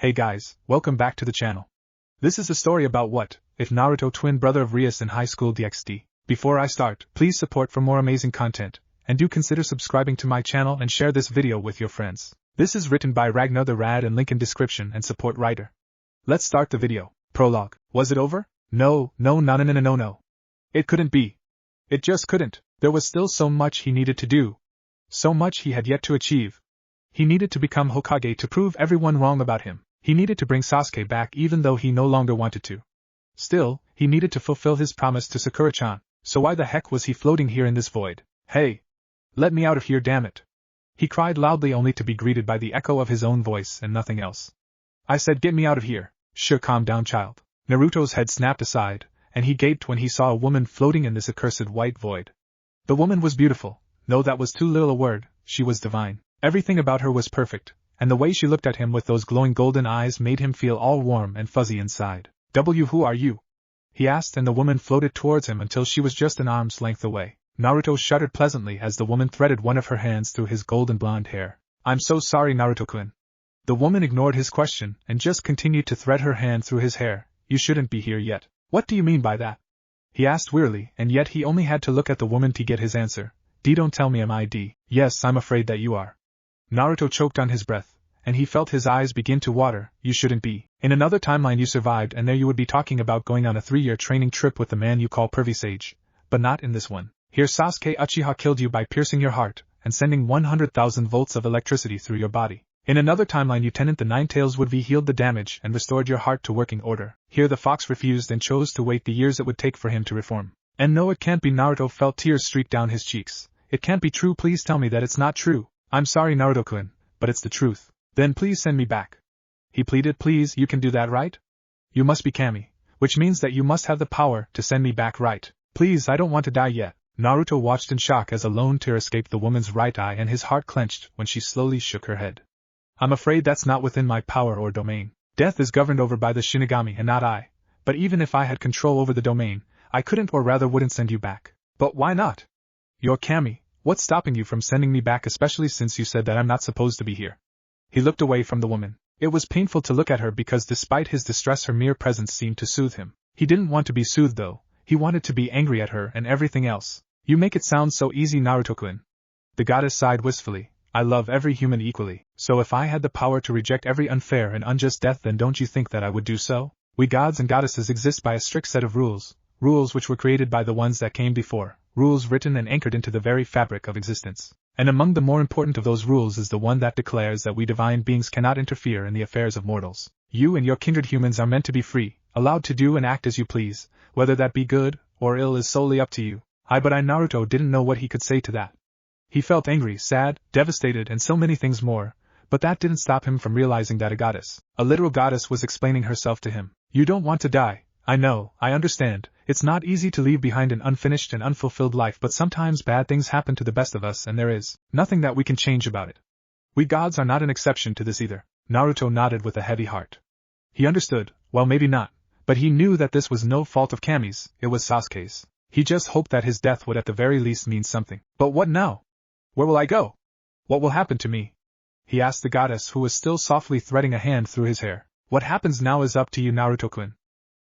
Hey guys, welcome back to the channel. This is a story about what if Naruto, twin brother of Rias in high school DxD. Before I start, please support for more amazing content, and do consider subscribing to my channel and share this video with your friends. This is written by Ragnar the Rad and link in description and support writer. Let's start the video. Prologue. Was it over? No. It couldn't be. It just couldn't. There was still so much he needed to do. So much he had yet to achieve. He needed to become Hokage to prove everyone wrong about him. He needed to bring Sasuke back even though he no longer wanted to. Still, he needed to fulfill his promise to Sakura-chan, so why the heck was he floating here in this void? Hey! Let me out of here, damn it! He cried loudly only to be greeted by the echo of his own voice and nothing else. I said get me out of here. Sure, calm down, child. Naruto's head snapped aside, and he gaped when he saw a woman floating in this accursed white void. The woman was beautiful. No, that was too little a word, she was divine. Everything about her was perfect, and the way she looked at him with those glowing golden eyes made him feel all warm and fuzzy inside. Who are you? He asked, and the woman floated towards him until she was just an arm's length away. Naruto shuddered pleasantly as the woman threaded one of her hands through his golden blonde hair. I'm so sorry, Naruto-kun. The woman ignored his question and just continued to thread her hand through his hair. You shouldn't be here yet. What do you mean by that? He asked wearily, and yet he only had to look at the woman to get his answer. Don't tell me am I D. Yes, I'm afraid that you are. Naruto choked on his breath, and he felt his eyes begin to water. You shouldn't be. In another timeline you survived and there you would be talking about going on a 3-year training trip with the man you call Pervy Sage. But not in this one. Here Sasuke Uchiha killed you by piercing your heart and sending 100,000 volts of electricity through your body. In another timeline Lieutenant the Nine-Tails would be healed the damage and restored your heart to working order. Here the fox refused and chose to wait the years it would take for him to reform. And no, it can't be. Naruto felt tears streak down his cheeks. It can't be true. Please tell me that it's not true. I'm sorry, Naruto-kun, but it's the truth. Then please send me back. He pleaded. Please, you can do that, right? You must be Kami, which means that you must have the power to send me back, right? Please, I don't want to die yet. Naruto watched in shock as a lone tear escaped the woman's right eye and his heart clenched when she slowly shook her head. I'm afraid that's not within my power or domain. Death is governed over by the Shinigami and not I. But even if I had control over the domain, I couldn't or rather wouldn't send you back. But why not? You're Kami. What's stopping you from sending me back, especially since you said that I'm not supposed to be here? He looked away from the woman. It was painful to look at her because despite his distress her mere presence seemed to soothe him. He didn't want to be soothed though. He wanted to be angry at her and everything else. You make it sound so easy, Naruto-kun. The goddess sighed wistfully. I love every human equally, so if I had the power to reject every unfair and unjust death, then don't you think that I would do so? We gods and goddesses exist by a strict set of rules, rules which were created by the ones that came before, rules written and anchored into the very fabric of existence. And among the more important of those rules is the one that declares that we divine beings cannot interfere in the affairs of mortals. You and your kindred humans are meant to be free, allowed to do and act as you please, whether that be good or ill is solely up to you. But Naruto didn't know what he could say to that. He felt angry, sad, devastated, and so many things more, but that didn't stop him from realizing that a goddess, a literal goddess, was explaining herself to him. You don't want to die. I know, I understand. It's not easy to leave behind an unfinished and unfulfilled life, but sometimes bad things happen to the best of us and there is nothing that we can change about it. We gods are not an exception to this either. Naruto nodded with a heavy heart. He understood, well maybe not, but he knew that this was no fault of Kami's, it was Sasuke's. He just hoped that his death would at the very least mean something. But what now? Where will I go? What will happen to me? He asked the goddess who was still softly threading a hand through his hair. What happens now is up to you, Naruto-kun.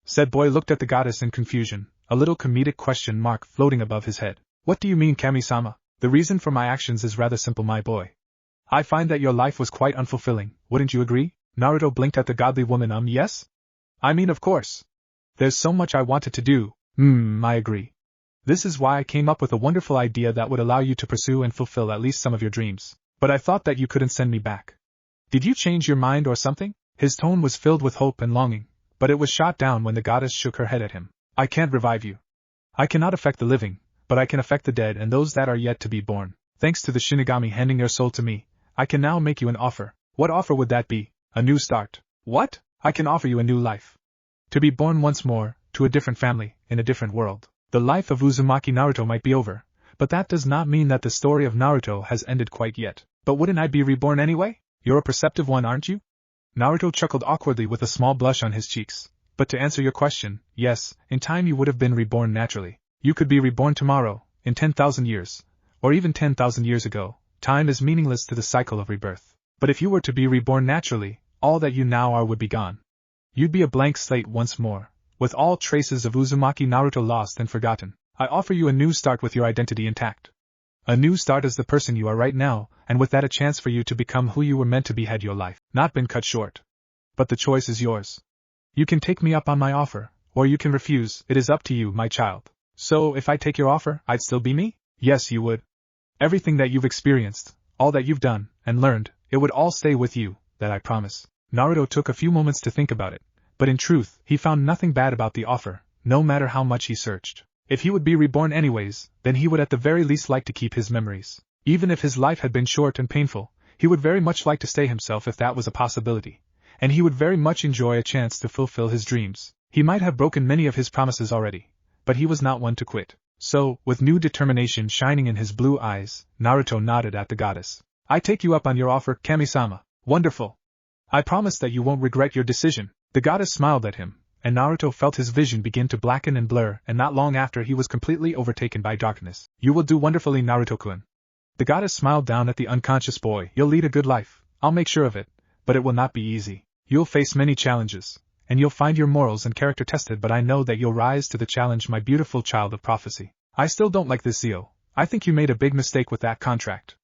Said boy looked at the goddess in confusion, a little comedic question mark floating above his head. What do you mean, Kami-sama? The reason for my actions is rather simple, my boy. I find that your life was quite unfulfilling, wouldn't you agree? Naruto blinked at the godly woman. Yes? I mean, of course. There's so much I wanted to do. I agree. This is why I came up with a wonderful idea that would allow you to pursue and fulfill at least some of your dreams. But I thought that you couldn't send me back. Did you change your mind or something? His tone was filled with hope and longing, but it was shot down when the goddess shook her head at him. I can't revive you. I cannot affect the living, but I can affect the dead and those that are yet to be born. Thanks to the Shinigami handing their soul to me, I can now make you an offer. What offer would that be? A new start. What? I can offer you a new life. To be born once more, to a different family, in a different world. The life of Uzumaki Naruto might be over, but that does not mean that the story of Naruto has ended quite yet. But wouldn't I be reborn anyway? You're a perceptive one, aren't you? Naruto chuckled awkwardly with a small blush on his cheeks. But to answer your question, yes, in time you would have been reborn naturally. You could be reborn tomorrow, in 10,000 years, or even 10,000 years ago. Time is meaningless to the cycle of rebirth. But if you were to be reborn naturally, all that you now are would be gone. You'd be a blank slate once more, with all traces of Uzumaki Naruto lost and forgotten. I offer you a new start with your identity intact. A new start as the person you are right now, and with that a chance for you to become who you were meant to be had your life not been cut short. But the choice is yours. You can take me up on my offer, or you can refuse. It is up to you, my child. So, if I take your offer, I'd still be me? Yes, you would. Everything that you've experienced, all that you've done, and learned, it would all stay with you, that I promise. Naruto took a few moments to think about it, but in truth, he found nothing bad about the offer, no matter how much he searched. If he would be reborn anyways, then he would at the very least like to keep his memories. Even if his life had been short and painful, he would very much like to stay himself if that was a possibility. And he would very much enjoy a chance to fulfill his dreams. He might have broken many of his promises already, but he was not one to quit. So, with new determination shining in his blue eyes, Naruto nodded at the goddess. I take you up on your offer, Kami-sama. Wonderful. I promise that you won't regret your decision. The goddess smiled at him, and Naruto felt his vision begin to blacken and blur, and not long after he was completely overtaken by darkness. You will do wonderfully, Naruto-kun. The goddess smiled down at the unconscious boy. You'll lead a good life, I'll make sure of it, but it will not be easy. You'll face many challenges, and you'll find your morals and character tested, but I know that you'll rise to the challenge, my beautiful child of prophecy. I still don't like this, Zio. I think you made a big mistake with that contract.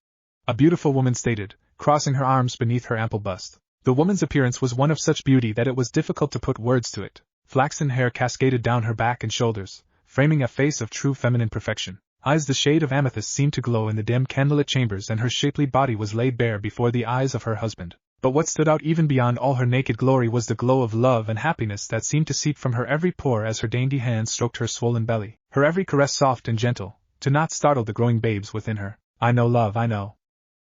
A beautiful woman stated, crossing her arms beneath her ample bust. The woman's appearance was one of such beauty that it was difficult to put words to it. Flaxen hair cascaded down her back and shoulders, framing a face of true feminine perfection. Eyes the shade of amethyst seemed to glow in the dim candlelit chambers, and her shapely body was laid bare before the eyes of her husband. But what stood out even beyond all her naked glory was the glow of love and happiness that seemed to seep from her every pore as her dainty hand stroked her swollen belly, her every caress soft and gentle, to not startle the growing babes within her. I know, love, I know.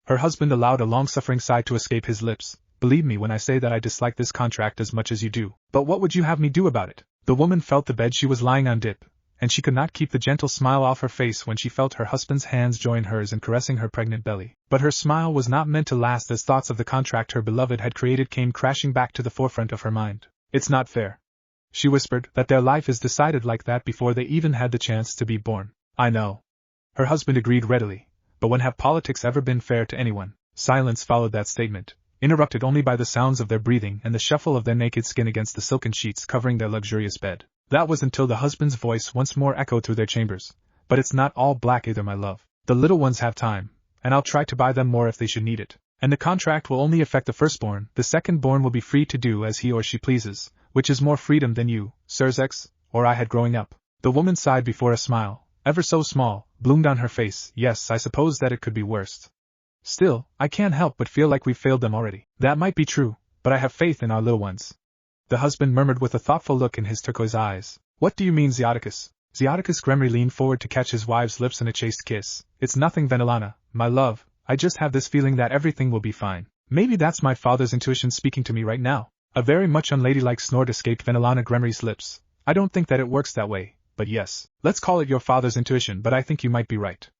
Her husband allowed a long-suffering sigh to escape his lips. Believe me when I say that I dislike this contract as much as you do. But what would you have me do about it? The woman felt the bed she was lying on dip, and she could not keep the gentle smile off her face when she felt her husband's hands join hers in caressing her pregnant belly. But her smile was not meant to last, as thoughts of the contract her beloved had created came crashing back to the forefront of her mind. It's not fair, she whispered, that their life is decided like that before they even had the chance to be born. I know. Her husband agreed readily. But when have politics ever been fair to anyone? Silence followed that statement, interrupted only by the sounds of their breathing and the shuffle of their naked skin against the silken sheets covering their luxurious bed. That was until the husband's voice once more echoed through their chambers. But it's not all black either, my love. The little ones have time, and I'll try to buy them more if they should need it. And the contract will only affect the firstborn. The secondborn will be free to do as he or she pleases, which is more freedom than you, Sirzex, or I had growing up. The woman sighed before a smile, ever so small, bloomed on her face. Yes, I suppose that it could be worse. Still, I can't help but feel like we've failed them already. That might be true, but I have faith in our little ones. The husband murmured with a thoughtful look in his turquoise eyes. What do you mean, Zeoticus? Zeoticus Gremry leaned forward to catch his wife's lips in a chaste kiss. It's nothing, Venelana, my love, I just have this feeling that everything will be fine. Maybe that's my father's intuition speaking to me right now. A very much unladylike snort escaped Venelana Gremry's lips. I don't think that it works that way, but yes, let's call it your father's intuition, but I think you might be right.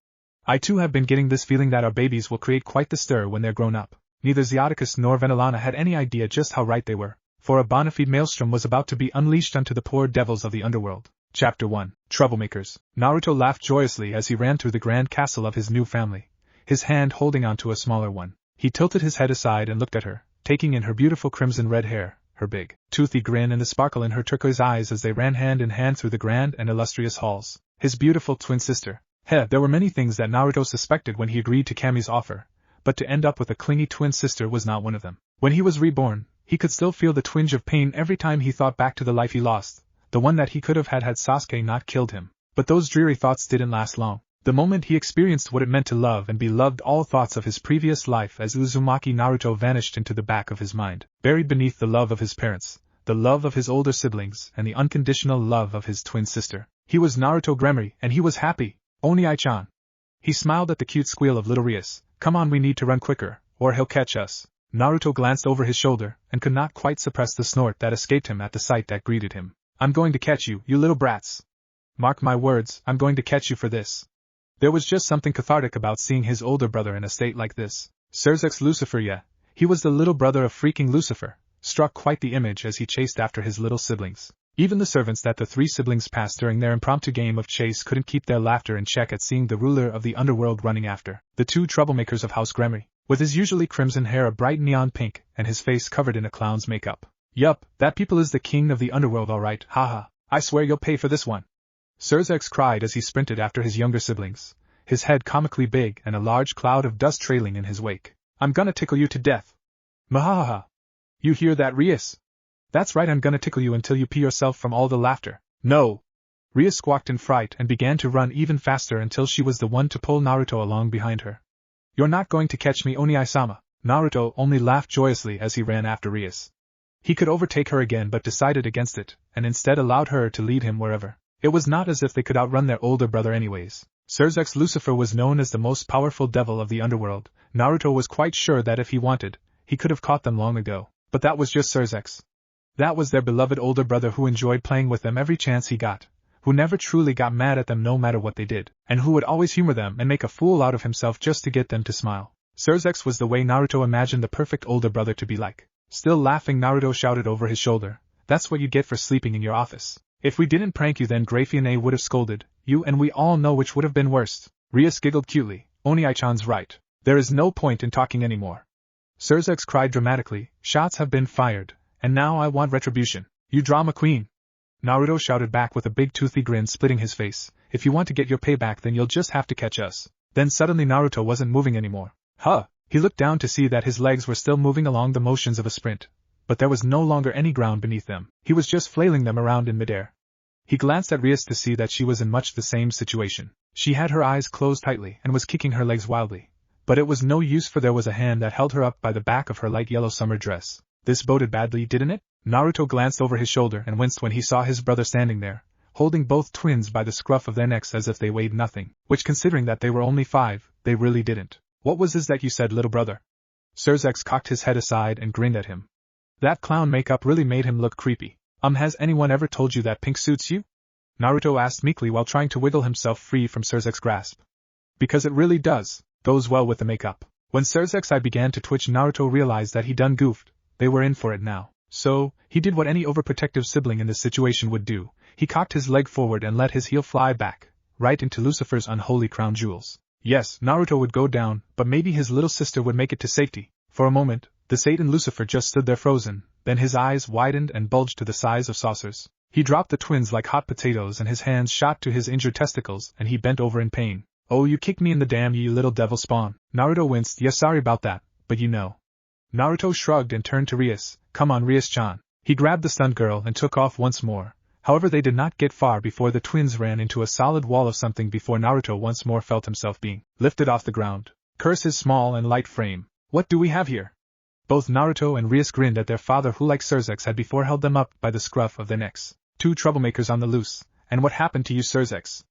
I too have been getting this feeling that our babies will create quite the stir when they're grown up. Neither Zeoticus nor Venelana had any idea just how right they were, for a bona fide maelstrom was about to be unleashed unto the poor devils of the underworld. Chapter 1. Troublemakers. Naruto laughed joyously as he ran through the grand castle of his new family, his hand holding onto a smaller one. He tilted his head aside and looked at her, taking in her beautiful crimson-red hair, her big, toothy grin and the sparkle in her turquoise eyes as they ran hand in hand through the grand and illustrious halls. His beautiful twin sister. There were many things that Naruto suspected when he agreed to Kami's offer, but to end up with a clingy twin sister was not one of them. When he was reborn, he could still feel the twinge of pain every time he thought back to the life he lost, the one that he could have had Sasuke not killed him. But those dreary thoughts didn't last long. The moment he experienced what it meant to love and be loved, all thoughts of his previous life as Uzumaki Naruto vanished into the back of his mind, buried beneath the love of his parents, the love of his older siblings, and the unconditional love of his twin sister. He was Naruto Gremry, and he was happy. Oni-chan. He smiled at the cute squeal of little Rias. Come on, we need to run quicker, or he'll catch us. Naruto glanced over his shoulder, and could not quite suppress the snort that escaped him at the sight that greeted him. I'm going to catch you, you little brats. Mark my words, I'm going to catch you for this. There was just something cathartic about seeing his older brother in a state like this. Sirzex Lucifer, yeah. He was the little brother of freaking Lucifer, struck quite the image as he chased after his little siblings. Even the servants that the three siblings passed during their impromptu game of chase couldn't keep their laughter in check at seeing the ruler of the underworld running after the two troublemakers of House Gremry. with his usually crimson hair a bright neon pink and his face covered in a clown's makeup. Yup, that people is the king of the underworld alright, haha, I swear you'll pay for this one. Serzex cried as he sprinted after his younger siblings, his head comically big and a large cloud of dust trailing in his wake. I'm gonna tickle you to death. Mahahaha. You hear that, Rias? That's right, I'm gonna tickle you until you pee yourself from all the laughter. No! Rias squawked in fright and began to run even faster until she was the one to pull Naruto along behind her. You're not going to catch me, Oni-sama. Naruto only laughed joyously as he ran after Rias. He could overtake her again but decided against it, and instead allowed her to lead him wherever. It was not as if they could outrun their older brother anyways. Serzex Lucifer was known as the most powerful devil of the underworld. Naruto was quite sure that if he wanted, he could have caught them long ago. But that was just Serzex. That was their beloved older brother who enjoyed playing with them every chance he got, who never truly got mad at them no matter what they did, and who would always humor them and make a fool out of himself just to get them to smile. Serzex was the way Naruto imagined the perfect older brother to be like. Still laughing, Naruto shouted over his shoulder, "That's what you get for sleeping in your office. If we didn't prank you then Graffiane would have scolded you, and we all know which would have been worst." Rias giggled cutely. Oni-chan's right. There is no point in talking anymore. Serzex cried dramatically, "Shots have been fired, and now I want retribution. You drama queen." Naruto shouted back with a big toothy grin splitting his face, "If you want to get your payback then you'll just have to catch us." Then suddenly Naruto wasn't moving anymore. Huh! He looked down to see that his legs were still moving along the motions of a sprint, but there was no longer any ground beneath them. He was just flailing them around in midair. He glanced at Rias to see that she was in much the same situation. She had her eyes closed tightly and was kicking her legs wildly. But it was no use, for there was a hand that held her up by the back of her light yellow summer dress. This boded badly, didn't it? Naruto glanced over his shoulder and winced when he saw his brother standing there, holding both twins by the scruff of their necks as if they weighed nothing, which, considering that they were only 5, they really didn't. "What was this that you said, little brother?" Serzex cocked his head aside and grinned at him. That clown makeup really made him look creepy. Has anyone ever told you that pink suits you?" Naruto asked meekly while trying to wiggle himself free from Serzex's grasp. "Because it really does. Goes well with the makeup." When Serzex's eye began to twitch, Naruto realized that he done goofed. They were in for it now. So, he did what any overprotective sibling in this situation would do. He cocked his leg forward and let his heel fly back, right into Lucifer's unholy crown jewels. Yes, Naruto would go down, but maybe his little sister would make it to safety. For a moment, the Satan Lucifer just stood there frozen, then his eyes widened and bulged to the size of saucers. He dropped the twins like hot potatoes and his hands shot to his injured testicles and he bent over in pain. "Oh, you kicked me in the damn, you little devil spawn." Naruto winced. "Yeah, sorry about that, but you know." Naruto shrugged and turned to Rias. "Come on, Rias-chan." He grabbed the stunned girl and took off once more. However, they did not get far before the twins ran into a solid wall of something before Naruto once more felt himself being lifted off the ground. Curse his small and light frame. What do we have here? Both Naruto and Rias grinned at their father, who, like Serzex, had before held them up by the scruff of their necks. Two troublemakers on the loose. And what happened to you, Serzex?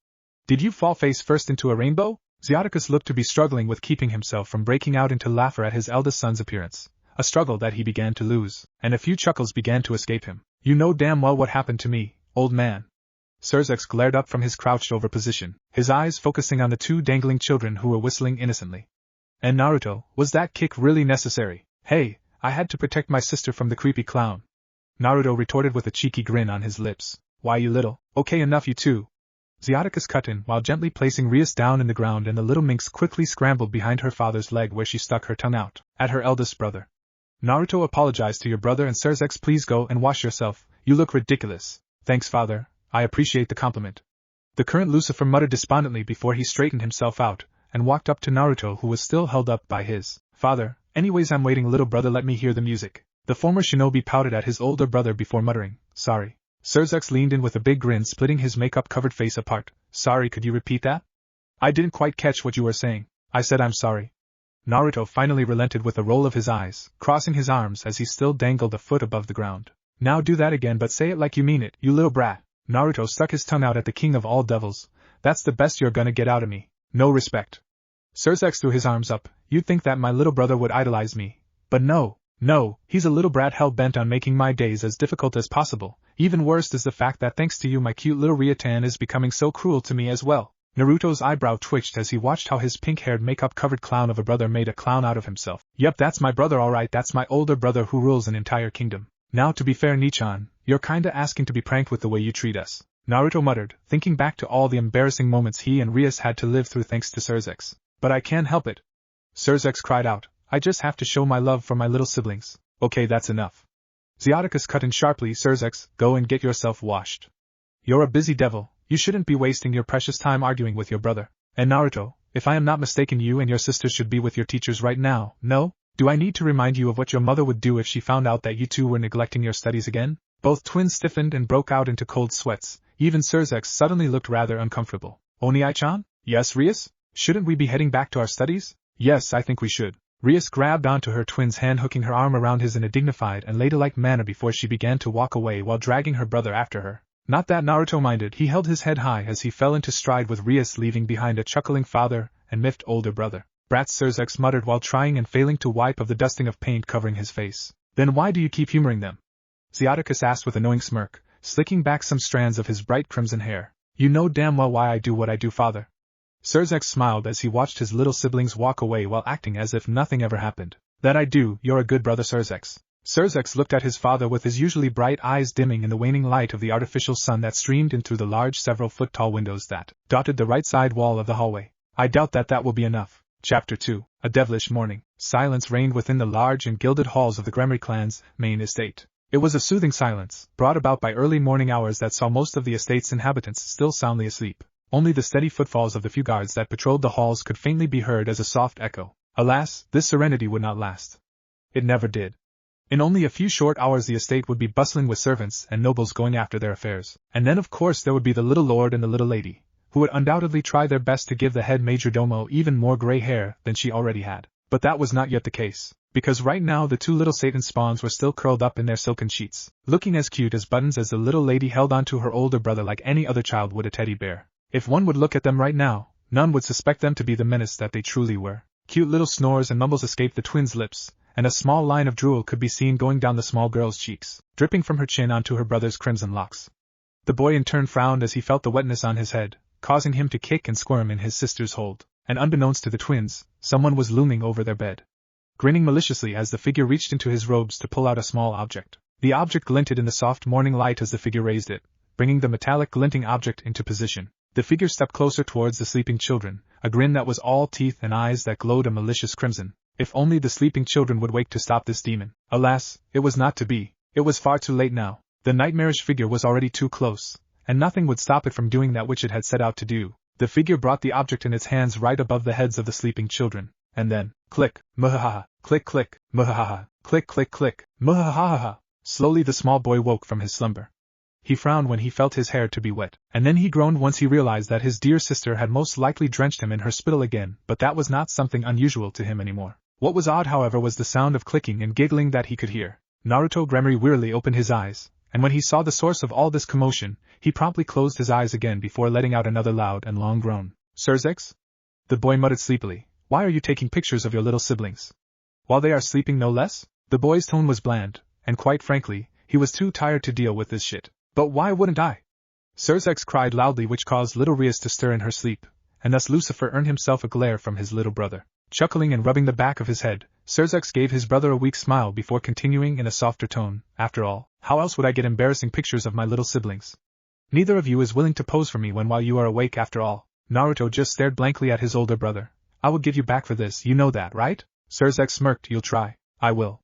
Did you fall face first into a rainbow? Zeoticus looked to be struggling with keeping himself from breaking out into laughter at his eldest son's appearance, a struggle that he began to lose, and a few chuckles began to escape him. "You know damn well what happened to me, old man." Serzex glared up from his crouched-over position, his eyes focusing on the two dangling children who were whistling innocently. "And Naruto, was that kick really necessary?" "Hey, I had to protect my sister from the creepy clown," Naruto retorted with a cheeky grin on his lips. "Why, you little..." "Okay, enough, you two." Zeoticus cut in while gently placing Rias down in the ground, and the little minx quickly scrambled behind her father's leg where she stuck her tongue out at her eldest brother. "Naruto, apologize to your brother, and Serzex, please go and wash yourself. You look ridiculous." "Thanks, father. I appreciate the compliment." The current Lucifer muttered despondently before he straightened himself out and walked up to Naruto, who was still held up by his father. "Anyways, I'm waiting, little brother, let me hear the music." The former shinobi pouted at his older brother before muttering, "Sorry." Serzex leaned in with a big grin, splitting his makeup-covered face apart. "Sorry, could you repeat that?" "I didn't quite catch what you were saying." "I said I'm sorry." Naruto finally relented with a roll of his eyes, crossing his arms as he still dangled a foot above the ground. "Now do that again, but say it like you mean it, you little brat." Naruto stuck his tongue out at the king of all devils. "That's the best you're gonna get out of me. No respect." Serzex threw his arms up. "You'd think that my little brother would idolize me. But no, he's a little brat hell-bent on making my days as difficult as possible. Even worse is the fact that thanks to you, my cute little Riatan is becoming so cruel to me as well." Naruto's eyebrow twitched as he watched how his pink-haired makeup-covered clown of a brother made a clown out of himself. "Yep, that's my brother alright, that's my older brother who rules an entire kingdom. Now, to be fair, Nichan, you're kinda asking to be pranked with the way you treat us," Naruto muttered, thinking back to all the embarrassing moments he and Rias had to live through thanks to Serzex. "But I can't help it." Serzex cried out, I just have to show my love for my little siblings. Okay, that's enough. Zeoticus cut in sharply. Serzex, go and get yourself washed. You're a busy devil, you shouldn't be wasting your precious time arguing with your brother. And Naruto, if I am not mistaken, you and your sister should be with your teachers right now, no? Do I need to remind you of what your mother would do if she found out that you two were neglecting your studies again? Both twins stiffened and broke out into cold sweats. Even Serzex suddenly looked rather uncomfortable. Oni-chan? Yes, Rias? Shouldn't we be heading back to our studies? Yes, I think we should. Rias grabbed onto her twin's hand, hooking her arm around his in a dignified and ladylike manner before she began to walk away while dragging her brother after her. Not that Naruto minded, he held his head high as he fell into stride with Rias leaving behind a chuckling father and miffed older brother. Brats, Serzex muttered while trying and failing to wipe off the dusting of paint covering his face. Then why do you keep humoring them? Zeoticus asked with a knowing smirk, slicking back some strands of his bright crimson hair. You know damn well why I do what I do, father. Serzex smiled as he watched his little siblings walk away while acting as if nothing ever happened. That I do, you're a good brother, Serzex. Serzex looked at his father with his usually bright eyes dimming in the waning light of the artificial sun that streamed in through the large several-foot-tall windows that dotted the right side wall of the hallway. I doubt that will be enough. Chapter 2. A Devilish Morning. Silence reigned within the large and gilded halls of the Gremory clan's main estate. It was a soothing silence, brought about by early morning hours that saw most of the estate's inhabitants still soundly asleep. Only the steady footfalls of the few guards that patrolled the halls could faintly be heard as a soft echo. Alas, this serenity would not last. It never did. In only a few short hours the estate would be bustling with servants and nobles going after their affairs. And then of course there would be the little lord and the little lady, who would undoubtedly try their best to give the head majordomo even more gray hair than she already had. But that was not yet the case, because right now the two little Satan spawns were still curled up in their silken sheets, looking as cute as buttons as the little lady held onto her older brother like any other child would a teddy bear. If one would look at them right now, none would suspect them to be the menace that they truly were. Cute little snores and mumbles escaped the twins' lips, and a small line of drool could be seen going down the small girl's cheeks, dripping from her chin onto her brother's crimson locks. The boy in turn frowned as he felt the wetness on his head, causing him to kick and squirm in his sister's hold, and unbeknownst to the twins, someone was looming over their bed. Grinning maliciously as the figure reached into his robes to pull out a small object. The object glinted in the soft morning light as the figure raised it, bringing the metallic glinting object into position. The figure stepped closer towards the sleeping children, a grin that was all teeth and eyes that glowed a malicious crimson. If only the sleeping children would wake to stop this demon. Alas, it was not to be. It was far too late now. The nightmarish figure was already too close, and nothing would stop it from doing that which it had set out to do. The figure brought the object in its hands right above the heads of the sleeping children, and then, click, muhahaha, click click, muhahaha, click click click, muhahaha. Slowly the small boy woke from his slumber. He frowned when he felt his hair to be wet, and then he groaned once he realized that his dear sister had most likely drenched him in her spittle again, but that was not something unusual to him anymore. What was odd, however, was the sound of clicking and giggling that he could hear. Naruto Gremory wearily opened his eyes, and when he saw the source of all this commotion, he promptly closed his eyes again before letting out another loud and long groan. Serzex? The boy muttered sleepily. Why are you taking pictures of your little siblings? While they are sleeping, no less? The boy's tone was bland, and quite frankly, he was too tired to deal with this shit. But why wouldn't I? Serzex cried loudly, which caused little Rias to stir in her sleep, and thus Lucifer earned himself a glare from his little brother. Chuckling and rubbing the back of his head, Serzex gave his brother a weak smile before continuing in a softer tone. After all, how else would I get embarrassing pictures of my little siblings? Neither of you is willing to pose for me while you are awake after all. Naruto just stared blankly at his older brother. I will give you back for this, you know that, right? Serzex smirked. You'll try. I will.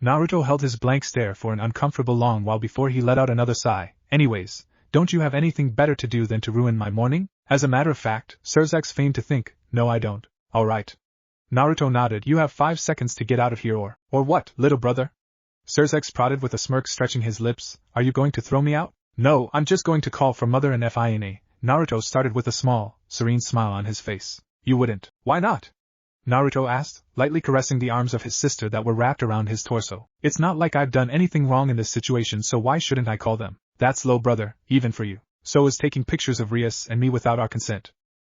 Naruto held his blank stare for an uncomfortable long while before he let out another sigh. Anyways, don't you have anything better to do than to ruin my morning? As a matter of fact, Serzex feigned to think. No, I don't. All right. Naruto nodded. You have 5 seconds to get out of here or what, little brother? Serzex prodded with a smirk, stretching his lips. Are you going to throw me out? No, I'm just going to call for mother and Fina. Naruto started with a small, serene smile on his face. You wouldn't. Why not? Naruto asked, lightly caressing the arms of his sister that were wrapped around his torso. It's not like I've done anything wrong in this situation, so why shouldn't I call them? That's low, brother, even for you. So is taking pictures of Rias and me without our consent.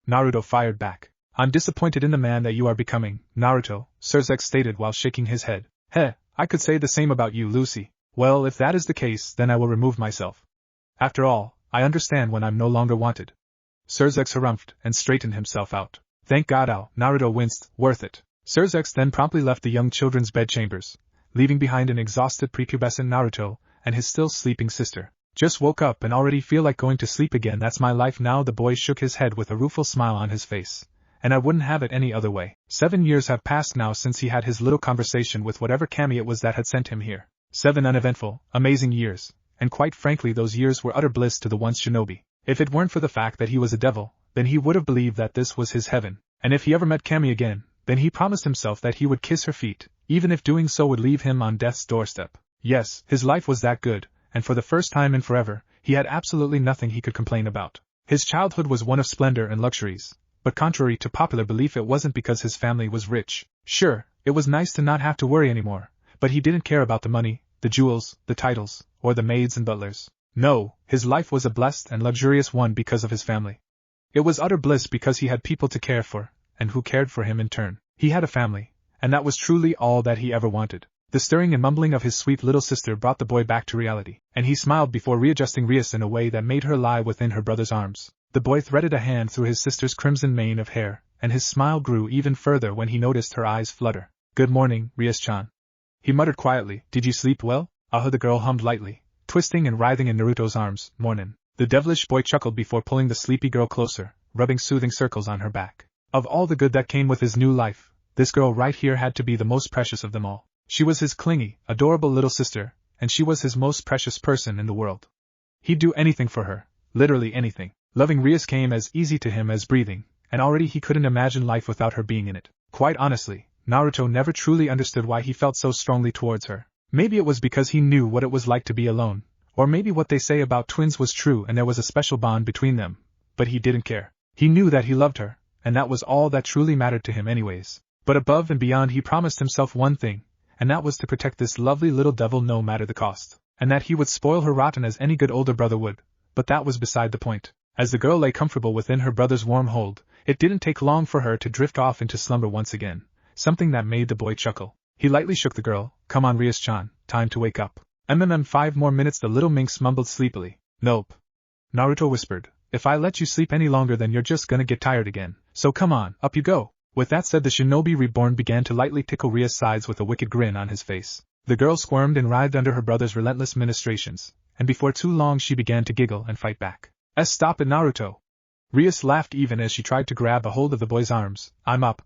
Naruto fired back. I'm disappointed in the man that you are becoming, Naruto, Serzex stated while shaking his head. Heh, I could say the same about you, Lucy. Well, if that is the case, then I will remove myself. After all, I understand when I'm no longer wanted. Serzex harumphed and straightened himself out. Thank God, Naruto winced. Worth it. Serzex then promptly left the young children's bedchambers, leaving behind an exhausted prepubescent Naruto and his still sleeping sister. Just woke up and already feel like going to sleep again. That's my life now. The boy shook his head with a rueful smile on his face, and I wouldn't have it any other way. 7 years have passed now since he had his little conversation with whatever kami it was that had sent him here. 7 uneventful, amazing years, and quite frankly those years were utter bliss to the once shinobi. If it weren't for the fact that he was a devil, then he would have believed that this was his heaven, and if he ever met Kami again, then he promised himself that he would kiss her feet, even if doing so would leave him on death's doorstep. Yes, his life was that good, and for the first time in forever, he had absolutely nothing he could complain about. His childhood was one of splendor and luxuries, but contrary to popular belief it wasn't because his family was rich. Sure, it was nice to not have to worry anymore, but he didn't care about the money, the jewels, the titles, or the maids and butlers. No, his life was a blessed and luxurious one because of his family. It was utter bliss because he had people to care for, and who cared for him in turn. He had a family, and that was truly all that he ever wanted. The stirring and mumbling of his sweet little sister brought the boy back to reality, and he smiled before readjusting Rias in a way that made her lie within her brother's arms. The boy threaded a hand through his sister's crimson mane of hair, and his smile grew even further when he noticed her eyes flutter. "Good morning, Rias-chan," he muttered quietly. "Did you sleep well?" The girl hummed lightly, twisting and writhing in Naruto's arms. "Mornin'." The devilish boy chuckled before pulling the sleepy girl closer, rubbing soothing circles on her back. Of all the good that came with his new life, this girl right here had to be the most precious of them all. She was his clingy, adorable little sister, and she was his most precious person in the world. He'd do anything for her, literally anything. Loving Rias came as easy to him as breathing, and already he couldn't imagine life without her being in it. Quite honestly, Naruto never truly understood why he felt so strongly towards her. Maybe it was because he knew what it was like to be alone, or maybe what they say about twins was true and there was a special bond between them, but he didn't care. He knew that he loved her, and that was all that truly mattered to him anyways. But above and beyond he promised himself one thing, and that was to protect this lovely little devil no matter the cost, and that he would spoil her rotten as any good older brother would, but that was beside the point. As the girl lay comfortable within her brother's warm hold, it didn't take long for her to drift off into slumber once again, something that made the boy chuckle. He lightly shook the girl. "Come on, Rias-chan, time to wake up." 5 more minutes, the little minx mumbled sleepily. "Nope," Naruto whispered. "If I let you sleep any longer then you're just gonna get tired again, so come on, up you go." With that said, the shinobi reborn began to lightly tickle Rias' sides with a wicked grin on his face. The girl squirmed and writhed under her brother's relentless ministrations, and before too long she began to giggle and fight back. Stop it, Naruto." Rias laughed even as she tried to grab a hold of the boy's arms. I'm up.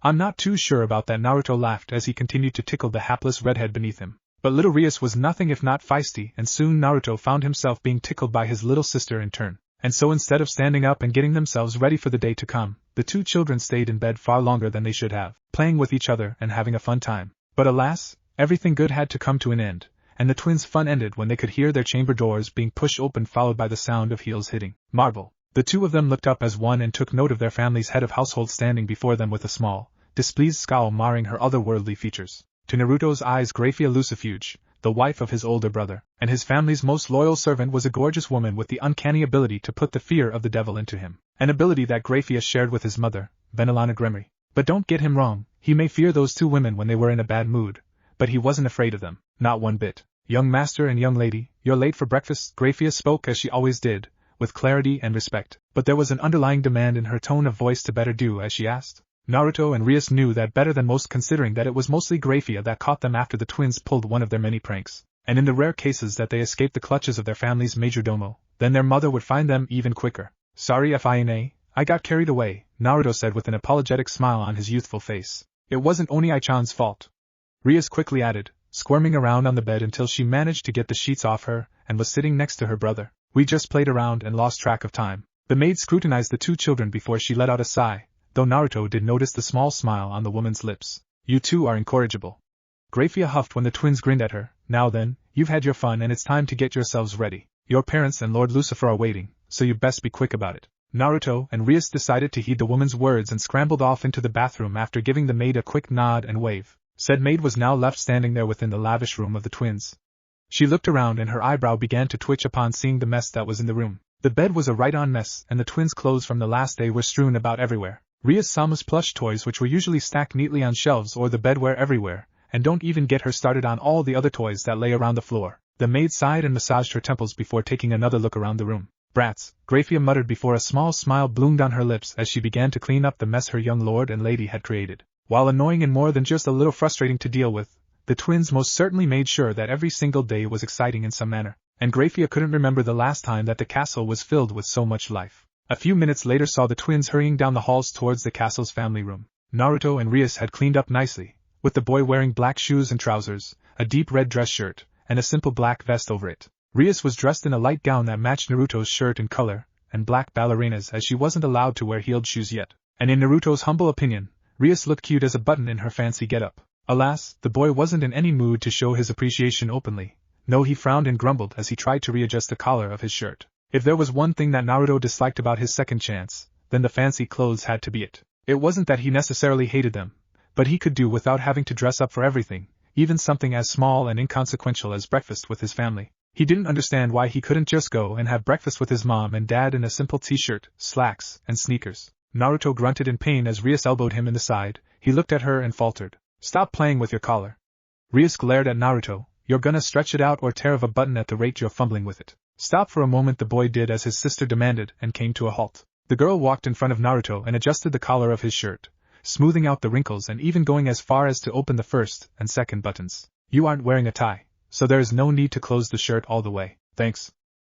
"I'm not too sure about that," Naruto laughed as he continued to tickle the hapless redhead beneath him. But little Rias was nothing if not feisty, and soon Naruto found himself being tickled by his little sister in turn. And so instead of standing up and getting themselves ready for the day to come, the two children stayed in bed far longer than they should have, playing with each other and having a fun time. But alas, everything good had to come to an end, and the twins' fun ended when they could hear their chamber doors being pushed open followed by the sound of heels hitting marble. The two of them looked up as one and took note of their family's head of household standing before them with a small, displeased scowl marring her otherworldly features. To Naruto's eyes, Graphia Lucifuge, the wife of his older brother, and his family's most loyal servant, was a gorgeous woman with the uncanny ability to put the fear of the devil into him, an ability that Graphia shared with his mother, Venelana Gremory. But don't get him wrong, he may fear those two women when they were in a bad mood, but he wasn't afraid of them, not one bit. "Young master and young lady, you're late for breakfast," Graphia spoke as she always did, with clarity and respect, but there was an underlying demand in her tone of voice to better do as she asked. Naruto and Rias knew that better than most, considering that it was mostly Graphia that caught them after the twins pulled one of their many pranks, and in the rare cases that they escaped the clutches of their family's majordomo, then their mother would find them even quicker. "Sorry Fina, I got carried away," Naruto said with an apologetic smile on his youthful face. "It wasn't Oni-chan's fault," Rias quickly added, squirming around on the bed until she managed to get the sheets off her and was sitting next to her brother. "We just played around and lost track of time." The maid scrutinized the two children before she let out a sigh, though Naruto did notice the small smile on the woman's lips. "You two are incorrigible," Graphia huffed when the twins grinned at her. "Now then, you've had your fun and it's time to get yourselves ready. Your parents and Lord Lucifer are waiting, so you best be quick about it." Naruto and Rias decided to heed the woman's words and scrambled off into the bathroom after giving the maid a quick nod and wave. Said maid was now left standing there within the lavish room of the twins. She looked around and her eyebrow began to twitch upon seeing the mess that was in the room. The bed was a right-on mess and the twins' clothes from the last day were strewn about everywhere. Rias Sama's plush toys, which were usually stacked neatly on shelves, or the bedware everywhere, and don't even get her started on all the other toys that lay around the floor. The maid sighed and massaged her temples before taking another look around the room. "Brats," Graphia muttered before a small smile bloomed on her lips as she began to clean up the mess her young lord and lady had created. While annoying and more than just a little frustrating to deal with, the twins most certainly made sure that every single day was exciting in some manner, and Graphia couldn't remember the last time that the castle was filled with so much life. A few minutes later saw the twins hurrying down the halls towards the castle's family room. Naruto and Rias had cleaned up nicely, with the boy wearing black shoes and trousers, a deep red dress shirt, and a simple black vest over it. Rias was dressed in a light gown that matched Naruto's shirt in color, and black ballerinas as she wasn't allowed to wear heeled shoes yet. And in Naruto's humble opinion, Rias looked cute as a button in her fancy getup. Alas, the boy wasn't in any mood to show his appreciation openly. No, he frowned and grumbled as he tried to readjust the collar of his shirt. If there was one thing that Naruto disliked about his second chance, then the fancy clothes had to be it. It wasn't that he necessarily hated them, but he could do without having to dress up for everything, even something as small and inconsequential as breakfast with his family. He didn't understand why he couldn't just go and have breakfast with his mom and dad in a simple t-shirt, slacks, and sneakers. Naruto grunted in pain as Rias elbowed him in the side. He looked at her and faltered. "Stop playing with your collar." Rias glared at Naruto. "You're gonna stretch it out or tear off a button at the rate you're fumbling with it." "Stop for a moment," the boy did as his sister demanded and came to a halt. The girl walked in front of Naruto and adjusted the collar of his shirt, smoothing out the wrinkles and even going as far as to open the first and second buttons. "You aren't wearing a tie, so there is no need to close the shirt all the way." "Thanks."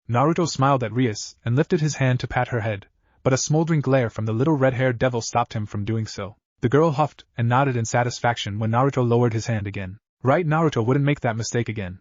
Naruto smiled at Rias and lifted his hand to pat her head, but a smoldering glare from the little red-haired devil stopped him from doing so. The girl huffed and nodded in satisfaction when Naruto lowered his hand again. Right, Naruto wouldn't make that mistake again.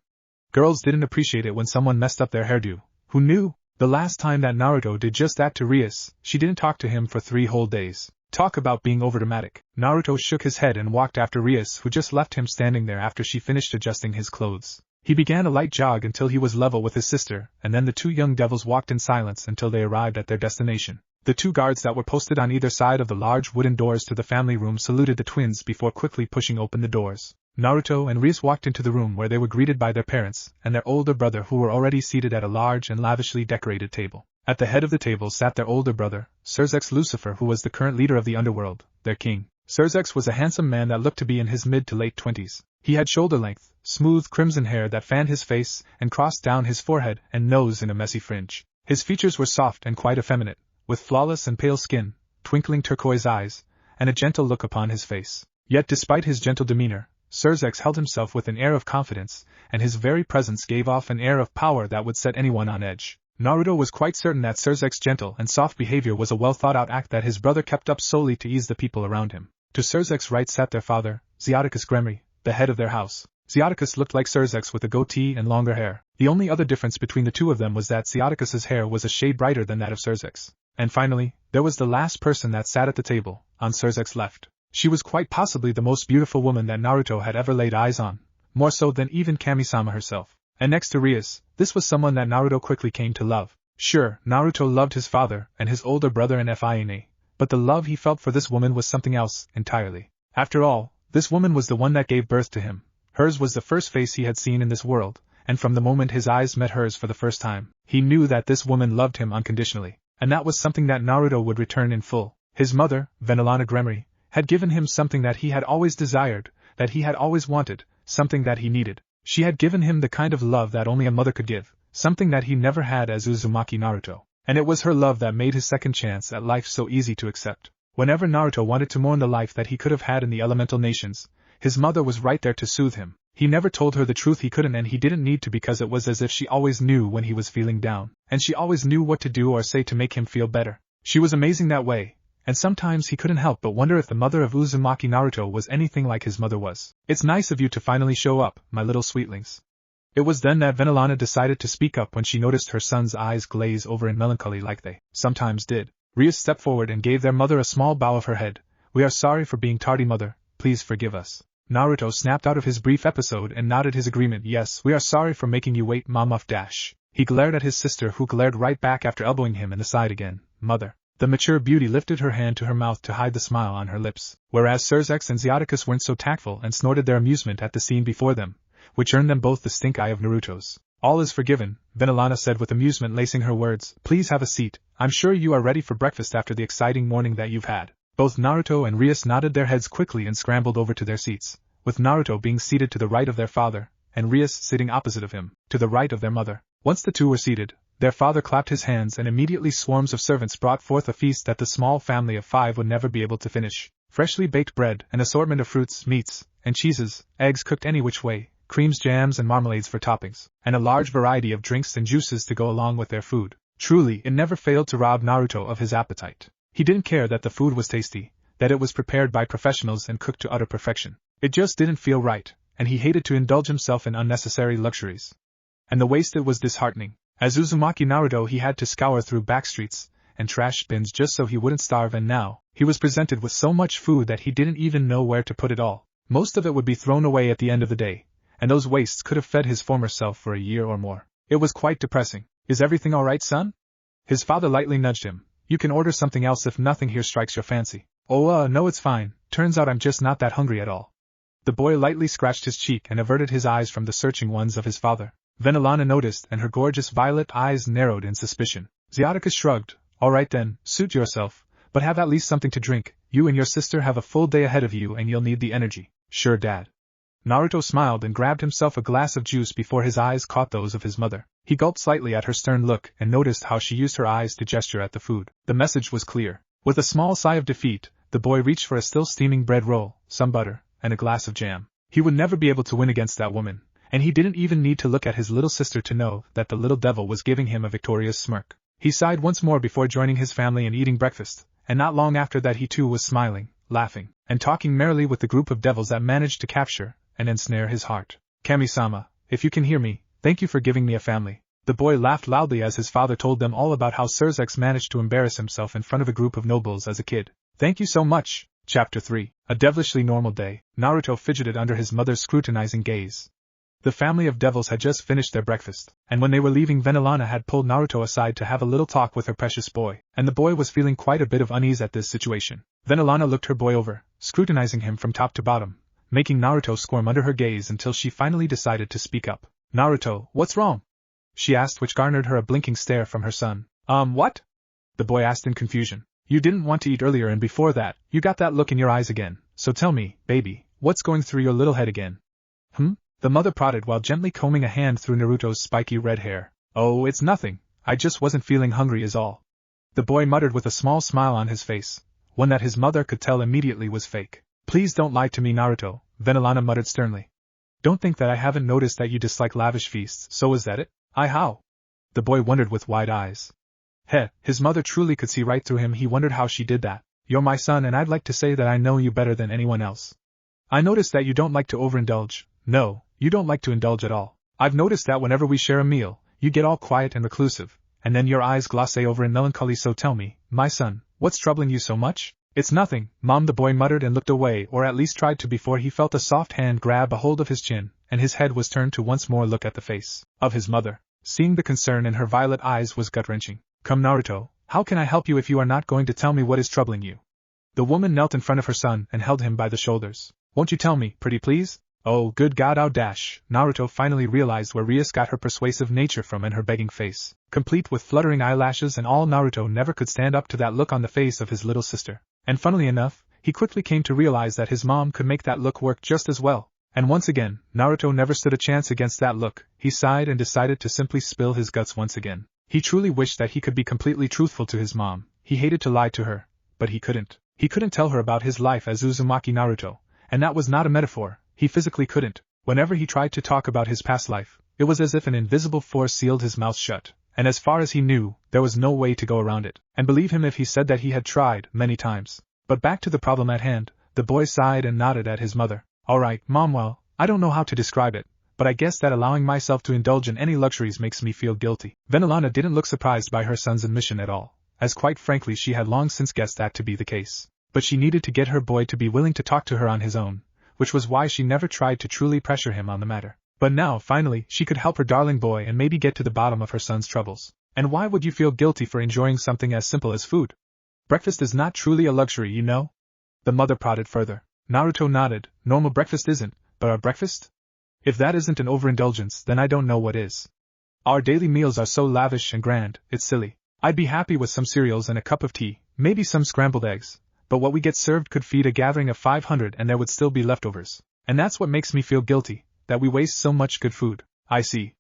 Girls didn't appreciate it when someone messed up their hairdo. Who knew? The last time that Naruto did just that to Rias, she didn't talk to him for 3 whole days. Talk about being overdramatic. Naruto shook his head and walked after Rias, who just left him standing there after she finished adjusting his clothes. He began a light jog until he was level with his sister, and then the 2 young devils walked in silence until they arrived at their destination. The 2 guards that were posted on either side of the large wooden doors to the family room saluted the twins before quickly pushing open the doors. Naruto and Rias walked into the room where they were greeted by their parents and their older brother, who were already seated at a large and lavishly decorated table. At the head of the table sat their older brother, Sirzex Lucifer, who was the current leader of the underworld, their king. Sirzex was a handsome man that looked to be in his mid to late 20s. He had shoulder-length, smooth crimson hair that fanned his face and crossed down his forehead and nose in a messy fringe. His features were soft and quite effeminate, with flawless and pale skin, twinkling turquoise eyes, and a gentle look upon his face. Yet despite his gentle demeanor, Sirzex held himself with an air of confidence, and his very presence gave off an air of power that would set anyone on edge. Naruto was quite certain that Sirzex's gentle and soft behavior was a well-thought-out act that his brother kept up solely to ease the people around him. To Sirzex's right sat their father, Zeoticus Gremry, the head of their house. Zeoticus looked like Sirzex with a goatee and longer hair. The only other difference between the two of them was that Zeoticus's hair was a shade brighter than that of Sirzex. And finally, there was the last person that sat at the table, on Sirzex's left. She was quite possibly the most beautiful woman that Naruto had ever laid eyes on, more so than even Kami-sama herself. And next to Rias, this was someone that Naruto quickly came to love. Sure, Naruto loved his father and his older brother and Fina, but the love he felt for this woman was something else entirely. After all, this woman was the one that gave birth to him. Hers was the first face he had seen in this world, and from the moment his eyes met hers for the first time, he knew that this woman loved him unconditionally, and that was something that Naruto would return in full. His mother, Venelana Gremry, had given him something that he had always desired, that he had always wanted, something that he needed. She had given him the kind of love that only a mother could give, something that he never had as Uzumaki Naruto. And it was her love that made his second chance at life so easy to accept. Whenever Naruto wanted to mourn the life that he could have had in the elemental nations, his mother was right there to soothe him. He never told her the truth, he couldn't, and he didn't need to, because it was as if she always knew when he was feeling down, and she always knew what to do or say to make him feel better. She was amazing that way. And sometimes he couldn't help but wonder if the mother of Uzumaki Naruto was anything like his mother was. "It's nice of you to finally show up, my little sweetlings." It was then that Venelana decided to speak up when she noticed her son's eyes glaze over in melancholy like they sometimes did. Rias stepped forward and gave their mother a small bow of her head. "We are sorry for being tardy, mother, please forgive us." Naruto snapped out of his brief episode and nodded his agreement. "Yes, we are sorry for making you wait, Mom." He glared at his sister, who glared right back after elbowing him in the side again. "Mother." The mature beauty lifted her hand to her mouth to hide the smile on her lips, whereas Sirzex and Zeoticus weren't so tactful and snorted their amusement at the scene before them, which earned them both the stink eye of Naruto's. "All is forgiven," Venelana said with amusement lacing her words. "Please have a seat. I'm sure you are ready for breakfast after the exciting morning that you've had." Both Naruto and Rias nodded their heads quickly and scrambled over to their seats, with Naruto being seated to the right of their father, and Rias sitting opposite of him, to the right of their mother. Once the two were seated, their father clapped his hands and immediately swarms of servants brought forth a feast that the small family of 5 would never be able to finish. Freshly baked bread, an assortment of fruits, meats, and cheeses, eggs cooked any which way, creams, jams, and marmalades for toppings, and a large variety of drinks and juices to go along with their food. Truly, it never failed to rob Naruto of his appetite. He didn't care that the food was tasty, that it was prepared by professionals and cooked to utter perfection. It just didn't feel right, and he hated to indulge himself in unnecessary luxuries. And the waste it was disheartening. As Uzumaki Naruto, he had to scour through backstreets and trash bins just so he wouldn't starve, and now he was presented with so much food that he didn't even know where to put it all. Most of it would be thrown away at the end of the day, and those wastes could have fed his former self for a year or more. It was quite depressing. Is everything all right, son? His father lightly nudged him. You can order something else if nothing here strikes your fancy. Oh, no, it's fine. Turns out I'm just not that hungry at all. The boy lightly scratched his cheek and averted his eyes from the searching ones of his father. Venelana noticed, and her gorgeous violet eyes narrowed in suspicion. Zyataka shrugged. All right then, suit yourself, but have at least something to drink. You and your sister have a full day ahead of you and you'll need the energy. Sure, Dad. Naruto smiled and grabbed himself a glass of juice before his eyes caught those of his mother. He gulped slightly at her stern look and noticed how she used her eyes to gesture at the food. The message was clear. With a small sigh of defeat, the boy reached for a still steaming bread roll, some butter, and a glass of jam. He would never be able to win against that woman, and he didn't even need to look at his little sister to know that the little devil was giving him a victorious smirk. He sighed once more before joining his family and eating breakfast, and not long after that he too was smiling, laughing, and talking merrily with the group of devils that managed to capture and ensnare his heart. Kami-sama, if you can hear me, thank you for giving me a family. The boy laughed loudly as his father told them all about how Surzex managed to embarrass himself in front of a group of nobles as a kid. Thank you so much. Chapter 3. A devilishly normal day. Naruto fidgeted under his mother's scrutinizing gaze. The family of devils had just finished their breakfast, and when they were leaving, Venelana had pulled Naruto aside to have a little talk with her precious boy, and the boy was feeling quite a bit of unease at this situation. Venelana looked her boy over, scrutinizing him from top to bottom, making Naruto squirm under her gaze until she finally decided to speak up. Naruto, what's wrong? She asked, which garnered her a blinking stare from her son. What? The boy asked in confusion. You didn't want to eat earlier, and before that, you got that look in your eyes again, so tell me, baby, what's going through your little head again? The mother prodded while gently combing a hand through Naruto's spiky red hair. Oh, it's nothing, I just wasn't feeling hungry is all. The boy muttered with a small smile on his face, one that his mother could tell immediately was fake. Please don't lie to me, Naruto, Venelana muttered sternly. Don't think that I haven't noticed that you dislike lavish feasts, so is that it? How? The boy wondered with wide eyes. His mother truly could see right through him. He wondered how she did that. You're my son, and I'd like to say that I know you better than anyone else. I noticed that you don't like to overindulge. No, you don't like to indulge at all. I've noticed that whenever we share a meal, you get all quiet and reclusive, and then your eyes gloss over in melancholy. So tell me, my son, what's troubling you so much? It's nothing, Mom, the boy muttered and looked away, or at least tried to, before he felt a soft hand grab a hold of his chin, and his head was turned to once more look at the face of his mother. Seeing the concern in her violet eyes was gut-wrenching. Come, Naruto, how can I help you if you are not going to tell me what is troubling you? The woman knelt in front of her son and held him by the shoulders. Won't you tell me, pretty please? Oh, good God, Naruto finally realized where Rias got her persuasive nature from and her begging face, complete with fluttering eyelashes and all. Naruto never could stand up to that look on the face of his little sister. And funnily enough, he quickly came to realize that his mom could make that look work just as well. And once again, Naruto never stood a chance against that look. He sighed and decided to simply spill his guts once again. He truly wished that he could be completely truthful to his mom. He hated to lie to her, but he couldn't. He couldn't tell her about his life as Uzumaki Naruto, and that was not a metaphor. He physically couldn't. Whenever he tried to talk about his past life, it was as if an invisible force sealed his mouth shut, and as far as he knew, there was no way to go around it. And believe him if he said that he had tried many times. But back to the problem at hand, the boy sighed and nodded at his mother. All right, Mom, well, I don't know how to describe it, but I guess that allowing myself to indulge in any luxuries makes me feel guilty. Venelana didn't look surprised by her son's admission at all, as quite frankly she had long since guessed that to be the case. But she needed to get her boy to be willing to talk to her on his own, which was why she never tried to truly pressure him on the matter. But now, finally, she could help her darling boy and maybe get to the bottom of her son's troubles. And why would you feel guilty for enjoying something as simple as food? Breakfast is not truly a luxury, you know? The mother prodded further. Naruto nodded. Normal breakfast isn't, but our breakfast? If that isn't an overindulgence, then I don't know what is. Our daily meals are so lavish and grand, it's silly. I'd be happy with some cereals and a cup of tea, maybe some scrambled eggs, but what we get served could feed a gathering of 500 and there would still be leftovers. And that's what makes me feel guilty, that we waste so much good food. I see.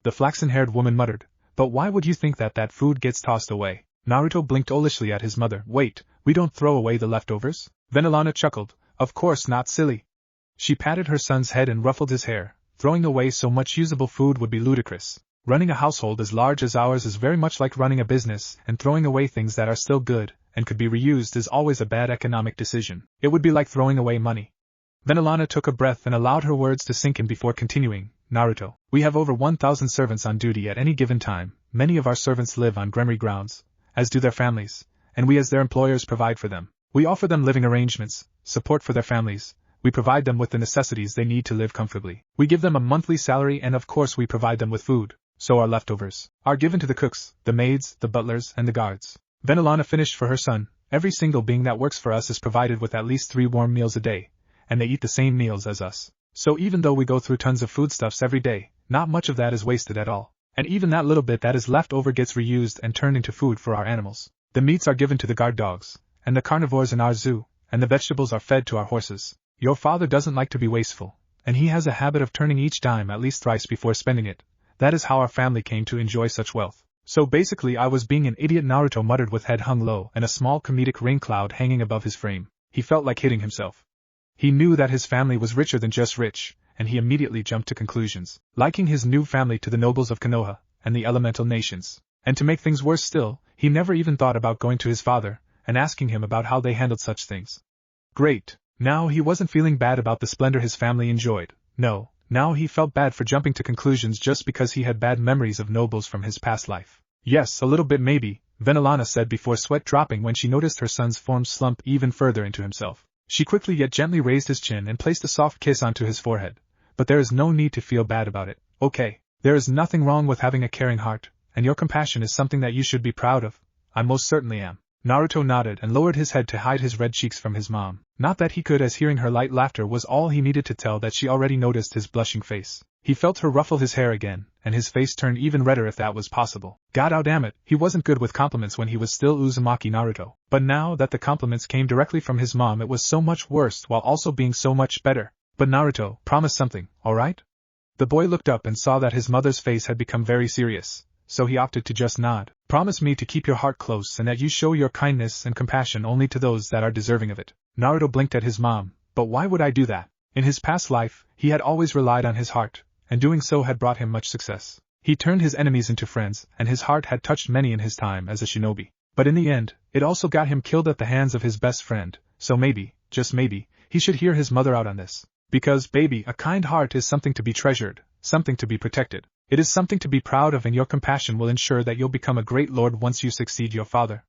The flaxen-haired woman muttered. But why would you think that that food gets tossed away? Naruto blinked owlishly at his mother. Wait, we don't throw away the leftovers? Venelana chuckled. Of course not, silly. She patted her son's head and ruffled his hair. Throwing away so much usable food would be ludicrous. Running a household as large as ours is very much like running a business, and throwing away things that are still good and could be reused is always a bad economic decision. It would be like throwing away money. Venelana took a breath and allowed her words to sink in before continuing. Naruto, we have over 1,000 servants on duty at any given time. Many of our servants live on Gremory grounds, as do their families, and we as their employers provide for them. We offer them living arrangements, support for their families. We provide them with the necessities they need to live comfortably. We give them a monthly salary and of course we provide them with food, so our leftovers are given to the cooks, the maids, the butlers, and the guards. Venelana finished for her son. Every single being that works for us is provided with at least 3 warm meals a day, and they eat the same meals as us. So even though we go through tons of foodstuffs every day, not much of that is wasted at all. And even that little bit that is left over gets reused and turned into food for our animals. The meats are given to the guard dogs, and the carnivores in our zoo, and the vegetables are fed to our horses. Your father doesn't like to be wasteful, and he has a habit of turning each dime at least thrice before spending it. That is how our family came to enjoy such wealth. So basically I was being an idiot, Naruto muttered with head hung low and a small comedic rain cloud hanging above his frame. He felt like hitting himself. He knew that his family was richer than just rich, and he immediately jumped to conclusions, liking his new family to the nobles of Konoha and the elemental nations. And to make things worse still, he never even thought about going to his father and asking him about how they handled such things. Great. Now he wasn't feeling bad about the splendor his family enjoyed. No, now he felt bad for jumping to conclusions just because he had bad memories of nobles from his past life. Yes, a little bit maybe, Venelana said before sweat dropping when she noticed her son's form slump even further into himself. She quickly yet gently raised his chin and placed a soft kiss onto his forehead. But there is no need to feel bad about it, okay? There is nothing wrong with having a caring heart, and your compassion is something that you should be proud of. I most certainly am. Naruto nodded and lowered his head to hide his red cheeks from his mom. Not that he could, as hearing her light laughter was all he needed to tell that she already noticed his blushing face. He felt her ruffle his hair again, and his face turned even redder if that was possible. God damn it, he wasn't good with compliments when he was still Uzumaki Naruto. But now that the compliments came directly from his mom, it was so much worse while also being so much better. But Naruto, promise something, alright? The boy looked up and saw that his mother's face had become very serious, so he opted to just nod. Promise me to keep your heart close and that you show your kindness and compassion only to those that are deserving of it. Naruto blinked at his mom. But why would I do that? In his past life, he had always relied on his heart, and doing so had brought him much success. He turned his enemies into friends, and his heart had touched many in his time as a shinobi. But in the end, it also got him killed at the hands of his best friend, so maybe, just maybe, he should hear his mother out on this. Because, baby, a kind heart is something to be treasured, something to be protected. It is something to be proud of, and your compassion will ensure that you'll become a great lord once you succeed your father.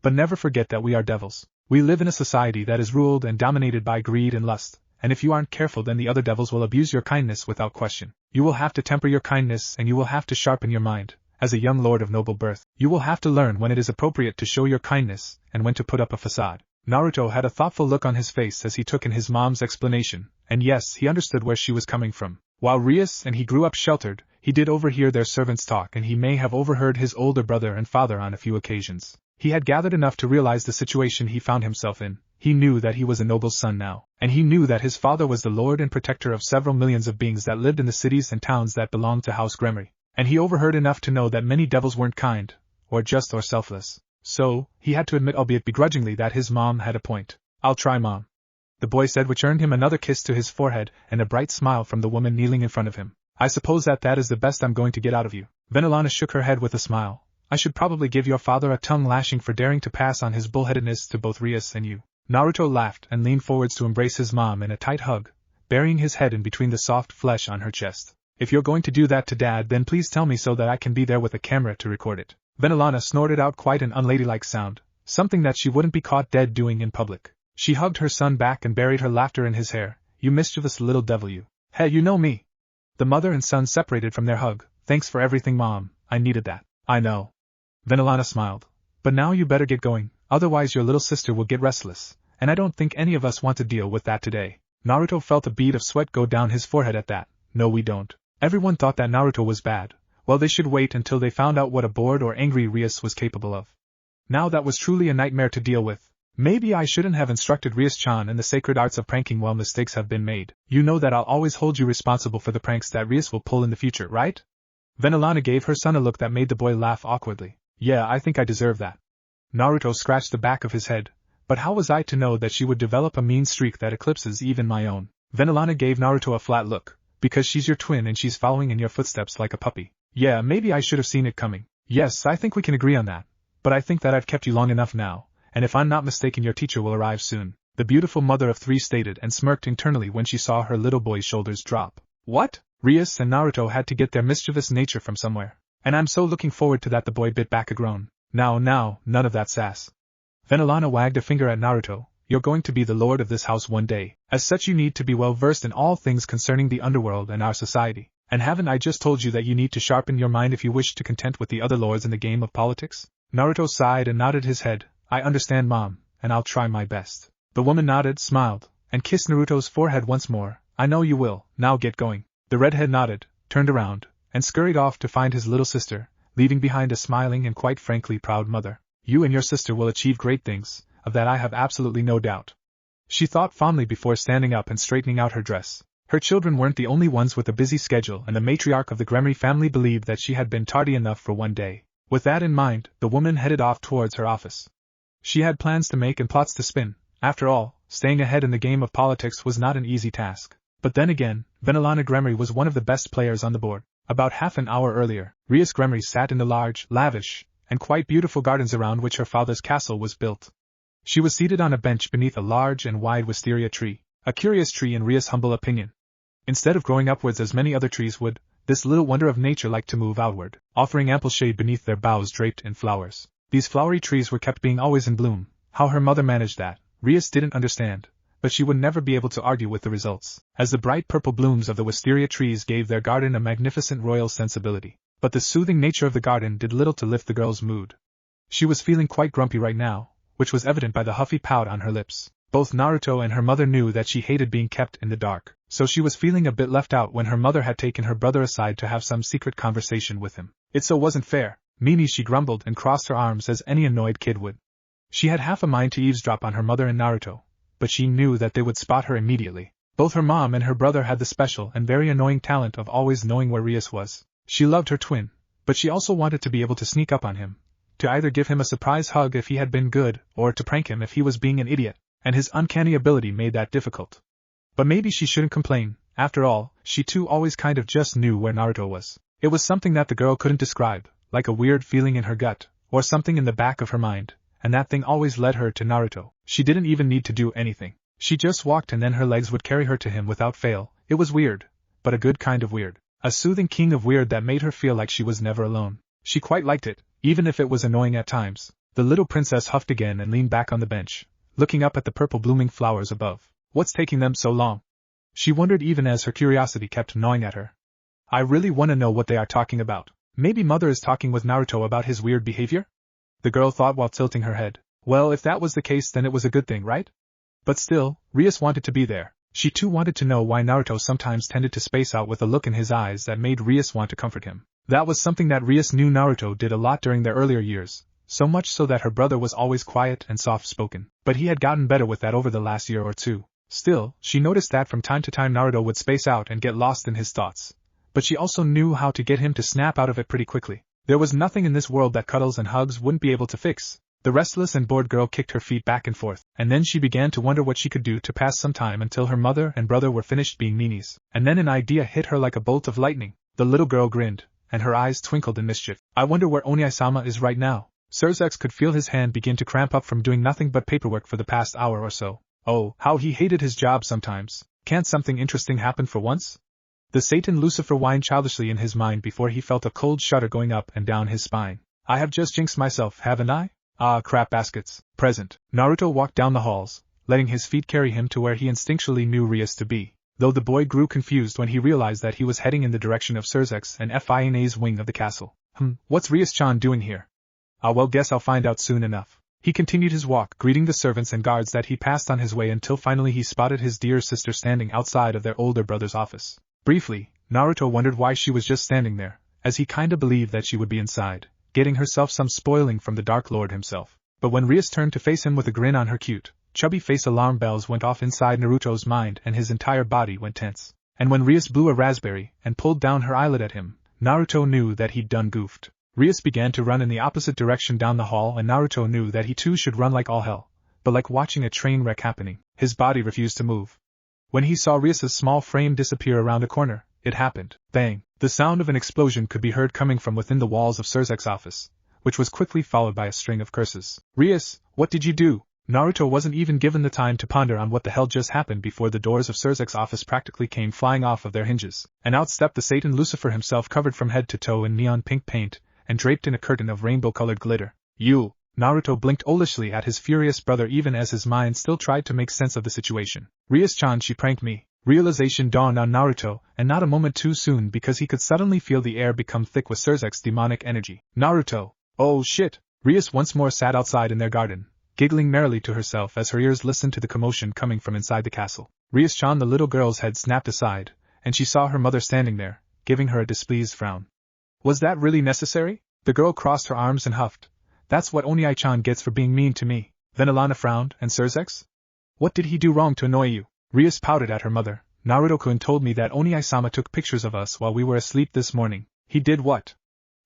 But never forget that we are devils. We live in a society that is ruled and dominated by greed and lust, and if you aren't careful then the other devils will abuse your kindness without question. You will have to temper your kindness and you will have to sharpen your mind. As a young lord of noble birth, you will have to learn when it is appropriate to show your kindness and when to put up a facade. Naruto had a thoughtful look on his face as he took in his mom's explanation, and yes, he understood where she was coming from. While Rias and he grew up sheltered, he did overhear their servants talk, and he may have overheard his older brother and father on a few occasions. He had gathered enough to realize the situation he found himself in. He knew that he was a noble's son now, and he knew that his father was the lord and protector of several millions of beings that lived in the cities and towns that belonged to House Gremory. And he overheard enough to know that many devils weren't kind, or just or selfless. So, he had to admit, albeit begrudgingly, that his mom had a point. I'll try, Mom, the boy said, which earned him another kiss to his forehead and a bright smile from the woman kneeling in front of him. I suppose that is the best I'm going to get out of you. Venelana shook her head with a smile. I should probably give your father a tongue lashing for daring to pass on his bullheadedness to both Rias and you. Naruto laughed and leaned forwards to embrace his mom in a tight hug, burying his head in between the soft flesh on her chest. If you're going to do that to Dad, then please tell me so that I can be there with a camera to record it. Venelana snorted out quite an unladylike sound, something that she wouldn't be caught dead doing in public. She hugged her son back and buried her laughter in his hair. You mischievous little devil, you. Hey, you know me. The mother and son separated from their hug. Thanks for everything, Mom. I needed that. I know. Venelana smiled. But now you better get going, otherwise your little sister will get restless, and I don't think any of us want to deal with that today. Naruto felt a bead of sweat go down his forehead at that. No, we don't. Everyone thought that Naruto was bad. Well, they should wait until they found out what a bored or angry Rias was capable of. Now that was truly a nightmare to deal with. Maybe I shouldn't have instructed Rias-chan in the sacred arts of pranking while mistakes have been made. You know that I'll always hold you responsible for the pranks that Rias will pull in the future, right? Venelana gave her son a look that made the boy laugh awkwardly. Yeah, I think I deserve that. Naruto scratched the back of his head. But how was I to know that she would develop a mean streak that eclipses even my own? Venelana gave Naruto a flat look. Because she's your twin and she's following in your footsteps like a puppy. Yeah, maybe I should have seen it coming. Yes, I think we can agree on that. But I think that I've kept you long enough now, and if I'm not mistaken your teacher will arrive soon, the beautiful mother of three stated and smirked internally when she saw her little boy's shoulders drop. What? Rias and Naruto had to get their mischievous nature from somewhere. And I'm so looking forward to that, the boy bit back a groan. Now, none of that sass. Venelana wagged a finger at Naruto. You're going to be the lord of this house one day. As such you need to be well versed in all things concerning the underworld and our society. And haven't I just told you that you need to sharpen your mind if you wish to contend with the other lords in the game of politics? Naruto sighed and nodded his head. I understand, Mom, and I'll try my best. The woman nodded, smiled, and kissed Naruto's forehead once more. I know you will, now get going. The redhead nodded, turned around, and scurried off to find his little sister, leaving behind a smiling and quite frankly proud mother. You and your sister will achieve great things, of that I have absolutely no doubt. She thought fondly before standing up and straightening out her dress. Her children weren't the only ones with a busy schedule, and the matriarch of the Gremory family believed that she had been tardy enough for one day. With that in mind, the woman headed off towards her office. She had plans to make and plots to spin. After all, staying ahead in the game of politics was not an easy task. But then again, Venelana Gremory was one of the best players on the board. About half an hour earlier, Rias Gremory sat in the large, lavish, and quite beautiful gardens around which her father's castle was built. She was seated on a bench beneath a large and wide wisteria tree, a curious tree in Rias' humble opinion. Instead of growing upwards as many other trees would, this little wonder of nature liked to move outward, offering ample shade beneath their boughs draped in flowers. These flowery trees were kept being always in bloom. How her mother managed that, Rias didn't understand, but she would never be able to argue with the results, as the bright purple blooms of the wisteria trees gave their garden a magnificent royal sensibility. But the soothing nature of the garden did little to lift the girl's mood. She was feeling quite grumpy right now, which was evident by the huffy pout on her lips. Both Naruto and her mother knew that she hated being kept in the dark, so she was feeling a bit left out when her mother had taken her brother aside to have some secret conversation with him. It so wasn't fair, Mimi, she grumbled and crossed her arms as any annoyed kid would. She had half a mind to eavesdrop on her mother and Naruto, but she knew that they would spot her immediately. Both her mom and her brother had the special and very annoying talent of always knowing where Rias was. She loved her twin, but she also wanted to be able to sneak up on him, to either give him a surprise hug if he had been good, or to prank him if he was being an idiot, and his uncanny ability made that difficult. But maybe she shouldn't complain. After all, she too always kind of just knew where Naruto was. It was something that the girl couldn't describe, like a weird feeling in her gut, or something in the back of her mind, and that thing always led her to Naruto. She didn't even need to do anything. She just walked and then her legs would carry her to him without fail. It was weird, but a good kind of weird. A soothing king of weird that made her feel like she was never alone. She quite liked it, even if it was annoying at times. The little princess huffed again and leaned back on the bench, looking up at the purple blooming flowers above. What's taking them so long? She wondered even as her curiosity kept gnawing at her. I really want to know what they are talking about. Maybe mother is talking with Naruto about his weird behavior? The girl thought while tilting her head. Well, if that was the case then it was a good thing, right? But still, Rias wanted to be there. She too wanted to know why Naruto sometimes tended to space out with a look in his eyes that made Rias want to comfort him. That was something that Rias knew Naruto did a lot during their earlier years, so much so that her brother was always quiet and soft-spoken. But he had gotten better with that over the last year or two. Still, she noticed that from time to time Naruto would space out and get lost in his thoughts. But she also knew how to get him to snap out of it pretty quickly. There was nothing in this world that cuddles and hugs wouldn't be able to fix. The restless and bored girl kicked her feet back and forth, and then she began to wonder what she could do to pass some time until her mother and brother were finished being meanies. And then an idea hit her like a bolt of lightning. The little girl grinned, and her eyes twinkled in mischief. I wonder where Oniai-sama is right now. Surzex could feel his hand begin to cramp up from doing nothing but paperwork for the past hour or so. Oh, how he hated his job sometimes. Can't something interesting happen for once? The Satan Lucifer whined childishly in his mind before he felt a cold shudder going up and down his spine. I have just jinxed myself, haven't I? Ah, crap baskets. Present. Naruto walked down the halls, letting his feet carry him to where he instinctually knew Rias to be, though the boy grew confused when he realized that he was heading in the direction of Surzex and Fina's wing of the castle. What's Rias-chan doing here? Ah, well, guess I'll find out soon enough. He continued his walk, greeting the servants and guards that he passed on his way until finally he spotted his dear sister standing outside of their older brother's office. Briefly, Naruto wondered why she was just standing there, as he kinda believed that she would be inside, getting herself some spoiling from the Dark Lord himself. But when Rias turned to face him with a grin on her cute, chubby face, alarm bells went off inside Naruto's mind and his entire body went tense. And when Rias blew a raspberry and pulled down her eyelid at him, Naruto knew that he'd done goofed. Rias began to run in the opposite direction down the hall and Naruto knew that he too should run like all hell, but like watching a train wreck happening, his body refused to move. When he saw Rias' small frame disappear around a corner, it happened. Bang! The sound of an explosion could be heard coming from within the walls of Surzek's office, which was quickly followed by a string of curses. Rias, what did you do? Naruto wasn't even given the time to ponder on what the hell just happened before the doors of Surzek's office practically came flying off of their hinges, and out stepped the Satan Lucifer himself, covered from head to toe in neon pink paint, and draped in a curtain of rainbow-colored glitter. You! Naruto blinked owlishly at his furious brother even as his mind still tried to make sense of the situation. Rias-chan, she pranked me. Realization dawned on Naruto, and not a moment too soon, because he could suddenly feel the air become thick with Surzek's demonic energy. Naruto! Oh shit! Rias once more sat outside in their garden, giggling merrily to herself as her ears listened to the commotion coming from inside the castle. Rias-chan, the little girl's head snapped aside, and she saw her mother standing there, giving her a displeased frown. Was that really necessary? The girl crossed her arms and huffed. That's what Oniai-chan gets for being mean to me. Then Alana frowned, and Surzek's? What did he do wrong to annoy you? Rias pouted at her mother. Naruto-kun told me that Oniai-sama took pictures of us while we were asleep this morning. He did what?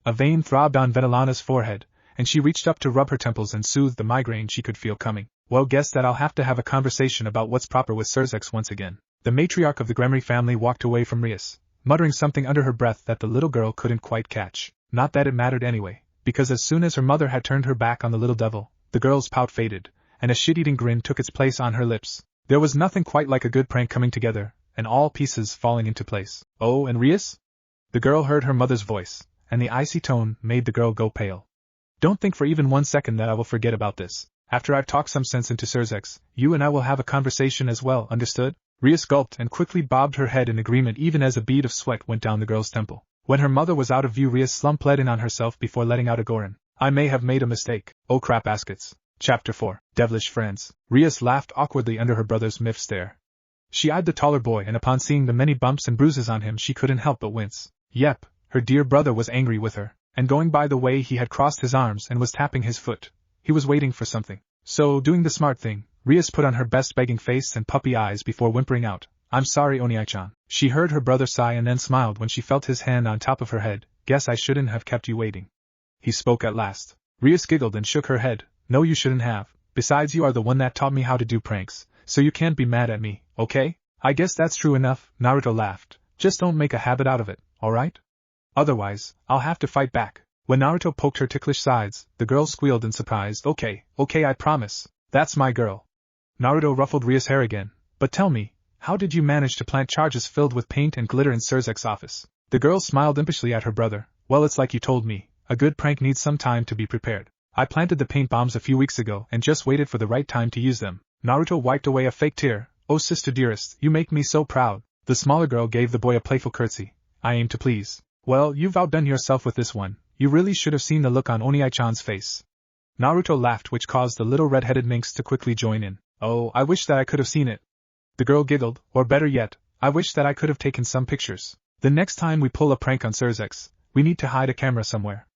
A vein throbbed on Alana's forehead, and she reached up to rub her temples and soothe the migraine she could feel coming. Well, guess that I'll have to have a conversation about what's proper with Surzek's once again. The matriarch of the Gremory family walked away from Rias, muttering something under her breath that the little girl couldn't quite catch. Not that it mattered anyway, because as soon as her mother had turned her back on the little devil, the girl's pout faded, and a shit-eating grin took its place on her lips. There was nothing quite like a good prank coming together, and all pieces falling into place. Oh, and Rias? The girl heard her mother's voice, and the icy tone made the girl go pale. Don't think for even 1 second that I will forget about this. After I've talked some sense into Surzek's, you and I will have a conversation as well, understood? Rias gulped and quickly bobbed her head in agreement even as a bead of sweat went down the girl's temple. When her mother was out of view, Rias slumped in on herself before letting out a Gorin. I may have made a mistake. Oh crap, Askets. Chapter 4. Devilish Friends. Rias laughed awkwardly under her brother's miffed stare. She eyed the taller boy, and upon seeing the many bumps and bruises on him she couldn't help but wince. Yep, her dear brother was angry with her, and going by the way he had crossed his arms and was tapping his foot, he was waiting for something. So, doing the smart thing, Rias put on her best begging face and puppy eyes before whimpering out, I'm sorry, Oniai-chan. She heard her brother sigh and then smiled when she felt his hand on top of her head. Guess I shouldn't have kept you waiting. He spoke at last. Rias giggled and shook her head. No, you shouldn't have. Besides, you are the one that taught me how to do pranks, so you can't be mad at me, okay? I guess that's true enough, Naruto laughed. Just don't make a habit out of it, alright? Otherwise, I'll have to fight back. When Naruto poked her ticklish sides, the girl squealed in surprise. Okay, I promise. That's my girl. Naruto ruffled Rias' hair again. But tell me, how did you manage to plant charges filled with paint and glitter in Surzek's office? The girl smiled impishly at her brother. Well, it's like you told me. A good prank needs some time to be prepared. I planted the paint bombs a few weeks ago and just waited for the right time to use them. Naruto wiped away a fake tear. Oh sister dearest, you make me so proud. The smaller girl gave the boy a playful curtsy. I aim to please. Well, you've outdone yourself with this one. You really should have seen the look on Oniai-chan's face. Naruto laughed, which caused the little red-headed minx to quickly join in. Oh, I wish that I could have seen it. The girl giggled, or better yet, I wish that I could have taken some pictures. The next time we pull a prank on Surzek's, we need to hide a camera somewhere.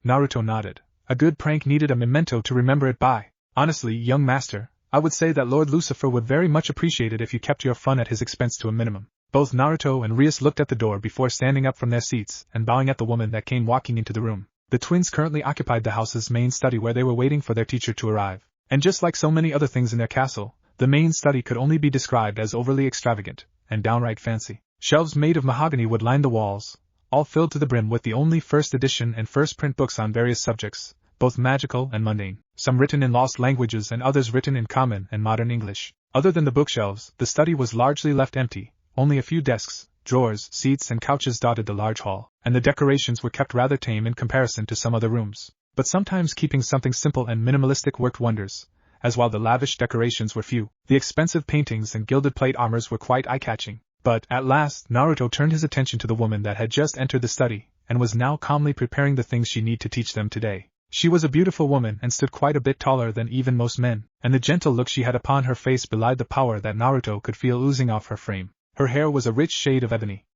Naruto nodded. A good prank needed a memento to remember it by. Honestly, young master, I would say that Lord Lucifer would very much appreciate it if you kept your fun at his expense to a minimum. Both Naruto and Rias looked at the door before standing up from their seats and bowing at the woman that came walking into the room. The twins currently occupied the house's main study where they were waiting for their teacher to arrive. And just like so many other things in their castle, the main study could only be described as overly extravagant and downright fancy. Shelves made of mahogany would line the walls, all filled to the brim with the only first edition and first print books on various subjects, both magical and mundane, some written in lost languages and others written in common and modern English. Other than the bookshelves, the study was largely left empty. Only a few desks, drawers, seats and couches dotted the large hall, and the decorations were kept rather tame in comparison to some other rooms. But sometimes keeping something simple and minimalistic worked wonders, as while the lavish decorations were few, the expensive paintings and gilded plate armors were quite eye-catching. But, at last, Naruto turned his attention to the woman that had just entered the study, and was now calmly preparing the things she need to teach them today. She was a beautiful woman and stood quite a bit taller than even most men, and the gentle look she had upon her face belied the power that Naruto could feel oozing off her frame. Her hair was a rich shade of ebony.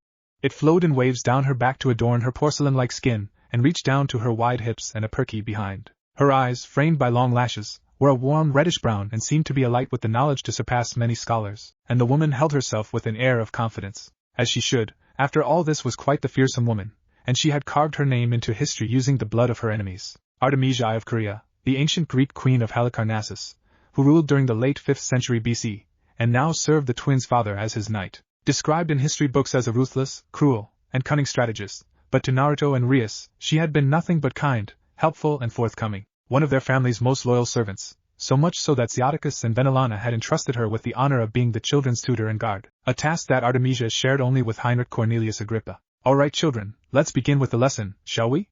It flowed in waves down her back to adorn her porcelain-like skin, and reached down to her wide hips and a perky behind. Her eyes, framed by long lashes, were a warm reddish-brown and seemed to be alight with the knowledge to surpass many scholars, and the woman held herself with an air of confidence, as she should. After all, this was quite the fearsome woman, and she had carved her name into history using the blood of her enemies. Artemisia I of Korea, the ancient Greek queen of Halicarnassus, who ruled during the late 5th century BC, and now served the twins' father as his knight. described in history books as a ruthless, cruel, and cunning strategist, but to Naruto and Rias, she had been nothing but kind, helpful and forthcoming, one of their family's most loyal servants, so much so that Xiaticus and Venelana had entrusted her with the honor of being the children's tutor and guard, a task that Artemisia shared only with Heinrich Cornelius Agrippa. Alright children, let's begin with the lesson, shall we?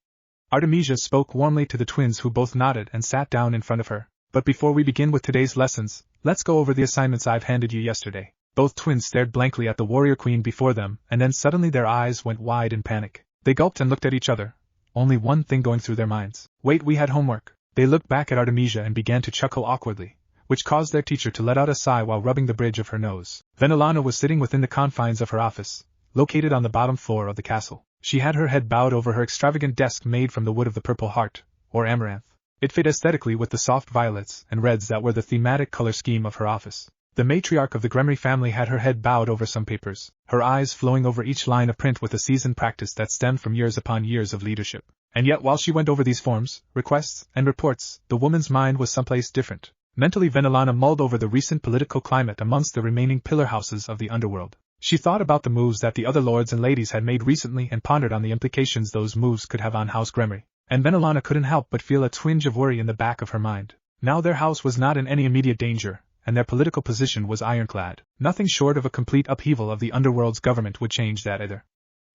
Artemisia spoke warmly to the twins who both nodded and sat down in front of her. But before we begin with today's lessons, let's go over the assignments I've handed you yesterday. Both twins stared blankly at the warrior queen before them, and then suddenly their eyes went wide in panic. They gulped and looked at each other, only one thing going through their minds. Wait, we had homework. They looked back at Artemisia and began to chuckle awkwardly, which caused their teacher to let out a sigh while rubbing the bridge of her nose. Venelana was sitting within the confines of her office, located on the bottom floor of the castle. She had her head bowed over her extravagant desk made from the wood of the purple heart, or amaranth. It fit aesthetically with the soft violets and reds that were the thematic color scheme of her office. The matriarch of the Gremory family had her head bowed over some papers, her eyes flowing over each line of print with a seasoned practice that stemmed from years upon years of leadership. And yet while she went over these forms, requests, and reports, the woman's mind was someplace different. Mentally Venelana mulled over the recent political climate amongst the remaining pillar houses of the underworld. She thought about the moves that the other lords and ladies had made recently and pondered on the implications those moves could have on House Gremory. And Venelana couldn't help but feel a twinge of worry in the back of her mind. Now their house was not in any immediate danger, and their political position was ironclad. Nothing short of a complete upheaval of the underworld's government would change that either.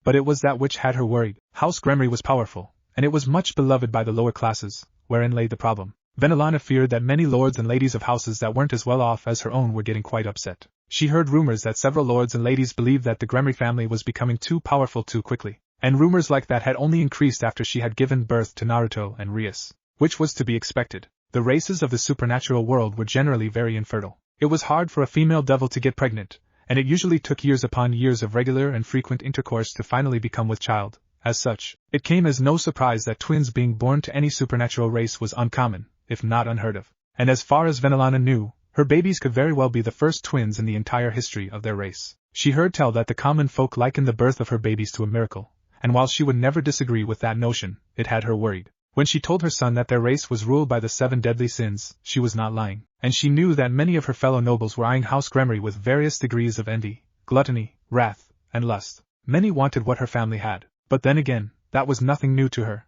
But it was that which had her worried. House Gremory was powerful, and it was much beloved by the lower classes, wherein lay the problem. Venelana feared that many lords and ladies of houses that weren't as well off as her own were getting quite upset. She heard rumors that several lords and ladies believed that the Gremory family was becoming too powerful too quickly, and rumors like that had only increased after she had given birth to Naruto and Rias, which was to be expected. The races of the supernatural world were generally very infertile. It was hard for a female devil to get pregnant, and it usually took years upon years of regular and frequent intercourse to finally become with child. As such, it came as no surprise that twins being born to any supernatural race was uncommon, if not unheard of. And as far as Venelana knew, her babies could very well be the first twins in the entire history of their race. She heard tell that the common folk likened the birth of her babies to a miracle, and while she would never disagree with that notion, it had her worried. When she told her son that their race was ruled by the 7 deadly sins, she was not lying, and she knew that many of her fellow nobles were eyeing House Gremory with various degrees of envy, gluttony, wrath, and lust. Many wanted what her family had, but then again, that was nothing new to her.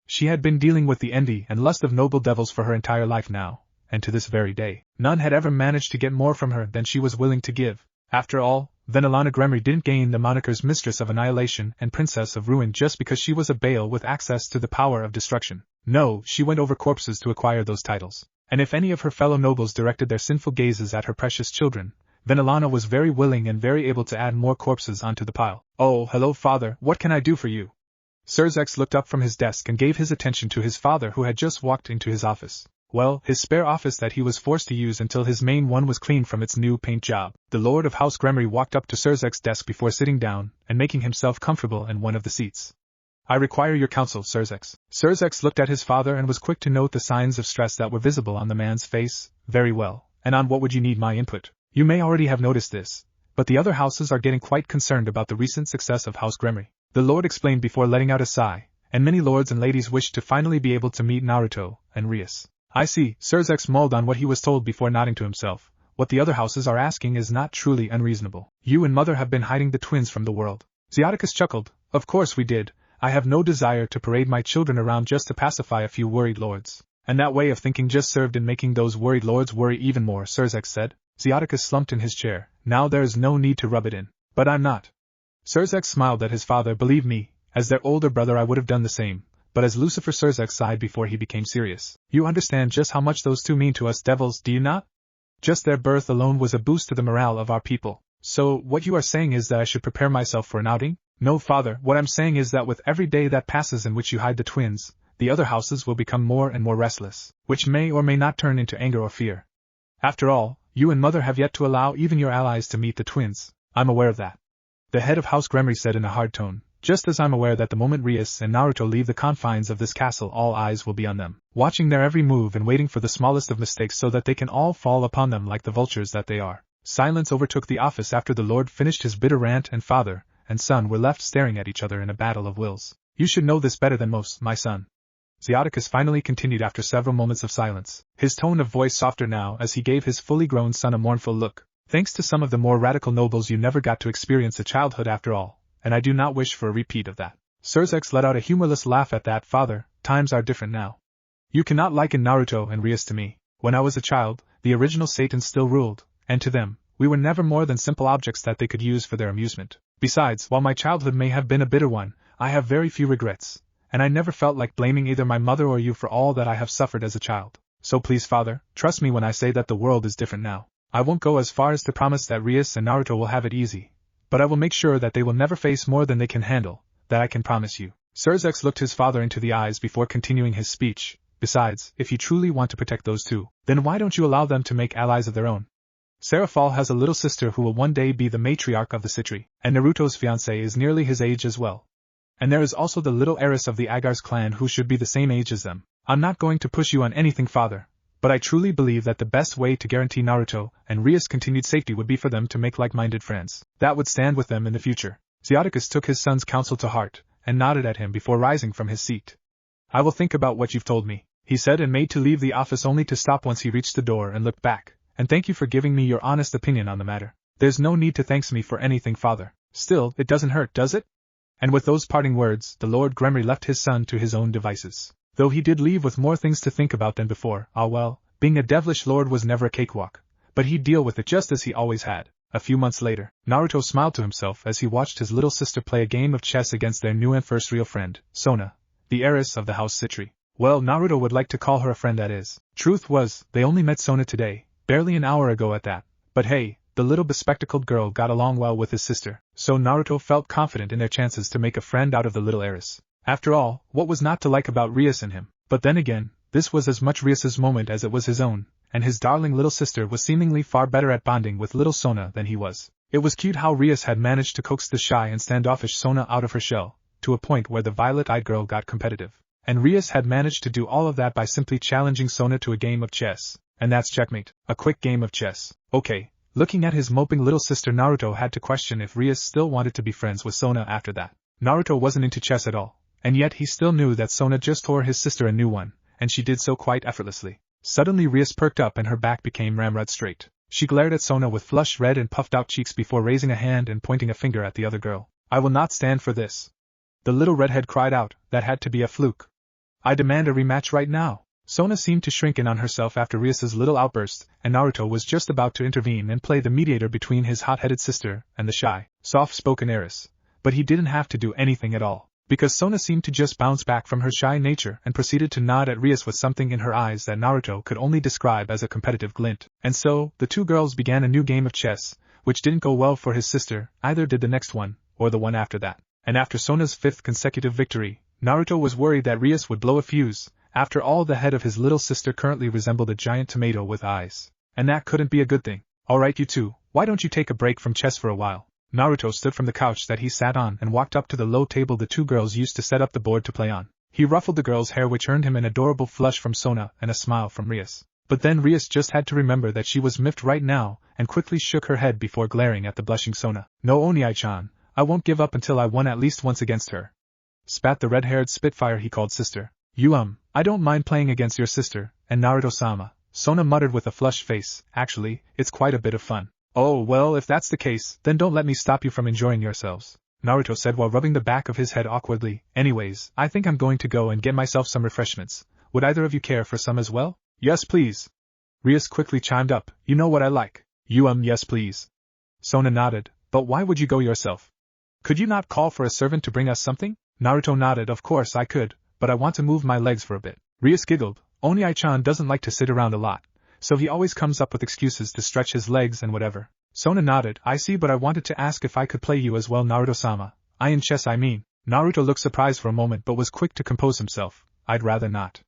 She had been dealing with the envy and lust of noble devils for her entire life now, and to this very day, none had ever managed to get more from her than she was willing to give. After all, Venelana Gremory didn't gain the monikers Mistress of Annihilation and Princess of Ruin just because she was a Baal with access to the power of destruction. No, she went over corpses to acquire those titles. And if any of her fellow nobles directed their sinful gazes at her precious children, Venelana was very willing and very able to add more corpses onto the pile. Oh, hello father, what can I do for you? Serzex looked up from his desk and gave his attention to his father who had just walked into his office. Well, his spare office that he was forced to use until his main one was clean from its new paint job. The Lord of House Gremory walked up to Serzex's desk before sitting down and making himself comfortable in one of the seats. I require your counsel, Serzex. Serzex looked at his father and was quick to note the signs of stress that were visible on the man's face. Very well, and on what would you need my input? You may already have noticed this, but the other houses are getting quite concerned about the recent success of House Gremory. The Lord explained before letting out a sigh, and many lords and ladies wished to finally be able to meet Naruto and Rias. I see, Serzex mulled on what he was told before nodding to himself. What the other houses are asking is not truly unreasonable. You and mother have been hiding the twins from the world. Xiaticus chuckled. Of course we did. I have no desire to parade my children around just to pacify a few worried lords. And that way of thinking just served in making those worried lords worry even more, Serzex said. Xiaticus slumped in his chair. Now there is no need to rub it in. But I'm not. Serzex smiled at his father. Believe me, as their older brother I would have done the same. But as Lucifer, Serzex sighed before he became serious. You understand just how much those two mean to us devils, do you not? Just their birth alone was a boost to the morale of our people. So, what you are saying is that I should prepare myself for an outing? No, father, what I'm saying is that with every day that passes in which you hide the twins, the other houses will become more and more restless, which may or may not turn into anger or fear. After all, you and mother have yet to allow even your allies to meet the twins. I'm aware of that. The head of House Gremory said in a hard tone. Just as I'm aware that the moment Rias and Naruto leave the confines of this castle all eyes will be on them, watching their every move and waiting for the smallest of mistakes so that they can all fall upon them like the vultures that they are. Silence overtook the office after the Lord finished his bitter rant and father and son were left staring at each other in a battle of wills. You should know this better than most, my son. Xiaticus finally continued after several moments of silence, his tone of voice softer now as he gave his fully grown son a mournful look. Thanks to some of the more radical nobles you never got to experience a childhood after all, and I do not wish for a repeat of that. Sirzex let out a humorless laugh at that. Father, times are different now. You cannot liken Naruto and Rias to me. When I was a child, the original Satan still ruled, and to them, we were never more than simple objects that they could use for their amusement. Besides, while my childhood may have been a bitter one, I have very few regrets, and I never felt like blaming either my mother or you for all that I have suffered as a child. So please, Father, trust me when I say that the world is different now. I won't go as far as to promise that Rias and Naruto will have it easy, but I will make sure that they will never face more than they can handle, that I can promise you. Sirzex looked his father into the eyes before continuing his speech. Besides, if you truly want to protect those two, then why don't you allow them to make allies of their own? Seraphal has a little sister who will one day be the matriarch of the city, and Naruto's fiancée is nearly his age as well. And there is also the little heiress of the Agar's clan who should be the same age as them. I'm not going to push you on anything, Father, but I truly believe that the best way to guarantee Naruto and Rias' continued safety would be for them to make like-minded friends that would stand with them in the future. Zeoticus took his son's counsel to heart, and nodded at him before rising from his seat. I will think about what you've told me, he said, and made to leave the office only to stop once he reached the door and looked back. And thank you for giving me your honest opinion on the matter. There's no need to thank me for anything, Father. Still, it doesn't hurt, does it? And with those parting words, the Lord Gremory left his son to his own devices. Though he did leave with more things to think about than before. Ah well, being a devilish lord was never a cakewalk, but he'd deal with it just as he always had. A few months later, Naruto smiled to himself as he watched his little sister play a game of chess against their new and first real friend, Sona, the heiress of the house Citri. Well, Naruto would like to call her a friend, that is. Truth was, they only met Sona today, barely an hour ago at that. But hey, the little bespectacled girl got along well with his sister, so Naruto felt confident in their chances to make a friend out of the little heiress. After all, what was not to like about Rias and him? But then again, this was as much Rias's moment as it was his own, and his darling little sister was seemingly far better at bonding with little Sona than he was. It was cute how Rias had managed to coax the shy and standoffish Sona out of her shell, to a point where the violet-eyed girl got competitive. And Rias had managed to do all of that by simply challenging Sona to a game of chess. And that's checkmate, a quick game of chess. Okay, looking at his moping little sister, Naruto had to question if Rias still wanted to be friends with Sona after that. Naruto wasn't into chess at all, and yet he still knew that Sona just tore his sister a new one, and she did so quite effortlessly. Suddenly Rias perked up and her back became ramrod straight. She glared at Sona with flushed red and puffed out cheeks before raising a hand and pointing a finger at the other girl. I will not stand for this. The little redhead cried out. That had to be a fluke. I demand a rematch right now. Sona seemed to shrink in on herself after Rias's little outburst, and Naruto was just about to intervene and play the mediator between his hot-headed sister and the shy, soft-spoken heiress. But he didn't have to do anything at all, because Sona seemed to just bounce back from her shy nature and proceeded to nod at Rias with something in her eyes that Naruto could only describe as a competitive glint. And so, the two girls began a new game of chess, which didn't go well for his sister, either did the next one, or the one after that. And after Sona's 5th consecutive victory, Naruto was worried that Rias would blow a fuse. After all, the head of his little sister currently resembled a giant tomato with eyes. And that couldn't be a good thing. Alright, you two, why don't you take a break from chess for a while? Naruto stood from the couch that he sat on and walked up to the low table the two girls used to set up the board to play on. He ruffled the girl's hair, which earned him an adorable flush from Sona and a smile from Rias. But then Rias just had to remember that she was miffed right now, and quickly shook her head before glaring at the blushing Sona. No, Oni-chan, I won't give up until I won at least once against her. Spat the red-haired spitfire he called sister. I don't mind playing against your sister, and Naruto-sama, Sona muttered with a flushed face. Actually, it's quite a bit of fun. Oh, well, if that's the case, then don't let me stop you from enjoying yourselves, Naruto said while rubbing the back of his head awkwardly. Anyways, I think I'm going to go and get myself some refreshments. Would either of you care for some as well? Yes, please. Rias quickly chimed up. You know what I like. Yes, please. Sona nodded. But why would you go yourself? Could you not call for a servant to bring us something? Naruto nodded. Of course I could, but I want to move my legs for a bit. Rias giggled. Oni-chan doesn't like to sit around a lot, so he always comes up with excuses to stretch his legs and whatever. Sona nodded. I see, but I wanted to ask if I could play you as well, Naruto-sama. In chess, I mean. Naruto looked surprised for a moment but was quick to compose himself. I'd rather not.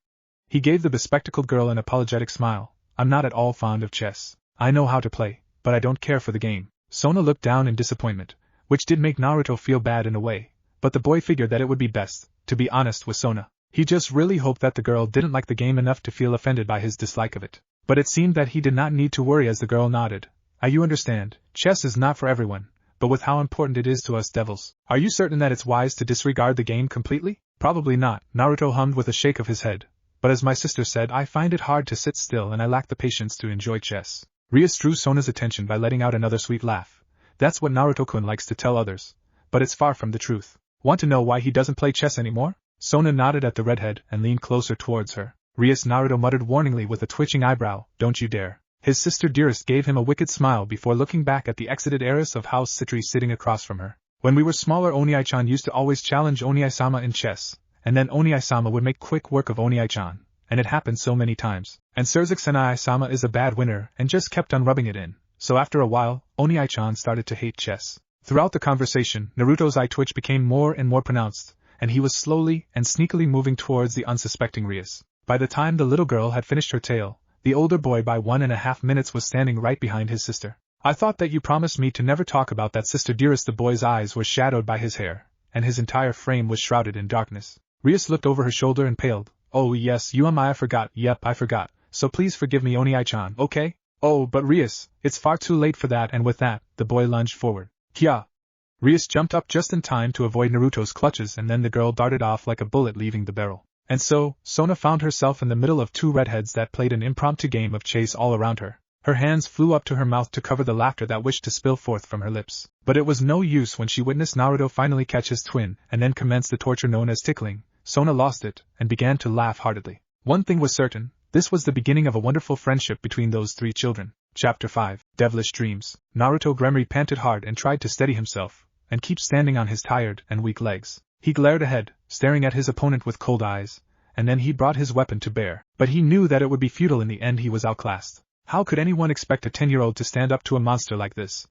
He gave the bespectacled girl an apologetic smile. I'm not at all fond of chess. I know how to play, but I don't care for the game. Sona looked down in disappointment, which did make Naruto feel bad in a way, but the boy figured that it would be best to be honest with Sona. He just really hoped that the girl didn't like the game enough to feel offended by his dislike of it. But it seemed that he did not need to worry as the girl nodded. You understand, chess is not for everyone, but with how important it is to us devils, are you certain that it's wise to disregard the game completely? Probably not, Naruto hummed with a shake of his head. But as my sister said, I find it hard to sit still and I lack the patience to enjoy chess. Rias drew Sona's attention by letting out another sweet laugh. That's what Naruto-kun likes to tell others. But it's far from the truth. Want to know why he doesn't play chess anymore? Sona nodded at the redhead and leaned closer towards her. Rias, Naruto muttered warningly with a twitching eyebrow, don't you dare. His sister Dearest gave him a wicked smile before looking back at the exited heiress of House Citri sitting across from her. When we were smaller, Oniai-chan used to always challenge Oniai-sama in chess, and then Oniai-sama would make quick work of Oniai-chan, and it happened so many times. And Surzuk-senai-sama is a bad winner and just kept on rubbing it in, so after a while, Oniai-chan started to hate chess. Throughout the conversation, Naruto's eye twitch became more and more pronounced, and he was slowly and sneakily moving towards the unsuspecting Rias. By the time the little girl had finished her tale, the older boy by 1.5 minutes was standing right behind his sister. I thought that you promised me to never talk about that, sister Dearest. The boy's eyes were shadowed by his hair, and his entire frame was shrouded in darkness. Rias looked over her shoulder and paled. Oh yes, I forgot. Yep, I forgot. So please forgive me, Oniai-chan, okay? Oh, but Rias, it's far too late for that. And with that, the boy lunged forward. Kya! Rias jumped up just in time to avoid Naruto's clutches, and then the girl darted off like a bullet, leaving the barrel. And so, Sona found herself in the middle of two redheads that played an impromptu game of chase all around her. Her hands flew up to her mouth to cover the laughter that wished to spill forth from her lips. But it was no use when she witnessed Naruto finally catch his twin and then commence the torture known as tickling. Sona lost it and began to laugh heartedly. One thing was certain, this was the beginning of a wonderful friendship between those three children. Chapter 5, Devilish Dreams. Naruto Gremory panted hard and tried to steady himself, and keep standing on his tired and weak legs. He glared ahead, staring at his opponent with cold eyes, and then he brought his weapon to bear. But he knew that it would be futile. In the end he was outclassed. How could anyone expect a 10-year-old to stand up to a monster like this?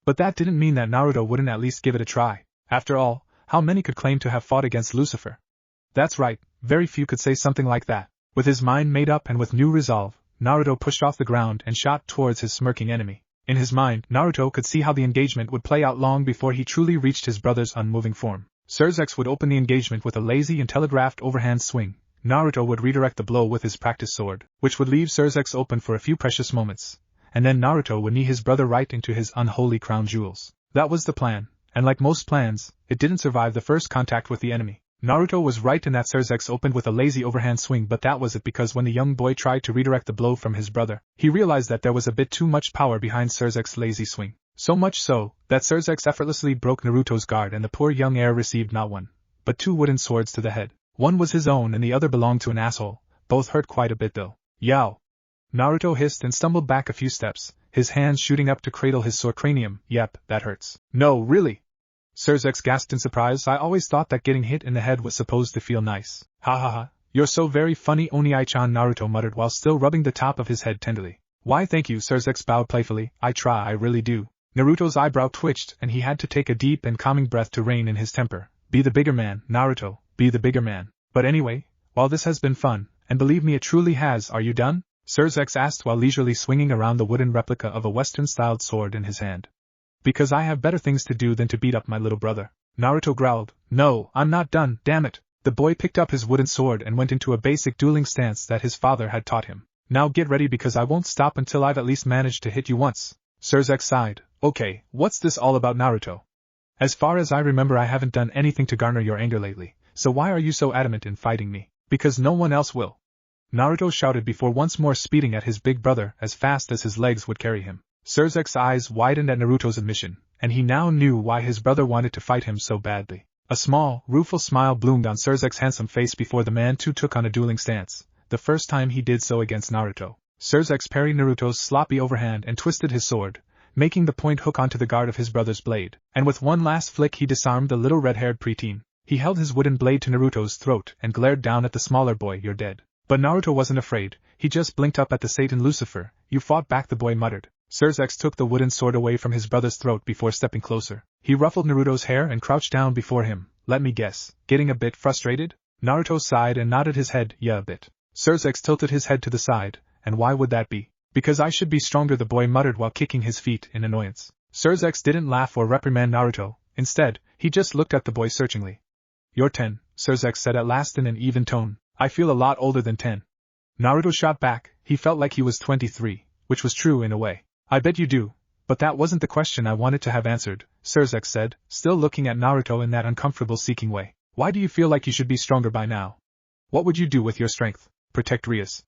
But that didn't mean that Naruto wouldn't at least give it a try. After all, how many could claim to have fought against Lucifer? That's right, very few could say something like that. With his mind made up and with new resolve, Naruto pushed off the ground and shot towards his smirking enemy. In his mind, Naruto could see how the engagement would play out long before he truly reached his brother's unmoving form. Surzuk would open the engagement with a lazy and telegraphed overhand swing. Naruto would redirect the blow with his practice sword, which would leave Surzuk open for a few precious moments, and then Naruto would knee his brother right into his unholy crown jewels. That was the plan, and like most plans, it didn't survive the first contact with the enemy. Naruto was right in that Surzuk opened with a lazy overhand swing, but that was it because when the young boy tried to redirect the blow from his brother, he realized that there was a bit too much power behind Surzuk's lazy swing. So much so, that Surzuk effortlessly broke Naruto's guard and the poor young heir received not one, but two wooden swords to the head. One was his own and the other belonged to an asshole. Both hurt quite a bit though. Yow! Naruto hissed and stumbled back a few steps, his hands shooting up to cradle his sore cranium. Yep, that hurts. No, really? Surzuk gasped in surprise. I always thought that getting hit in the head was supposed to feel nice. Ha ha ha, you're so very funny, Oniai-chan, Naruto muttered while still rubbing the top of his head tenderly. Why thank you, Surzuk bowed playfully. I try, I really do. Naruto's eyebrow twitched and he had to take a deep and calming breath to rein in his temper. Be the bigger man, Naruto, be the bigger man. But anyway, while this has been fun, and believe me it truly has, are you done? Surzuk asked while leisurely swinging around the wooden replica of a Western-styled sword in his hand. Because I have better things to do than to beat up my little brother. Naruto growled. No, I'm not done, damn it. The boy picked up his wooden sword and went into a basic dueling stance that his father had taught him. Now get ready because I won't stop until I've at least managed to hit you once. Surzuk sighed. Okay, what's this all about, Naruto? As far as I remember I haven't done anything to garner your anger lately, so why are you so adamant in fighting me? Because no one else will. Naruto shouted before once more speeding at his big brother as fast as his legs would carry him. Surzuk's eyes widened at Naruto's admission, and he now knew why his brother wanted to fight him so badly. A small, rueful smile bloomed on Surzuk's handsome face before the man too took on a dueling stance, the first time he did so against Naruto. Surzuk parried Naruto's sloppy overhand and twisted his sword, making the point hook onto the guard of his brother's blade, and with one last flick he disarmed the little red-haired preteen. He held his wooden blade to Naruto's throat and glared down at the smaller boy. You're dead. But Naruto wasn't afraid, he just blinked up at the Satan Lucifer. You fought back, the boy muttered. Surzuk took the wooden sword away from his brother's throat before stepping closer. He ruffled Naruto's hair and crouched down before him. Let me guess, getting a bit frustrated? Naruto sighed and nodded his head. Yeah, a bit. Surzuk tilted his head to the side. And why would that be? Because I should be stronger, the boy muttered while kicking his feet in annoyance. Surzuk didn't laugh or reprimand Naruto. Instead, he just looked at the boy searchingly. You're 10, Surzuk said at last in an even tone. I feel a lot older than 10. Naruto shot back. He felt like he was 23, which was true in a way. I bet you do, but that wasn't the question I wanted to have answered, Surzuk said, still looking at Naruto in that uncomfortable seeking way. Why do you feel like you should be stronger by now? What would you do with your strength? Protect Rias?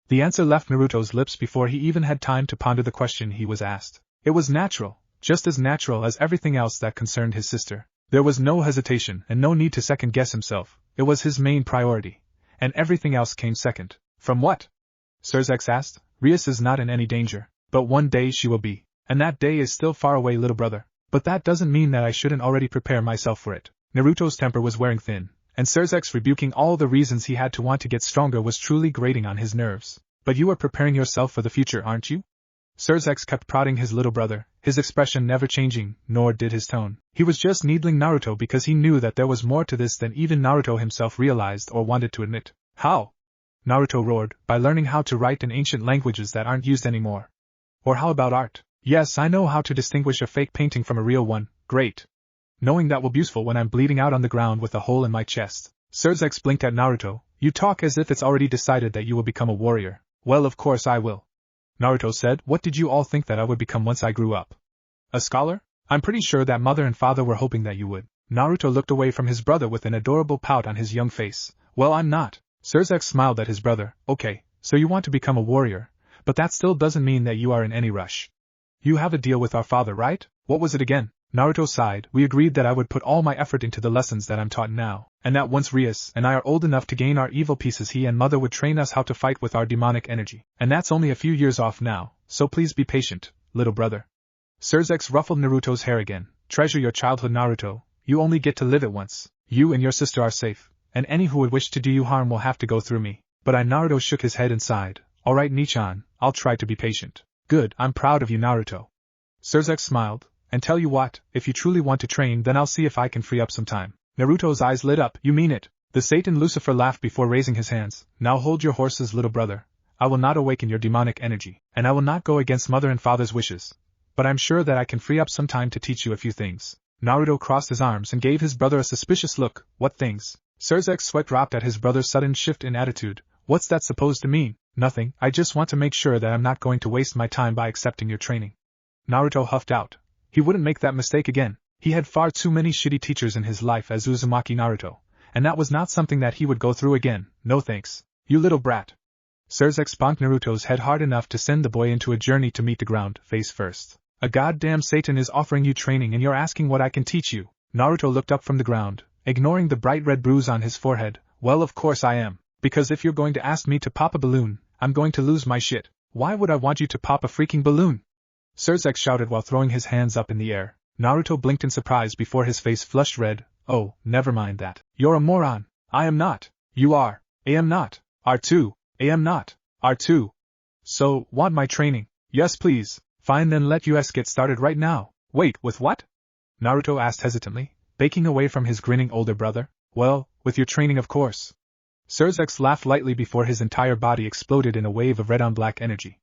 The answer left Naruto's lips before he even had time to ponder the question he was asked. It was natural, just as natural as everything else that concerned his sister. There was no hesitation and no need to second-guess himself. It was his main priority, and everything else came second. From what? Sirzex asked. Rias is not in any danger, but one day she will be, and that day is still far away, little brother. But that doesn't mean that I shouldn't already prepare myself for it. Naruto's temper was wearing thin, and Sirzex rebuking all the reasons he had to want to get stronger was truly grating on his nerves. But you are preparing yourself for the future, aren't you? Sirzex kept prodding his little brother, his expression never changing, nor did his tone. He was just needling Naruto because he knew that there was more to this than even Naruto himself realized or wanted to admit. How? Naruto roared, by learning how to write in ancient languages that aren't used anymore. Or how about art? Yes, I know how to distinguish a fake painting from a real one. Great. Knowing that will be useful when I'm bleeding out on the ground with a hole in my chest. Sirzex blinked at Naruto. You talk as if it's already decided that you will become a warrior. Well, of course I will. Naruto said. What did you all think that I would become once I grew up? A scholar? I'm pretty sure that mother and father were hoping that you would. Naruto looked away from his brother with an adorable pout on his young face. Well, I'm not. Sirzex smiled at his brother. Okay, so you want to become a warrior, but that still doesn't mean that you are in any rush. You have a deal with our father, right? What was it again? Naruto sighed. We agreed that I would put all my effort into the lessons that I'm taught now, and that once Rias and I are old enough to gain our evil pieces, he and mother would train us how to fight with our demonic energy. And that's only a few years off now, so please be patient, little brother. Sirzex ruffled Naruto's hair again. Treasure your childhood, Naruto. You only get to live it once. You and your sister are safe, and any who would wish to do you harm will have to go through me. But Naruto shook his head and sighed. Alright, Nichan, I'll try to be patient. Good, I'm proud of you, Naruto. Sirzex smiled. And tell you what, if you truly want to train, then I'll see if I can free up some time. Naruto's eyes lit up. You mean it? The Satan Lucifer laughed before raising his hands. Now hold your horses, little brother. I will not awaken your demonic energy, and I will not go against mother and father's wishes. But I'm sure that I can free up some time to teach you a few things. Naruto crossed his arms and gave his brother a suspicious look. What things? Sirzek's sweat dropped at his brother's sudden shift in attitude. What's that supposed to mean? Nothing, I just want to make sure that I'm not going to waste my time by accepting your training. Naruto huffed out. He wouldn't make that mistake again. He had far too many shitty teachers in his life as Uzumaki Naruto, and that was not something that he would go through again. No thanks. You little brat. Sirzek sponked Naruto's head hard enough to send the boy into a journey to meet the ground, face first. A goddamn Satan is offering you training and you're asking what I can teach you. Naruto looked up from the ground, ignoring the bright red bruise on his forehead. Well, of course I am, because if you're going to ask me to pop a balloon, I'm going to lose my shit. Why would I want you to pop a freaking balloon? Sirzek shouted while throwing his hands up in the air. Naruto blinked in surprise before his face flushed red. Oh, never mind that. You're a moron. I am not. You are. I am not. R2. I am not. R2. So, want my training? Yes please. Fine, then let us get started right now. Wait, with what? Naruto asked hesitantly, backing away from his grinning older brother. Well, with your training of course. Sirzek laughed lightly before his entire body exploded in a wave of red-on-black energy.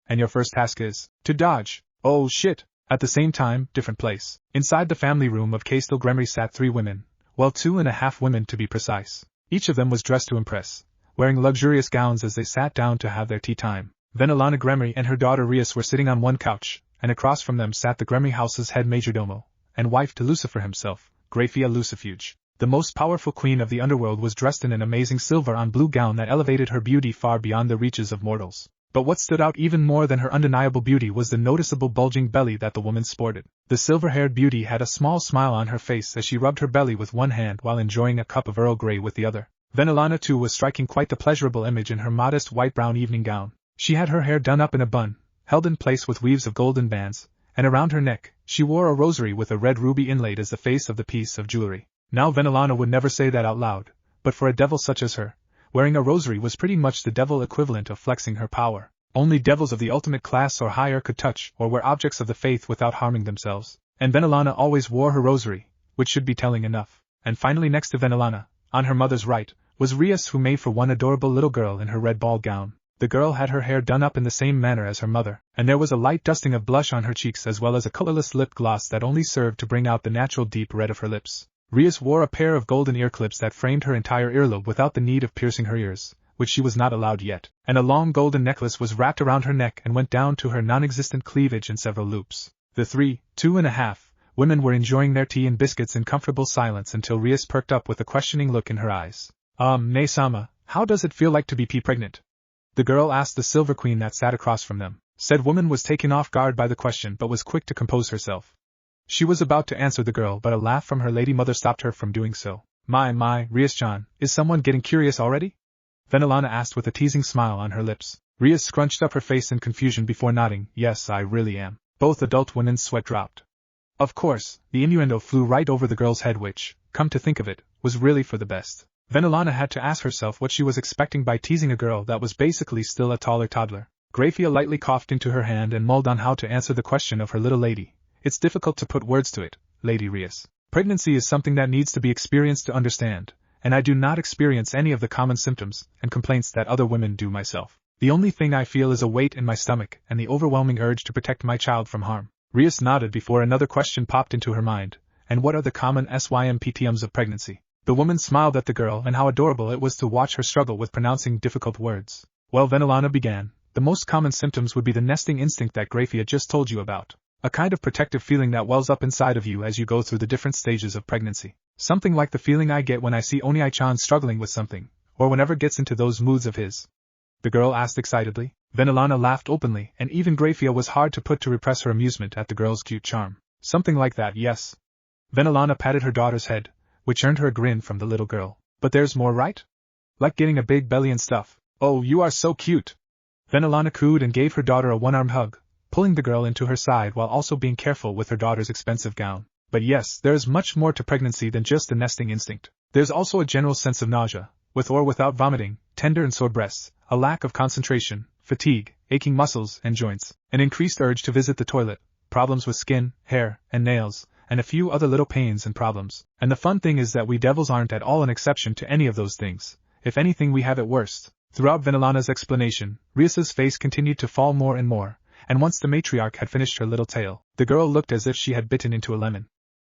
And your first task is to dodge. Oh shit. At the same time, different place. Inside the family room of Castel Gremory sat 3 women, well 2.5 women to be precise. Each of them was dressed to impress, wearing luxurious gowns as they sat down to have their tea time. Venelana Gremory and her daughter Rias were sitting on one couch, and across from them sat the Gremory house's head majordomo, and wife to Lucifer himself, Graphia Lucifuge. The most powerful queen of the underworld was dressed in an amazing silver-on-blue gown that elevated her beauty far beyond the reaches of mortals. But what stood out even more than her undeniable beauty was the noticeable bulging belly that the woman sported. The silver-haired beauty had a small smile on her face as she rubbed her belly with one hand while enjoying a cup of Earl Grey with the other. Venelana too was striking quite the pleasurable image in her modest white-brown evening gown. She had her hair done up in a bun, held in place with weaves of golden bands, and around her neck, she wore a rosary with a red ruby inlaid as the face of the piece of jewelry. Now Venelana would never say that out loud, but for a devil such as her, wearing a rosary was pretty much the devil equivalent of flexing her power. Only devils of the ultimate class or higher could touch or wear objects of the faith without harming themselves, and Venelana always wore her rosary, which should be telling enough. And finally next to Venelana, on her mother's right, was Rias, who made for one adorable little girl in her red ball gown. The girl had her hair done up in the same manner as her mother, and there was a light dusting of blush on her cheeks as well as a colorless lip gloss that only served to bring out the natural deep red of her lips. Rias wore a pair of golden ear clips that framed her entire earlobe without the need of piercing her ears, which she was not allowed yet, and a long golden necklace was wrapped around her neck and went down to her non-existent cleavage in several loops. The 2.5 women were enjoying their tea and biscuits in comfortable silence until Rias perked up with a questioning look in her eyes. Ne-sama, how does it feel like to be pregnant? The girl asked the Silver Queen that sat across from them. Said woman was taken off guard by the question but was quick to compose herself. She was about to answer the girl but a laugh from her lady mother stopped her from doing so. My, Rias-chan, is someone getting curious already? Venelana asked with a teasing smile on her lips. Rias scrunched up her face in confusion before nodding. Yes, I really am. Both adult women's sweat dropped. Of course, the innuendo flew right over the girl's head which, come to think of it, was really for the best. Venelana had to ask herself what she was expecting by teasing a girl that was basically still a taller toddler. Grafia lightly coughed into her hand and mulled on how to answer the question of her little lady. It's difficult to put words to it, Lady Rias. Pregnancy is something that needs to be experienced to understand, and I do not experience any of the common symptoms and complaints that other women do myself. The only thing I feel is a weight in my stomach and the overwhelming urge to protect my child from harm. Rias nodded before another question popped into her mind. And what are the common symptoms of pregnancy? The woman smiled at the girl and how adorable it was to watch her struggle with pronouncing difficult words. Well, Venelana began. The most common symptoms would be the nesting instinct that Grafia just told you about. A kind of protective feeling that wells up inside of you as you go through the different stages of pregnancy. Something like the feeling I get when I see Oniai-chan struggling with something, or whenever gets into those moods of his. The girl asked excitedly. Venelana laughed openly, and even Grafia was hard to put to repress her amusement at the girl's cute charm. Something like that, yes. Venelana patted her daughter's head, which earned her a grin from the little girl. But there's more, right? Like getting a big belly and stuff. Oh, you are so cute! Venelana cooed and gave her daughter a one-armed hug, pulling the girl into her side while also being careful with her daughter's expensive gown. But yes, there is much more to pregnancy than just the nesting instinct. There's also a general sense of nausea, with or without vomiting, tender and sore breasts, a lack of concentration, fatigue, aching muscles and joints, an increased urge to visit the toilet, problems with skin, hair, and nails, and a few other little pains and problems. And the fun thing is that we devils aren't at all an exception to any of those things. If anything, we have it worst. Throughout Venelana's explanation, Rias's face continued to fall more and more, and once the matriarch had finished her little tale, the girl looked as if she had bitten into a lemon.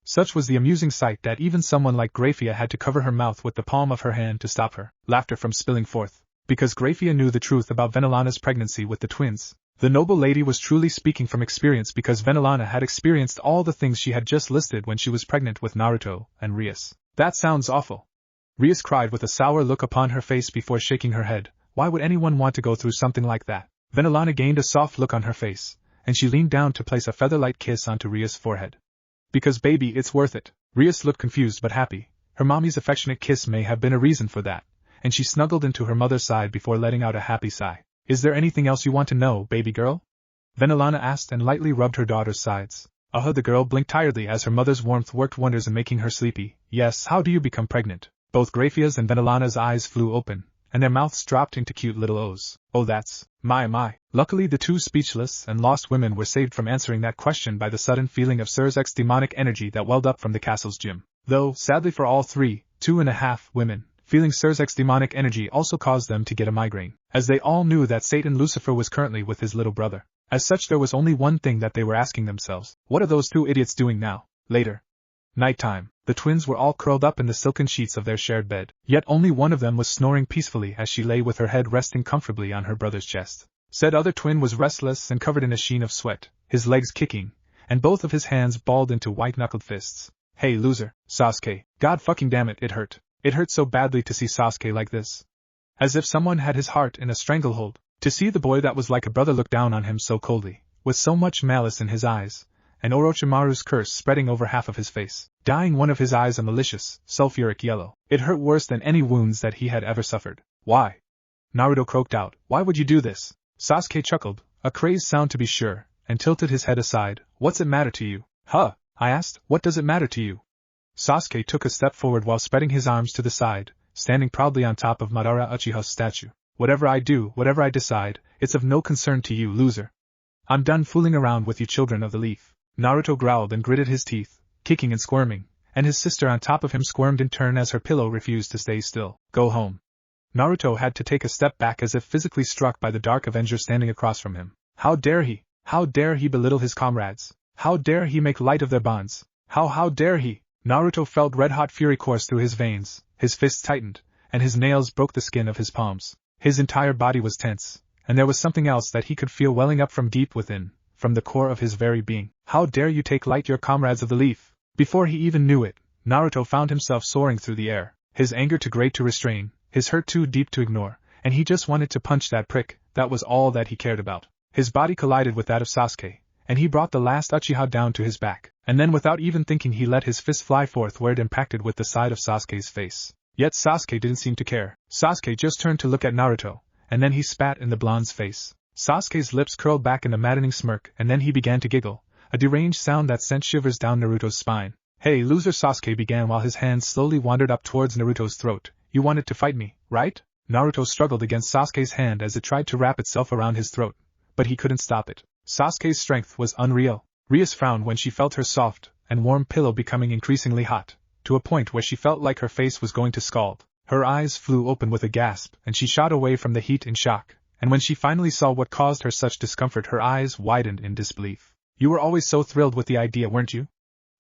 Such was the amusing sight that even someone like Grafia had to cover her mouth with the palm of her hand to stop her laughter from spilling forth. Because Grafia knew the truth about Venelana's pregnancy with the twins. The noble lady was truly speaking from experience because Venelana had experienced all the things she had just listed when she was pregnant with Naruto and Rias. That sounds awful. Rias cried with a sour look upon her face before shaking her head. Why would anyone want to go through something like that? Venelana gained a soft look on her face, and she leaned down to place a feather-light kiss onto Rias' forehead. Because baby, it's worth it. Rias looked confused but happy. Her mommy's affectionate kiss may have been a reason for that, and she snuggled into her mother's side before letting out a happy sigh. Is there anything else you want to know, baby girl? Venelana asked and lightly rubbed her daughter's sides. The girl blinked tiredly as her mother's warmth worked wonders in making her sleepy. Yes, how do you become pregnant? Both Grafia's and Venelana's eyes flew open, and their mouths dropped into cute little O's. Oh, that's my. Luckily the two speechless and lost women were saved from answering that question by the sudden feeling of Surzek's demonic energy that welled up from the castle's gym. Though, sadly for all three, 2.5 women, feeling Surzek's demonic energy also caused them to get a migraine, as they all knew that Satan Lucifer was currently with his little brother. As such, there was only one thing that they were asking themselves. What are those two idiots doing now? Later. Nighttime. The twins were all curled up in the silken sheets of their shared bed, yet only one of them was snoring peacefully as she lay with her head resting comfortably on her brother's chest. Said other twin was restless and covered in a sheen of sweat, his legs kicking, and both of his hands balled into white-knuckled fists. Hey loser, Sasuke, god fucking damn it, it hurt. It hurt so badly to see Sasuke like this. As if someone had his heart in a stranglehold, to see the boy that was like a brother look down on him so coldly, with so much malice in his eyes, and Orochimaru's curse spreading over half of his face, dyeing one of his eyes a malicious, sulfuric yellow. It hurt worse than any wounds that he had ever suffered. Why? Naruto croaked out. Why would you do this? Sasuke chuckled, a crazed sound to be sure, and tilted his head aside. What's it matter to you? Huh? I asked. What does it matter to you? Sasuke took a step forward while spreading his arms to the side, standing proudly on top of Madara Uchiha's statue. Whatever I do, whatever I decide, it's of no concern to you, loser. I'm done fooling around with you children of the leaf. Naruto growled and gritted his teeth, kicking and squirming, and his sister on top of him squirmed in turn as her pillow refused to stay still. Go home. Naruto had to take a step back as if physically struck by the Dark Avenger standing across from him. How dare he? How dare he belittle his comrades? How dare he make light of their bonds? How dare he? Naruto felt red-hot fury course through his veins, his fists tightened, and his nails broke the skin of his palms. His entire body was tense, and there was something else that he could feel welling up from deep within, from the core of his very being. How dare you take light your comrades of the leaf? Before he even knew it, Naruto found himself soaring through the air, his anger too great to restrain, his hurt too deep to ignore, and he just wanted to punch that prick. That was all that he cared about. His body collided with that of Sasuke, and he brought the last Uchiha down to his back, and then without even thinking he let his fist fly forth where it impacted with the side of Sasuke's face. Yet Sasuke didn't seem to care. Sasuke just turned to look at Naruto, and then he spat in the blonde's face. Sasuke's lips curled back in a maddening smirk, and then he began to giggle, a deranged sound that sent shivers down Naruto's spine. "Hey loser," Sasuke began while his hands slowly wandered up towards Naruto's throat. "You wanted to fight me, right?" Naruto struggled against Sasuke's hand as it tried to wrap itself around his throat, but he couldn't stop it. Sasuke's strength was unreal. Rias frowned when she felt her soft and warm pillow becoming increasingly hot, to a point where she felt like her face was going to scald. Her eyes flew open with a gasp, and she shot away from the heat in shock, and when she finally saw what caused her such discomfort, her eyes widened in disbelief. "You were always so thrilled with the idea, weren't you?"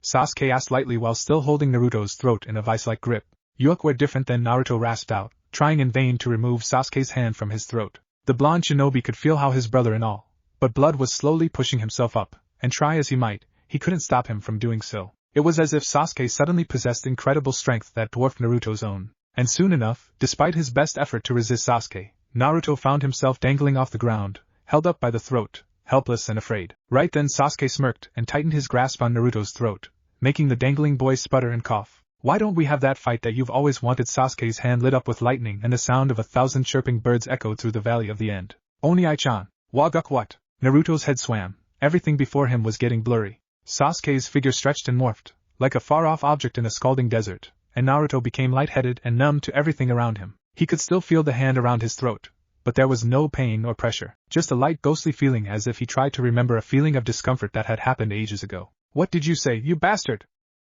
Sasuke asked lightly while still holding Naruto's throat in a vice-like grip. "You look different than," Naruto rasped out, trying in vain to remove Sasuke's hand from his throat. The blonde shinobi could feel how his brother-in-law, but blood was slowly pushing himself up, and try as he might, he couldn't stop him from doing so. It was as if Sasuke suddenly possessed incredible strength that dwarfed Naruto's own. And soon enough, despite his best effort to resist Sasuke, Naruto found himself dangling off the ground, held up by the throat, helpless and afraid. Right then Sasuke smirked and tightened his grasp on Naruto's throat, making the dangling boy sputter and cough. "Why don't we have that fight that you've always wanted?" Sasuke's hand lit up with lightning and the sound of 1,000 chirping birds echoed through the valley of the end. "Oni-chan, waguk what?" Naruto's head swam, everything before him was getting blurry. Sasuke's figure stretched and morphed, like a far-off object in a scalding desert, and Naruto became lightheaded and numb to everything around him. He could still feel the hand around his throat, but there was no pain or pressure, just a light ghostly feeling as if he tried to remember a feeling of discomfort that had happened ages ago. "What did you say, you bastard?"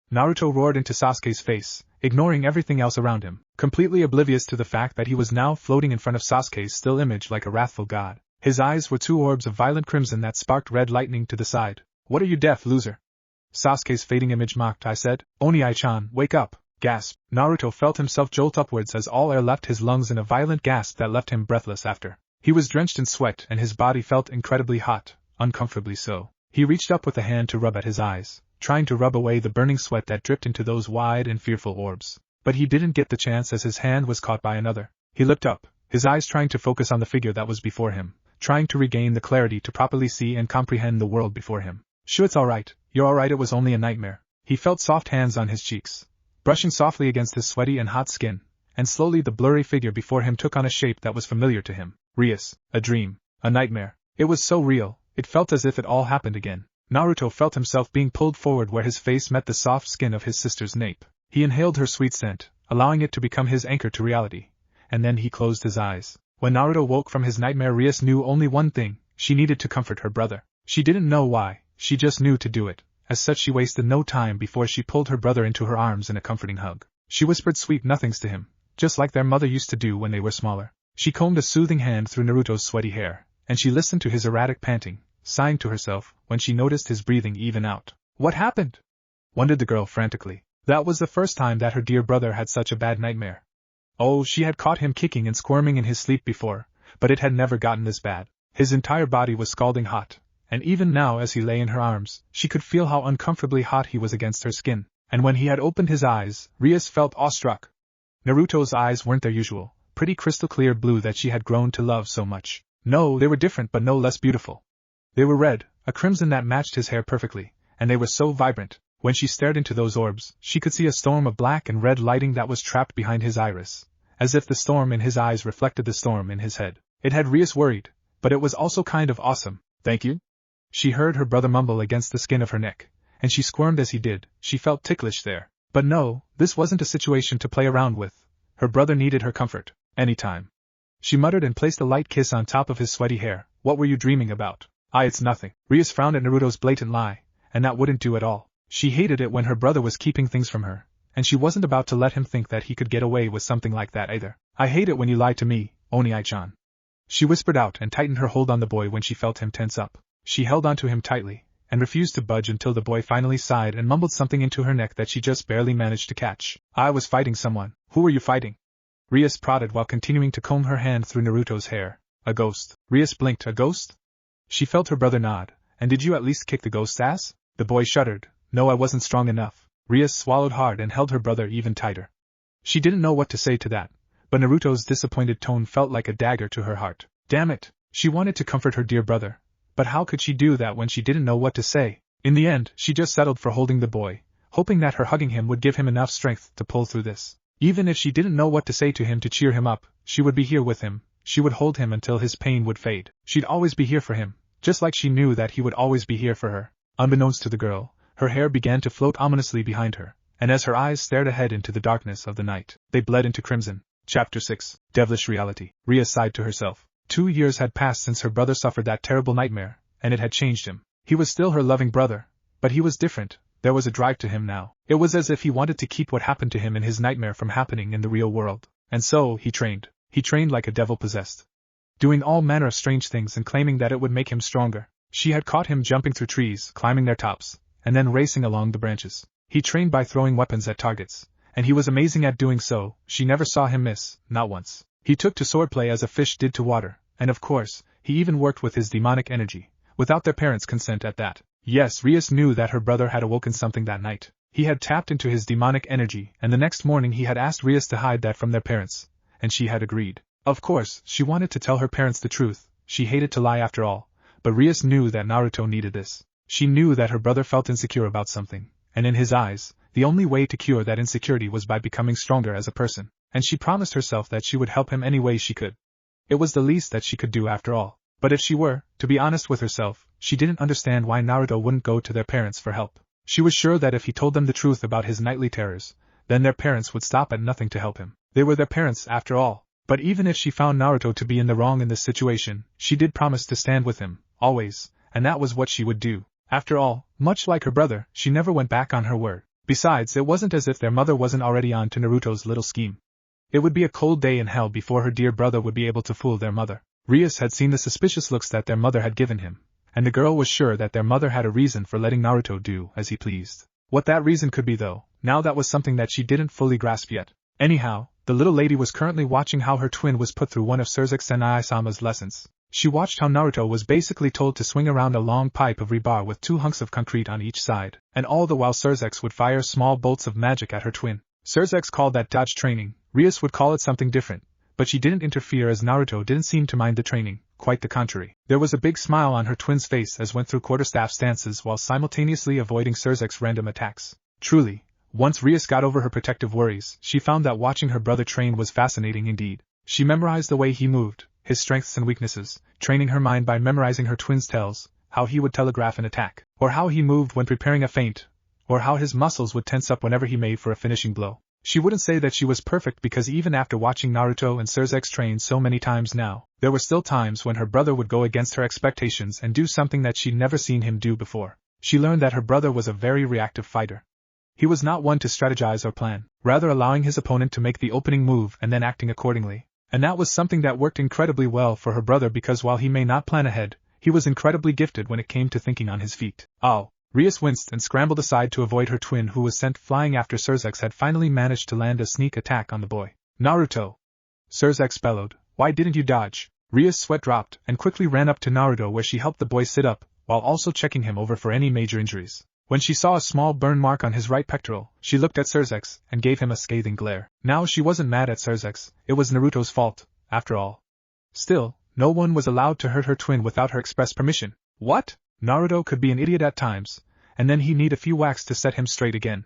Naruto roared into Sasuke's face, ignoring everything else around him, completely oblivious to the fact that he was now floating in front of Sasuke's still image like a wrathful god. His eyes were two orbs of violent crimson that sparked red lightning to the side. "What are you, deaf, loser?" Sasuke's fading image mocked. "I said, Oni-chan, wake up!" Gasp. Naruto felt himself jolt upwards as all air left his lungs in a violent gasp that left him breathless after. He was drenched in sweat and his body felt incredibly hot, uncomfortably so. He reached up with a hand to rub at his eyes, trying to rub away the burning sweat that dripped into those wide and fearful orbs. But he didn't get the chance as his hand was caught by another. He looked up, his eyes trying to focus on the figure that was before him, trying to regain the clarity to properly see and comprehend the world before him. "Sure, it's alright, you're alright, it was only a nightmare." He felt soft hands on his cheeks, brushing softly against his sweaty and hot skin, and slowly the blurry figure before him took on a shape that was familiar to him. Rias, a dream, a nightmare. It was so real, it felt as if it all happened again. Naruto felt himself being pulled forward where his face met the soft skin of his sister's nape. He inhaled her sweet scent, allowing it to become his anchor to reality, and then he closed his eyes. When Naruto woke from his nightmare, Rias knew only one thing: she needed to comfort her brother. She didn't know why, she just knew to do it. As such, she wasted no time before she pulled her brother into her arms in a comforting hug. She whispered sweet nothings to him, just like their mother used to do when they were smaller. She combed a soothing hand through Naruto's sweaty hair, and she listened to his erratic panting, sighing to herself when she noticed his breathing even out. "What happened?" wondered the girl frantically. That was the first time that her dear brother had such a bad nightmare. Oh, she had caught him kicking and squirming in his sleep before, but it had never gotten this bad. His entire body was scalding hot, and even now as he lay in her arms, she could feel how uncomfortably hot he was against her skin. And when he had opened his eyes, Rias felt awestruck. Naruto's eyes weren't their usual, pretty crystal clear blue that she had grown to love so much. No, they were different but no less beautiful. They were red, a crimson that matched his hair perfectly, and they were so vibrant. When she stared into those orbs, she could see a storm of black and red lighting that was trapped behind his iris, as if the storm in his eyes reflected the storm in his head. It had Rias worried, but it was also kind of awesome. "Thank you?" She heard her brother mumble against the skin of her neck, and she squirmed as he did. She felt ticklish there. But no, this wasn't a situation to play around with. Her brother needed her comfort, anytime. She muttered and placed a light kiss on top of his sweaty hair. "What were you dreaming about?" It's nothing." Rias frowned at Naruto's blatant lie, and that wouldn't do at all. She hated it when her brother was keeping things from her, and she wasn't about to let him think that he could get away with something like that either. "I hate it when you lie to me, Oni-chan." She whispered out and tightened her hold on the boy when she felt him tense up. She held onto him tightly, and refused to budge until the boy finally sighed and mumbled something into her neck that she just barely managed to catch. "I was fighting someone." "Who were you fighting?" Rias prodded while continuing to comb her hand through Naruto's hair. "A ghost." Rias blinked. "A ghost?" She felt her brother nod. "And did you at least kick the ghost's ass?" The boy shuddered. "No, I wasn't strong enough." Rias swallowed hard and held her brother even tighter. She didn't know what to say to that, but Naruto's disappointed tone felt like a dagger to her heart. Damn it! She wanted to comfort her dear brother, but how could she do that when she didn't know what to say? In the end, she just settled for holding the boy, hoping that her hugging him would give him enough strength to pull through this. Even if she didn't know what to say to him to cheer him up, she would be here with him. She would hold him until his pain would fade. She'd always be here for him, just like she knew that he would always be here for her. Unbeknownst to the girl, her hair began to float ominously behind her, and as her eyes stared ahead into the darkness of the night, they bled into crimson. Chapter 6. Devilish Reality. Rias sighed to herself. 2 years had passed since her brother suffered that terrible nightmare, and it had changed him. He was still her loving brother, but he was different. There was a drive to him now. It was as if he wanted to keep what happened to him in his nightmare from happening in the real world. And so, he trained. He trained like a devil possessed, doing all manner of strange things and claiming that it would make him stronger. She had caught him jumping through trees, climbing their tops, and then racing along the branches. He trained by throwing weapons at targets, and he was amazing at doing so. She never saw him miss, not once. He took to swordplay as a fish did to water, and of course, he even worked with his demonic energy, without their parents' consent at that. Yes, Rias knew that her brother had awoken something that night. He had tapped into his demonic energy, and the next morning he had asked Rias to hide that from their parents, and she had agreed. Of course, she wanted to tell her parents the truth. She hated to lie after all, but Rias knew that Naruto needed this. She knew that her brother felt insecure about something, and in his eyes, the only way to cure that insecurity was by becoming stronger as a person, and she promised herself that she would help him any way she could. It was the least that she could do after all. But if she were, to be honest with herself, she didn't understand why Naruto wouldn't go to their parents for help. She was sure that if he told them the truth about his nightly terrors, then their parents would stop at nothing to help him. They were their parents after all. But even if she found Naruto to be in the wrong in this situation, she did promise to stand with him, always, and that was what she would do. After all, much like her brother, she never went back on her word. Besides, it wasn't as if their mother wasn't already on to Naruto's little scheme. It would be a cold day in hell before her dear brother would be able to fool their mother. Rias had seen the suspicious looks that their mother had given him, and the girl was sure that their mother had a reason for letting Naruto do as he pleased. What that reason could be though, now that was something that she didn't fully grasp yet. Anyhow, the little lady was currently watching how her twin was put through one of Suzuki-Senai-sama's lessons. She watched how Naruto was basically told to swing around a long pipe of rebar with 2 hunks of concrete on each side, and all the while Suzuki would fire small bolts of magic at her twin. Suzuki called that dodge training. Rias would call it something different, but she didn't interfere as Naruto didn't seem to mind the training, quite the contrary. There was a big smile on her twin's face as went through quarterstaff stances while simultaneously avoiding Suzuki's random attacks. Truly, once Rias got over her protective worries, she found that watching her brother train was fascinating indeed. She memorized the way he moved, his strengths and weaknesses, training her mind by memorizing her twin's tells, how he would telegraph an attack, or how he moved when preparing a feint, or how his muscles would tense up whenever he made for a finishing blow. She wouldn't say that she was perfect because even after watching Naruto and Suzuki train so many times now, there were still times when her brother would go against her expectations and do something that she'd never seen him do before. She learned that her brother was a very reactive fighter. He was not one to strategize or plan, rather allowing his opponent to make the opening move and then acting accordingly. And that was something that worked incredibly well for her brother because while he may not plan ahead, he was incredibly gifted when it came to thinking on his feet. Oh! Rias winced and scrambled aside to avoid her twin who was sent flying after Suzuki had finally managed to land a sneak attack on the boy. Naruto! Suzuki bellowed, why didn't you dodge? Rias' sweat dropped and quickly ran up to Naruto where she helped the boy sit up, while also checking him over for any major injuries. When she saw a small burn mark on his right pectoral, she looked at Suzuki and gave him a scathing glare. Now she wasn't mad at Suzuki, it was Naruto's fault, after all. Still, no one was allowed to hurt her twin without her express permission. What? Naruto could be an idiot at times, and then he'd need a few whacks to set him straight again.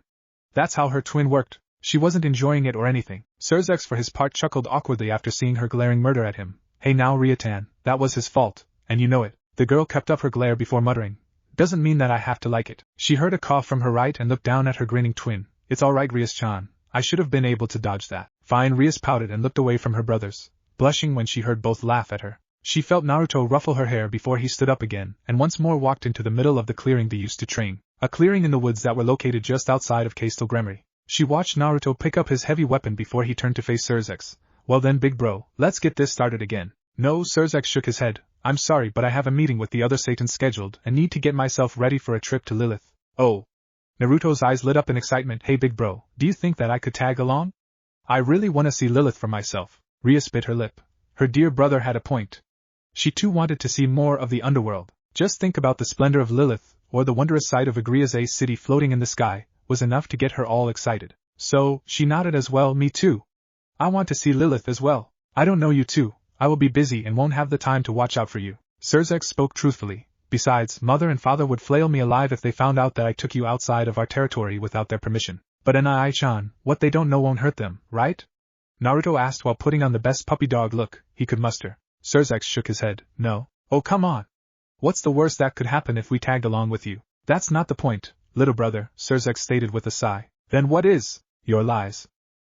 That's how her twin worked. She wasn't enjoying it or anything. Suzuki for his part chuckled awkwardly after seeing her glaring murder at him. Hey now Riatan, that was his fault, and you know it. The girl kept up her glare before muttering. Doesn't mean that I have to like it. She heard a cough from her right and looked down at her grinning twin. It's alright Rias-chan, I should have been able to dodge that. Fine. Rias pouted and looked away from her brothers, blushing when she heard both laugh at her. She felt Naruto ruffle her hair before he stood up again and once more walked into the middle of the clearing they used to train, a clearing in the woods that were located just outside of Castle Gremory. She watched Naruto pick up his heavy weapon before he turned to face Suzuki. Well then big bro, let's get this started again. No, Suzuki shook his head. I'm sorry but I have a meeting with the other Satans scheduled and need to get myself ready for a trip to Lilith. Oh. Naruto's eyes lit up in excitement. Hey big bro, do you think that I could tag along? I really want to see Lilith for myself. Rias bit her lip. Her dear brother had a point. She too wanted to see more of the underworld. Just think about the splendor of Lilith, or the wondrous sight of Agria's city floating in the sky, was enough to get her all excited. So, she nodded as well. Me too. I want to see Lilith as well. I don't know you two. I will be busy and won't have the time to watch out for you. Surzex spoke truthfully. Besides, mother and father would flail me alive if they found out that I took you outside of our territory without their permission. But Nai-chan, what they don't know won't hurt them, right? Naruto asked while putting on the best puppy dog look he could muster. Surzex shook his head. No. Oh come on. What's the worst that could happen if we tagged along with you? That's not the point, little brother, Surzex stated with a sigh. Then what is? Your lies.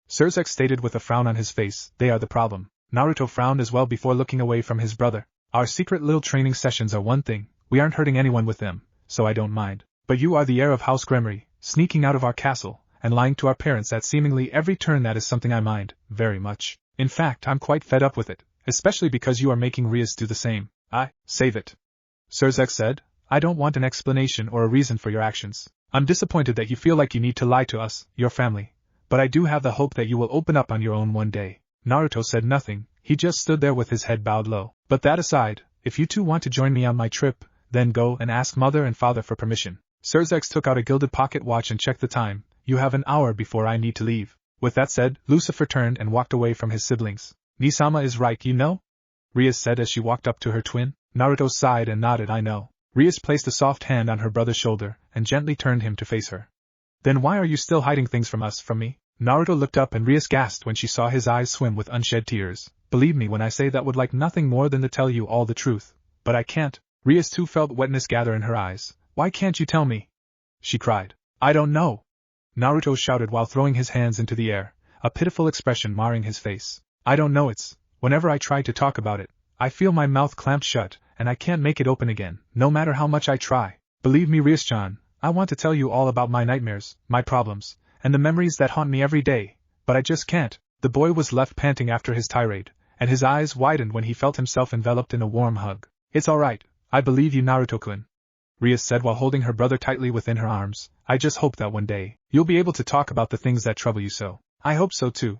Surzex stated with a frown on his face. They are the problem. Naruto frowned as well before looking away from his brother. Our secret little training sessions are one thing. We aren't hurting anyone with them, so I don't mind. But you are the heir of House Gremory, sneaking out of our castle, and lying to our parents at seemingly every turn. That is something I mind, very much. In fact, I'm quite fed up with it, especially because you are making Rias do the same. Save it. Surzex said, I don't want an explanation or a reason for your actions. I'm disappointed that you feel like you need to lie to us, your family. But I do have the hope that you will open up on your own one day. Naruto said nothing, he just stood there with his head bowed low. But that aside, if you two want to join me on my trip, then go and ask mother and father for permission. Surzex took out a gilded pocket watch and checked the time. You have an hour before I need to leave. With that said, Lucifer turned and walked away from his siblings. Nisama is right, you know? Rias said as she walked up to her twin. Naruto sighed and nodded. I know. Rias placed a soft hand on her brother's shoulder and gently turned him to face her. Then why are you still hiding things from me? Naruto looked up and Rias gasped when she saw his eyes swim with unshed tears. Believe me when I say that would like nothing more than to tell you all the truth. But I can't. Rias too felt wetness gather in her eyes. Why can't you tell me? She cried. I don't know. Naruto shouted while throwing his hands into the air, a pitiful expression marring his face. I don't know. Whenever I try to talk about it, I feel my mouth clamped shut, and I can't make it open again, no matter how much I try. Believe me, Rias-chan, I want to tell you all about my nightmares, my problems, and the memories that haunt me every day, but I just can't. The boy was left panting after his tirade, and his eyes widened when he felt himself enveloped in a warm hug. It's alright, I believe you, Naruto-kun, Rias said while holding her brother tightly within her arms. I just hope that one day, you'll be able to talk about the things that trouble you so. I hope so too.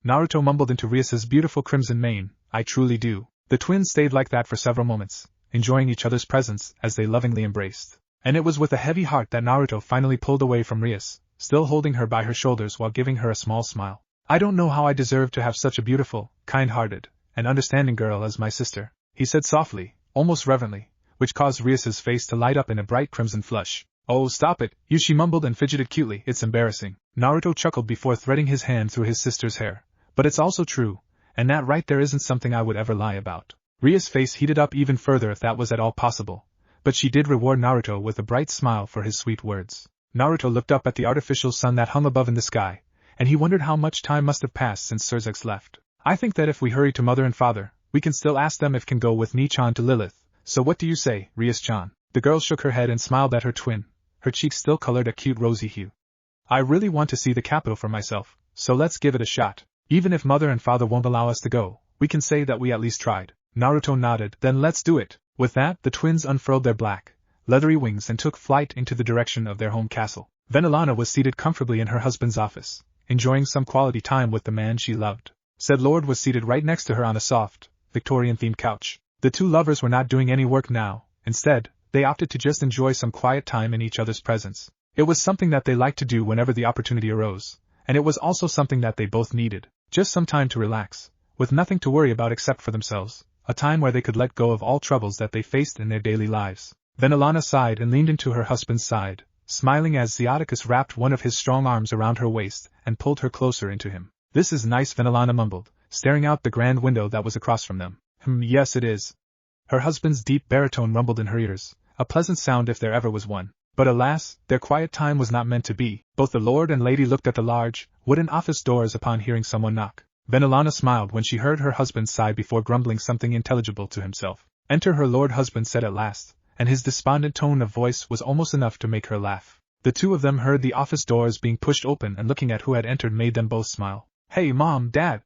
Naruto mumbled into Rias's beautiful crimson mane. I truly do. The twins stayed like that for several moments, enjoying each other's presence as they lovingly embraced. And it was with a heavy heart that Naruto finally pulled away from Rias, still holding her by her shoulders while giving her a small smile. I don't know how I deserve to have such a beautiful, kind-hearted, and understanding girl as my sister, he said softly, almost reverently, which caused Rias's face to light up in a bright crimson flush. Oh, stop it, you, she mumbled and fidgeted cutely. It's embarrassing. Naruto chuckled before threading his hand through his sister's hair. But it's also true, and that right there isn't something I would ever lie about. Ria's face heated up even further if that was at all possible, but she did reward Naruto with a bright smile for his sweet words. Naruto looked up at the artificial sun that hung above in the sky, and he wondered how much time must have passed since Surzex left. I think that if we hurry to mother and father, we can still ask them if can go with Ni-chan to Lilith. So what do you say, Rias-chan? The girl shook her head and smiled at her twin, her cheeks still colored a cute rosy hue. I really want to see the capital for myself, so let's give it a shot. Even if mother and father won't allow us to go, we can say that we at least tried. Naruto nodded. Then let's do it. With that, the twins unfurled their black, leathery wings and took flight into the direction of their home castle. Venelana was seated comfortably in her husband's office, enjoying some quality time with the man she loved. Said Lord was seated right next to her on a soft, Victorian-themed couch. The two lovers were not doing any work now. Instead, they opted to just enjoy some quiet time in each other's presence. It was something that they liked to do whenever the opportunity arose, and it was also something that they both needed. Just some time to relax, with nothing to worry about except for themselves, a time where they could let go of all troubles that they faced in their daily lives. Venelana sighed and leaned into her husband's side, smiling as Zeoticus wrapped one of his strong arms around her waist and pulled her closer into him. This is nice, Venelana mumbled, staring out the grand window that was across from them. Yes it is. Her husband's deep baritone rumbled in her ears, a pleasant sound if there ever was one. But alas, their quiet time was not meant to be. Both the lord and lady looked at the large, wooden office doors upon hearing someone knock. Venelana smiled when she heard her husband sigh before grumbling something intelligible to himself. Enter her lord, husband said at last, and his despondent tone of voice was almost enough to make her laugh. The two of them heard the office doors being pushed open, and looking at who had entered made them both smile. Hey Mom, Dad!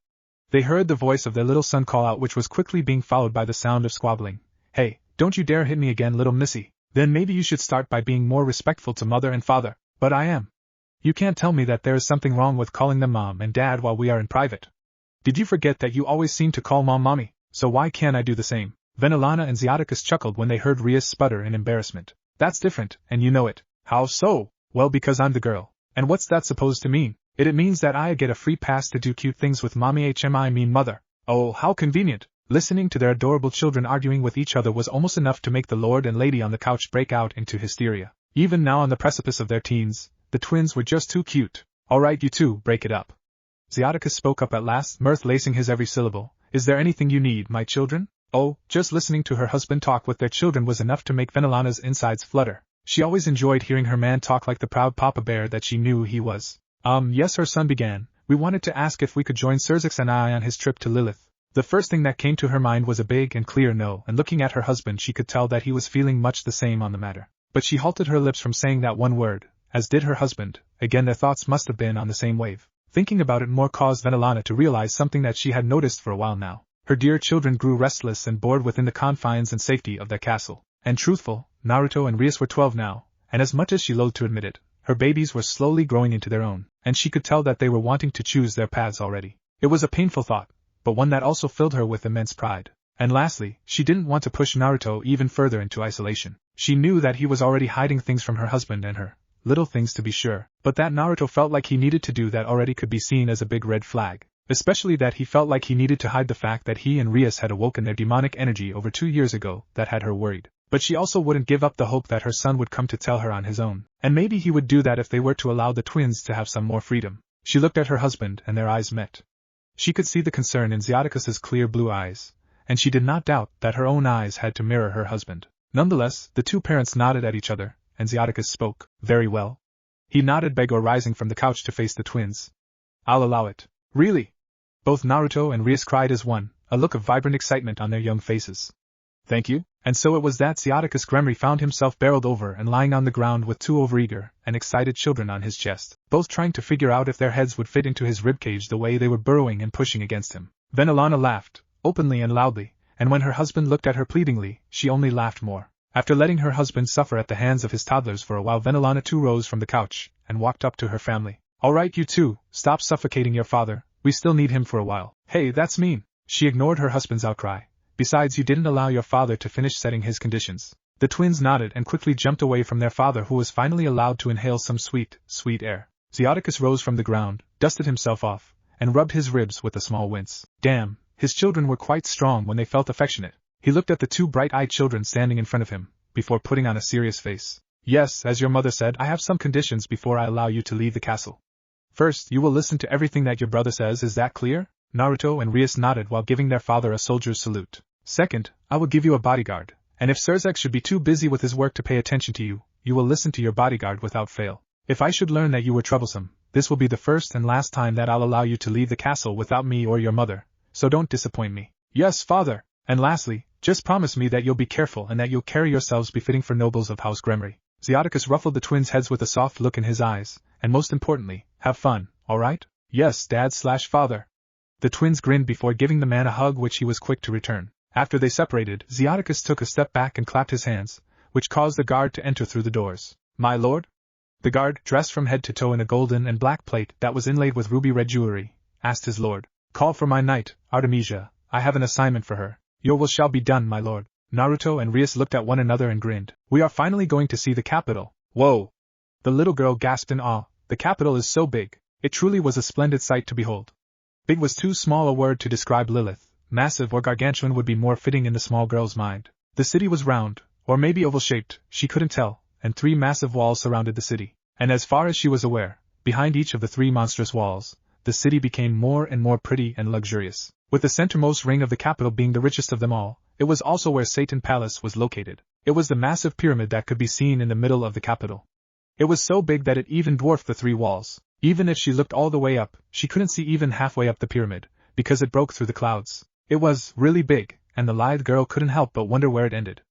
They heard the voice of their little son call out, which was quickly being followed by the sound of squabbling. Hey, don't you dare hit me again, little missy. Then maybe you should start by being more respectful to mother and father. But I am. You can't tell me that there is something wrong with calling them Mom and Dad while we are in private. Did you forget that you always seem to call Mom Mommy? So why can't I do the same? Venelana and Zeoticus chuckled when they heard Rias sputter in embarrassment. That's different, and you know it. How so? Well, because I'm the girl. And what's that supposed to mean? It means that I get a free pass to do cute things with mommy mother. Oh, how convenient. Listening to their adorable children arguing with each other was almost enough to make the lord and lady on the couch break out into hysteria. Even now on the precipice of their teens, the twins were just too cute. Alright, you two, break it up. Xiaticus spoke up at last, mirth lacing his every syllable. Is there anything you need, my children? Oh, just listening to her husband talk with their children was enough to make Venelana's insides flutter. She always enjoyed hearing her man talk like the proud papa bear that she knew he was. Yes, her son began. We wanted to ask if we could join Xerxes and I on his trip to Lilith. The first thing that came to her mind was a big and clear no, and looking at her husband she could tell that he was feeling much the same on the matter. But she halted her lips from saying that one word, as did her husband. Again their thoughts must have been on the same wave. Thinking about it more caused Venelana to realize something that she had noticed for a while now. Her dear children grew restless and bored within the confines and safety of their castle. And truthful, Naruto and Rias were 12 now, and as much as she loathed to admit it, her babies were slowly growing into their own, and she could tell that they were wanting to choose their paths already. It was a painful thought, but one that also filled her with immense pride. And lastly, she didn't want to push Naruto even further into isolation. She knew that he was already hiding things from her husband and her. Little things to be sure, but that Naruto felt like he needed to do that already could be seen as a big red flag. Especially that he felt like he needed to hide the fact that he and Rias had awoken their demonic energy over 2 years ago that had her worried. But she also wouldn't give up the hope that her son would come to tell her on his own. And maybe he would do that if they were to allow the twins to have some more freedom. She looked at her husband and their eyes met. She could see the concern in Xiaticus's clear blue eyes, and she did not doubt that her own eyes had to mirror her husband. Nonetheless, the two parents nodded at each other, and Xiaticus spoke. Very well. He nodded before rising from the couch to face the twins. I'll allow it. Really? Both Naruto and Rias cried as one, a look of vibrant excitement on their young faces. Thank you. And so it was that Xiaticus Gremry found himself barreled over and lying on the ground with two overeager and excited children on his chest, both trying to figure out if their heads would fit into his ribcage the way they were burrowing and pushing against him. Venelana laughed, openly and loudly, and when her husband looked at her pleadingly, she only laughed more. After letting her husband suffer at the hands of his toddlers for a while, Venelana too rose from the couch and walked up to her family. All right, you two, stop suffocating your father, we still need him for a while. Hey, that's mean. She ignored her husband's outcry. Besides, you didn't allow your father to finish setting his conditions. The twins nodded and quickly jumped away from their father, who was finally allowed to inhale some sweet, sweet air. Xiaticus rose from the ground, dusted himself off, and rubbed his ribs with a small wince. Damn, his children were quite strong when they felt affectionate. He looked at the two bright-eyed children standing in front of him, before putting on a serious face. Yes, as your mother said, I have some conditions before I allow you to leave the castle. First, you will listen to everything that your brother says, is that clear? Naruto and Rias nodded while giving their father a soldier's salute. Second, I will give you a bodyguard, and if Xerxes should be too busy with his work to pay attention to you, you will listen to your bodyguard without fail. If I should learn that you were troublesome, this will be the first and last time that I'll allow you to leave the castle without me or your mother, so don't disappoint me. Yes, father. And lastly, just promise me that you'll be careful and that you'll carry yourselves befitting for nobles of House Gremry. Xiaticus ruffled the twins' heads with a soft look in his eyes, and most importantly, have fun, alright? Yes, Dad/Father. The twins grinned before giving the man a hug, which he was quick to return. After they separated, Xiaticus took a step back and clapped his hands, which caused the guard to enter through the doors. My lord? The guard, dressed from head to toe in a golden and black plate that was inlaid with ruby-red jewelry, asked his lord. Call for my knight, Artemisia. I have an assignment for her. Your will shall be done, my lord. Naruto and Rias looked at one another and grinned. We are finally going to see the capital. Whoa! The little girl gasped in awe. The capital is so big. It truly was a splendid sight to behold. Big was too small a word to describe Lilith. Massive or gargantuan would be more fitting in the small girl's mind. The city was round, or maybe oval-shaped, she couldn't tell, and 3 massive walls surrounded the city. And as far as she was aware, behind each of the 3 monstrous walls, the city became more and more pretty and luxurious. With the centermost ring of the capital being the richest of them all, it was also where Satan Palace was located. It was the massive pyramid that could be seen in the middle of the capital. It was so big that it even dwarfed the 3 walls. Even if she looked all the way up, she couldn't see even halfway up the pyramid, because it broke through the clouds. It was really big, and the lithe girl couldn't help but wonder where it ended.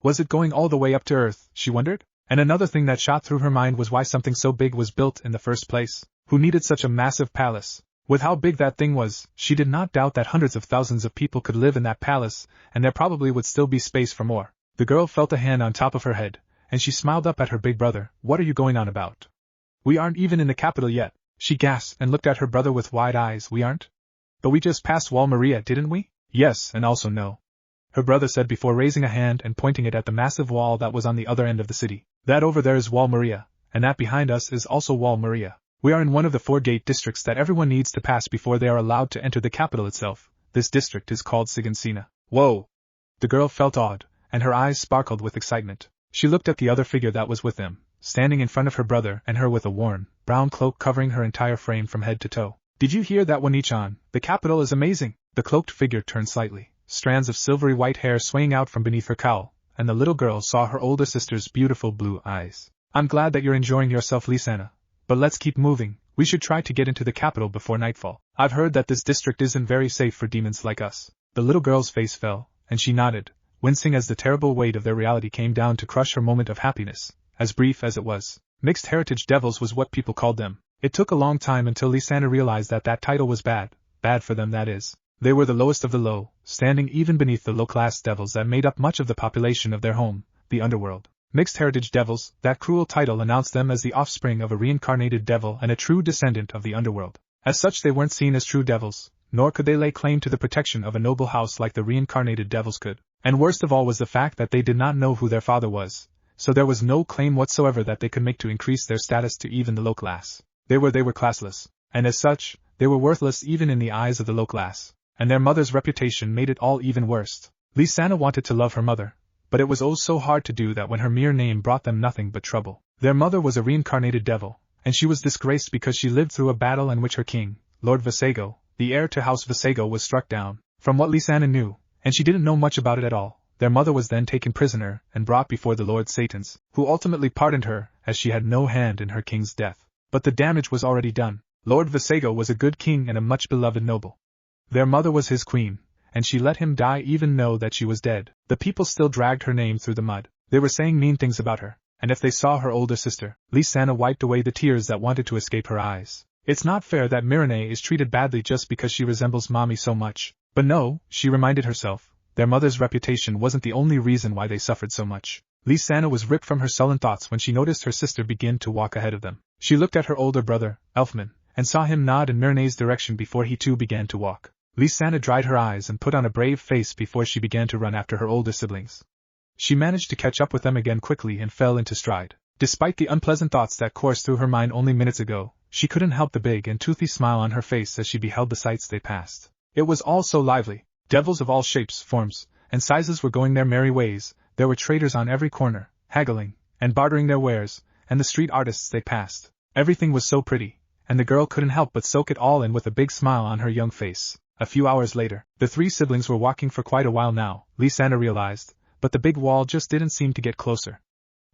Was it going all the way up to Earth, she wondered? And another thing that shot through her mind was why something so big was built in the first place. Who needed such a massive palace? With how big that thing was, she did not doubt that hundreds of thousands of people could live in that palace, and there probably would still be space for more. The girl felt a hand on top of her head, and she smiled up at her big brother. What are you going on about? We aren't even in the capital yet. She gasped and looked at her brother with wide eyes. We aren't? But we just passed Wall Maria, didn't we? Yes, and also no. Her brother said before raising a hand and pointing it at the massive wall that was on the other end of the city. That over there is Wall Maria, and that behind us is also Wall Maria. We are in one of the 4 gate districts that everyone needs to pass before they are allowed to enter the capital itself. This district is called Sigansina. Whoa! The girl felt awed, and her eyes sparkled with excitement. She looked at the other figure that was with them, standing in front of her brother and her with a worn, brown cloak covering her entire frame from head to toe. Did you hear that, One-chan? The capital is amazing! The cloaked figure turned slightly, strands of silvery white hair swaying out from beneath her cowl, and the little girl saw her older sister's beautiful blue eyes. I'm glad that you're enjoying yourself, Lysana. But let's keep moving. We should try to get into the capital before nightfall. I've heard that this district isn't very safe for demons like us. The little girl's face fell, and she nodded, wincing as the terrible weight of their reality came down to crush her moment of happiness, as brief as it was. Mixed heritage devils was what people called them. It took a long time until Lysana realized that that title was bad for them, that is. They were the lowest of the low, standing even beneath the low-class devils that made up much of the population of their home, the underworld. Mixed heritage devils, that cruel title announced them as the offspring of a reincarnated devil and a true descendant of the underworld. As such, they weren't seen as true devils, nor could they lay claim to the protection of a noble house like the reincarnated devils could. And worst of all was the fact that they did not know who their father was, so there was no claim whatsoever that they could make to increase their status to even the low class. They were classless, and as such, they were worthless even in the eyes of the low class. And their mother's reputation made it all even worse. Lysana wanted to love her mother, but it was oh so hard to do that when her mere name brought them nothing but trouble. Their mother was a reincarnated devil, and she was disgraced because she lived through a battle in which her king, Lord Visago, the heir to House Visago, was struck down. From what Lysana knew, and she didn't know much about it at all, their mother was then taken prisoner and brought before the Lord Satans, who ultimately pardoned her, as she had no hand in her king's death. But the damage was already done. Lord Visago was a good king and a much beloved noble. Their mother was his queen, and she let him die even though that she was dead. The people still dragged her name through the mud. They were saying mean things about her, and if they saw her older sister, Lysana wiped away the tears that wanted to escape her eyes. It's not fair that Mirane is treated badly just because she resembles mommy so much. But no, she reminded herself, their mother's reputation wasn't the only reason why they suffered so much. Lysana was ripped from her sullen thoughts when she noticed her sister begin to walk ahead of them. She looked at her older brother, Elfman, and saw him nod in Mirane's direction before he too began to walk. Lysana dried her eyes and put on a brave face before she began to run after her older siblings. She managed to catch up with them again quickly and fell into stride. Despite the unpleasant thoughts that coursed through her mind only minutes ago, she couldn't help the big and toothy smile on her face as she beheld the sights they passed. It was all so lively. Devils of all shapes, forms, and sizes were going their merry ways. There were traders on every corner, haggling and bartering their wares, and the street artists they passed. Everything was so pretty, and the girl couldn't help but soak it all in with a big smile on her young face. A few hours later, the 3 siblings were walking for quite a while now, Lysana realized, but the big wall just didn't seem to get closer.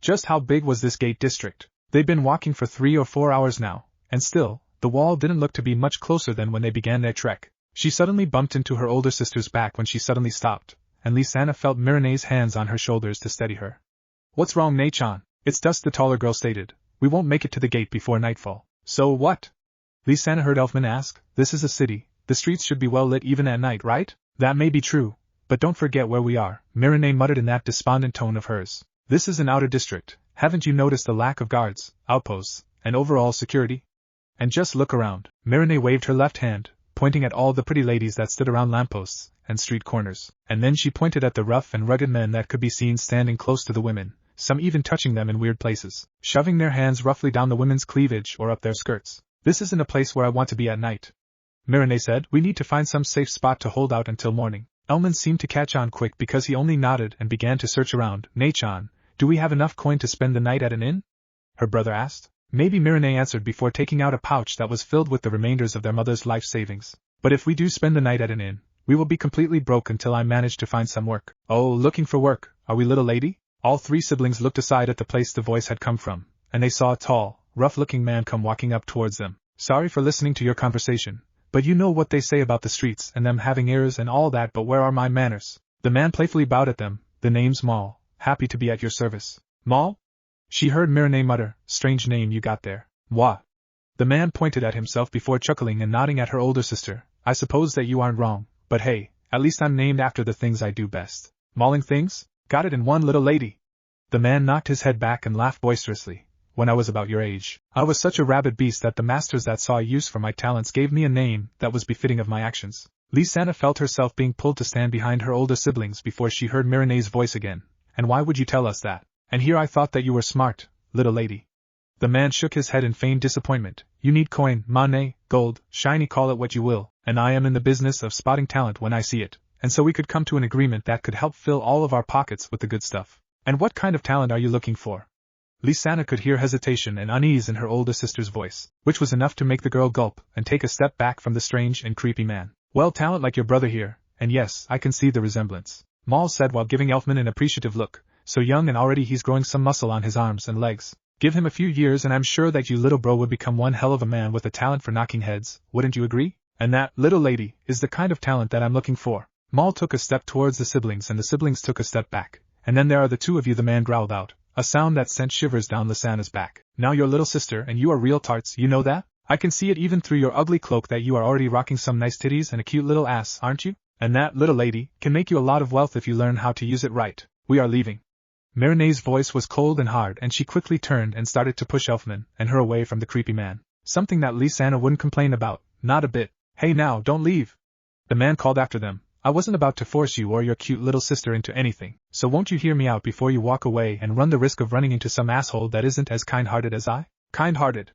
Just how big was this gate district? They'd been walking for 3 or 4 hours now, and still, the wall didn't look to be much closer than when they began their trek. She suddenly bumped into her older sister's back when she suddenly stopped, and Lysana felt Mirane's hands on her shoulders to steady her. What's wrong, Nae-chan? It's dusk, the taller girl stated. We won't make it to the gate before nightfall. So what? Lysana heard Elfman ask. This is a city. The streets should be well lit even at night, right? That may be true, but don't forget where we are, Mirane muttered in that despondent tone of hers. This is an outer district. Haven't you noticed the lack of guards, outposts, and overall security? And just look around. Mirane waved her left hand, pointing at all the pretty ladies that stood around lampposts and street corners, and then she pointed at the rough and rugged men that could be seen standing close to the women, some even touching them in weird places, shoving their hands roughly down the women's cleavage or up their skirts. This isn't a place where I want to be at night, Mirane said. We need to find some safe spot to hold out until morning. Elman seemed to catch on quick because he only nodded and began to search around. Nae-chan, do we have enough coin to spend the night at an inn? Her brother asked. Maybe, Mirane answered before taking out a pouch that was filled with the remainders of their mother's life savings. But if we do spend the night at an inn, we will be completely broke until I manage to find some work. Oh, looking for work, are we, little lady? All 3 siblings looked aside at the place the voice had come from, and they saw a tall, rough-looking man come walking up towards them. Sorry for listening to your conversation, but you know what they say about the streets and them having ears and all that, but where are my manners? The man playfully bowed at them. The name's Maul, happy to be at your service. Maul? She heard Mirane mutter, strange name you got there. What? The man pointed at himself before chuckling and nodding at her older sister. I suppose that you aren't wrong, but hey, at least I'm named after the things I do best. Mauling things? Got it in one, little lady. The man knocked his head back and laughed boisterously. When I was about your age, I was such a rabid beast that the masters that saw use for my talents gave me a name that was befitting of my actions. Lysana felt herself being pulled to stand behind her older siblings before she heard Mirane's voice again. And why would you tell us that? And here I thought that you were smart, little lady. The man shook his head in feigned disappointment. You need coin, money, gold, shiny, call it what you will, and I am in the business of spotting talent when I see it, and so we could come to an agreement that could help fill all of our pockets with the good stuff. And what kind of talent are you looking for? Lysana could hear hesitation and unease in her older sister's voice, which was enough to make the girl gulp and take a step back from the strange and creepy man. Well, talent like your brother here, and yes, I can see the resemblance, Maul said while giving Elfman an appreciative look. So young and already he's growing some muscle on his arms and legs. Give him a few years and I'm sure that you little bro would become one hell of a man with a talent for knocking heads, wouldn't you agree? And that, little lady, is the kind of talent that I'm looking for. Maul took a step towards the siblings and the siblings took a step back. And then there are the two of you, the man growled out, a sound that sent shivers down Lysana's back. Now your little sister and you are real tarts, you know that? I can see it even through your ugly cloak that you are already rocking some nice titties and a cute little ass, aren't you? And that, little lady, can make you a lot of wealth if you learn how to use it right. We are leaving. Marine's voice was cold and hard and she quickly turned and started to push Elfman and her away from the creepy man. Something that Lysana wouldn't complain about, not a bit. Hey now, don't leave. The man called after them. I wasn't about to force you or your cute little sister into anything, so won't you hear me out before you walk away and run the risk of running into some asshole that isn't as kind-hearted as I? Kind-hearted?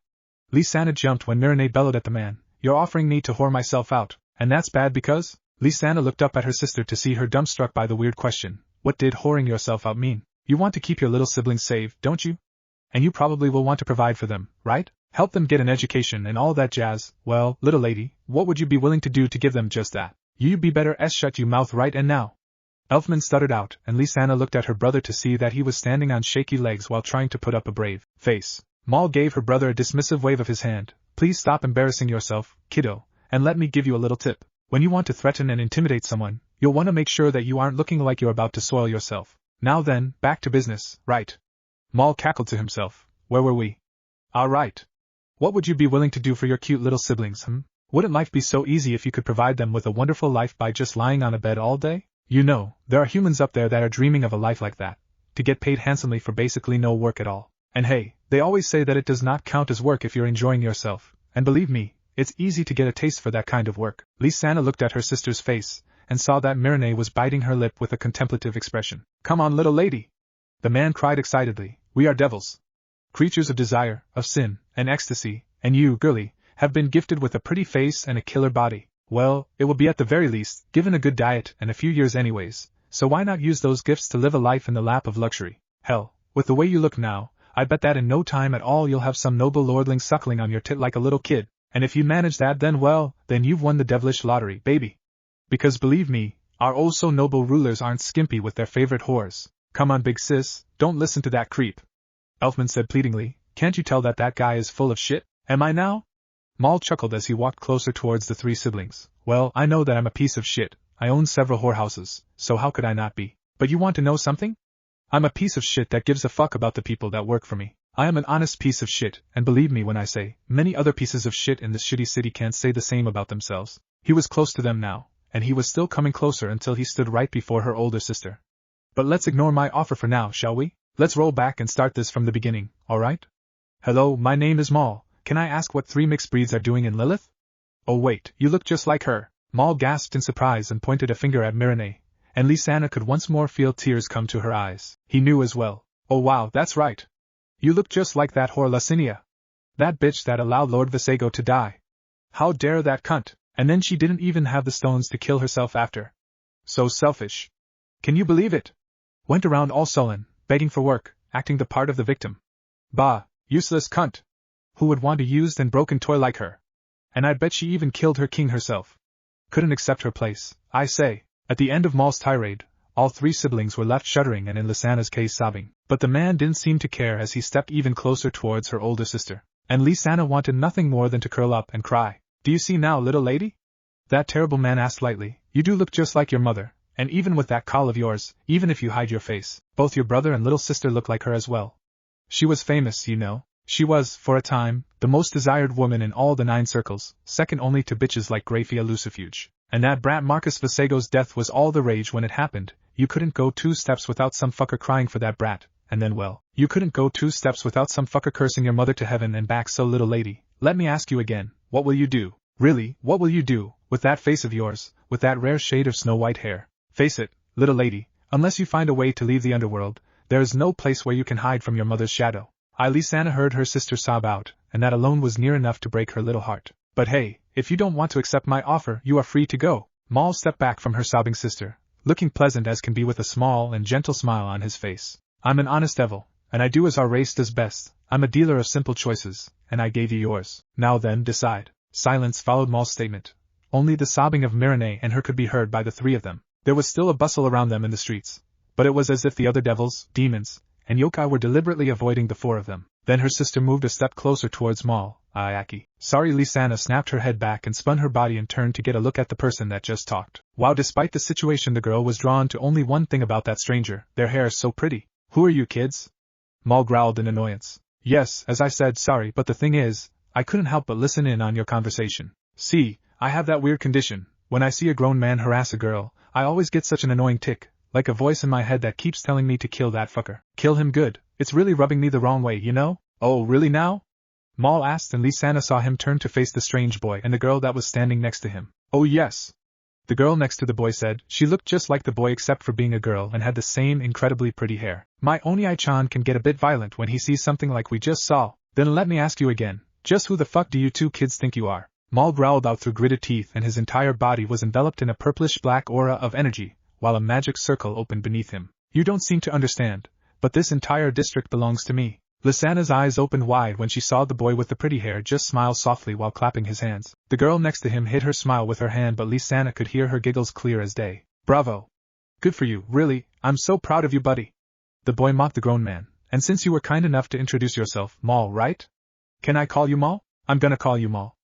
Lysana jumped when Marine bellowed at the man. You're offering me to whore myself out, and that's bad because? Lysana looked up at her sister to see her dumbstruck by the weird question. What did whoring yourself out mean? You want to keep your little siblings safe, don't you? And you probably will want to provide for them, right? Help them get an education and all that jazz. Well, little lady, what would you be willing to do to give them just that? You'd be better shut your mouth right and now. Elfman stuttered out, and Lysana looked at her brother to see that he was standing on shaky legs while trying to put up a brave face. Maul gave her brother a dismissive wave of his hand. Please stop embarrassing yourself, kiddo, and let me give you a little tip. When you want to threaten and intimidate someone, you'll want to make sure that you aren't looking like you're about to soil yourself. Now then, back to business, right? Maul cackled to himself. Where were we? All right. What would you be willing to do for your cute little siblings, Wouldn't life be so easy if you could provide them with a wonderful life by just lying on a bed all day? You know, there are humans up there that are dreaming of a life like that, to get paid handsomely for basically no work at all. And hey, they always say that it does not count as work if you're enjoying yourself, and believe me, it's easy to get a taste for that kind of work. Lysana looked at her sister's face, and saw that Marine was biting her lip with a contemplative expression. Come on, little lady! The man cried excitedly. We are devils. Creatures of desire, of sin, and ecstasy, and you, girlie, have been gifted with a pretty face and a killer body. Well, it will be at the very least, given a good diet and a few years anyways, so why not use those gifts to live a life in the lap of luxury? Hell, with the way you look now, I bet that in no time at all you'll have some noble lordling suckling on your tit like a little kid, and if you manage that then you've won the devilish lottery, baby. Because believe me, our oh-so-noble rulers aren't skimpy with their favorite whores. Come on, big sis, don't listen to that creep. Elfman said pleadingly, can't you tell that that guy is full of shit? Am I now? Maul chuckled as he walked closer towards the three siblings. Well, I know that I'm a piece of shit. I own several whorehouses, so how could I not be? But you want to know something? I'm a piece of shit that gives a fuck about the people that work for me. I am an honest piece of shit, and believe me when I say, many other pieces of shit in this shitty city can't say the same about themselves. He was close to them now, and he was still coming closer until he stood right before her older sister. But let's ignore my offer for now, shall we? Let's roll back and start this from the beginning, alright? Hello, my name is Maul. Can I ask what three mixed breeds are doing in Lilith? Oh wait, you look just like her. Maul gasped in surprise and pointed a finger at Marine, and Lysana could once more feel tears come to her eyes. He knew as well. Oh wow, that's right. You look just like that whore Licinia. That bitch that allowed Lord Visago to die. How dare that cunt, and then she didn't even have the stones to kill herself after. So selfish. Can you believe it? Went around all sullen, begging for work, acting the part of the victim. Bah, useless cunt. Who would want a used and broken toy like her? And I bet she even killed her king herself. Couldn't accept her place, I say. At the end of Maul's tirade, all three siblings were left shuddering and in Lysana's case sobbing. But the man didn't seem to care as he stepped even closer towards her older sister. And Lysana wanted nothing more than to curl up and cry. Do you see now, little lady? That terrible man asked lightly. You do look just like your mother, and even with that caul of yours, even if you hide your face, both your brother and little sister look like her as well. She was famous, you know. She was, for a time, the most desired woman in all the 9 circles, second only to bitches like Grafia Lucifuge. And that brat Marcus Visago's death was all the rage when it happened. You couldn't go 2 steps without some fucker crying for that brat, and then well, you couldn't go 2 steps without some fucker cursing your mother to heaven and back. So little lady, let me ask you again, what will you do? Really, what will you do, with that face of yours, with that rare shade of snow-white hair? Face it, little lady, unless you find a way to leave the underworld, there is no place where you can hide from your mother's shadow. Lysana heard her sister sob out, and that alone was near enough to break her little heart. But hey, if you don't want to accept my offer, you are free to go. Mal stepped back from her sobbing sister, looking pleasant as can be with a small and gentle smile on his face. I'm an honest devil, and I do as our race does best. I'm a dealer of simple choices, and I gave you yours. Now then, decide. Silence followed Mal's statement. Only the sobbing of Mireille and her could be heard by the three of them. There was still a bustle around them in the streets, but it was as if the other devils, demons, and yokai were deliberately avoiding the four of them. Then her sister moved a step closer towards Mal. Ayaki. Sorry. Lysana snapped her head back and spun her body and turned to get a look at the person that just talked. Wow, despite the situation the girl was drawn to only one thing about that stranger, their hair is so pretty. Who are you kids? Mal growled in annoyance. Yes, as I said, sorry, but the thing is, I couldn't help but listen in on your conversation. See, I have that weird condition. When I see a grown man harass a girl, I always get such an annoying tick, like a voice in my head that keeps telling me to kill that fucker. Kill him good. It's really rubbing me the wrong way, you know? Oh, really now? Mal asked, and Lysana saw him turn to face the strange boy and the girl that was standing next to him. Oh yes. The girl next to the boy said. She looked just like the boy except for being a girl and had the same incredibly pretty hair. My Onii-chan can get a bit violent when he sees something like we just saw. Then let me ask you again, just who the fuck do you two kids think you are? Mal growled out through gritted teeth, and his entire body was enveloped in a purplish-black aura of energy, while a magic circle opened beneath him. You don't seem to understand, but this entire district belongs to me. Lysana's eyes opened wide when she saw the boy with the pretty hair just smile softly while clapping his hands. The girl next to him hid her smile with her hand, but Lysana could hear her giggles clear as day. Bravo! Good for you, really, I'm so proud of you, buddy. The boy mocked the grown man. And since you were kind enough to introduce yourself, Mal, right? Can I call you Mal? I'm gonna call you Mal.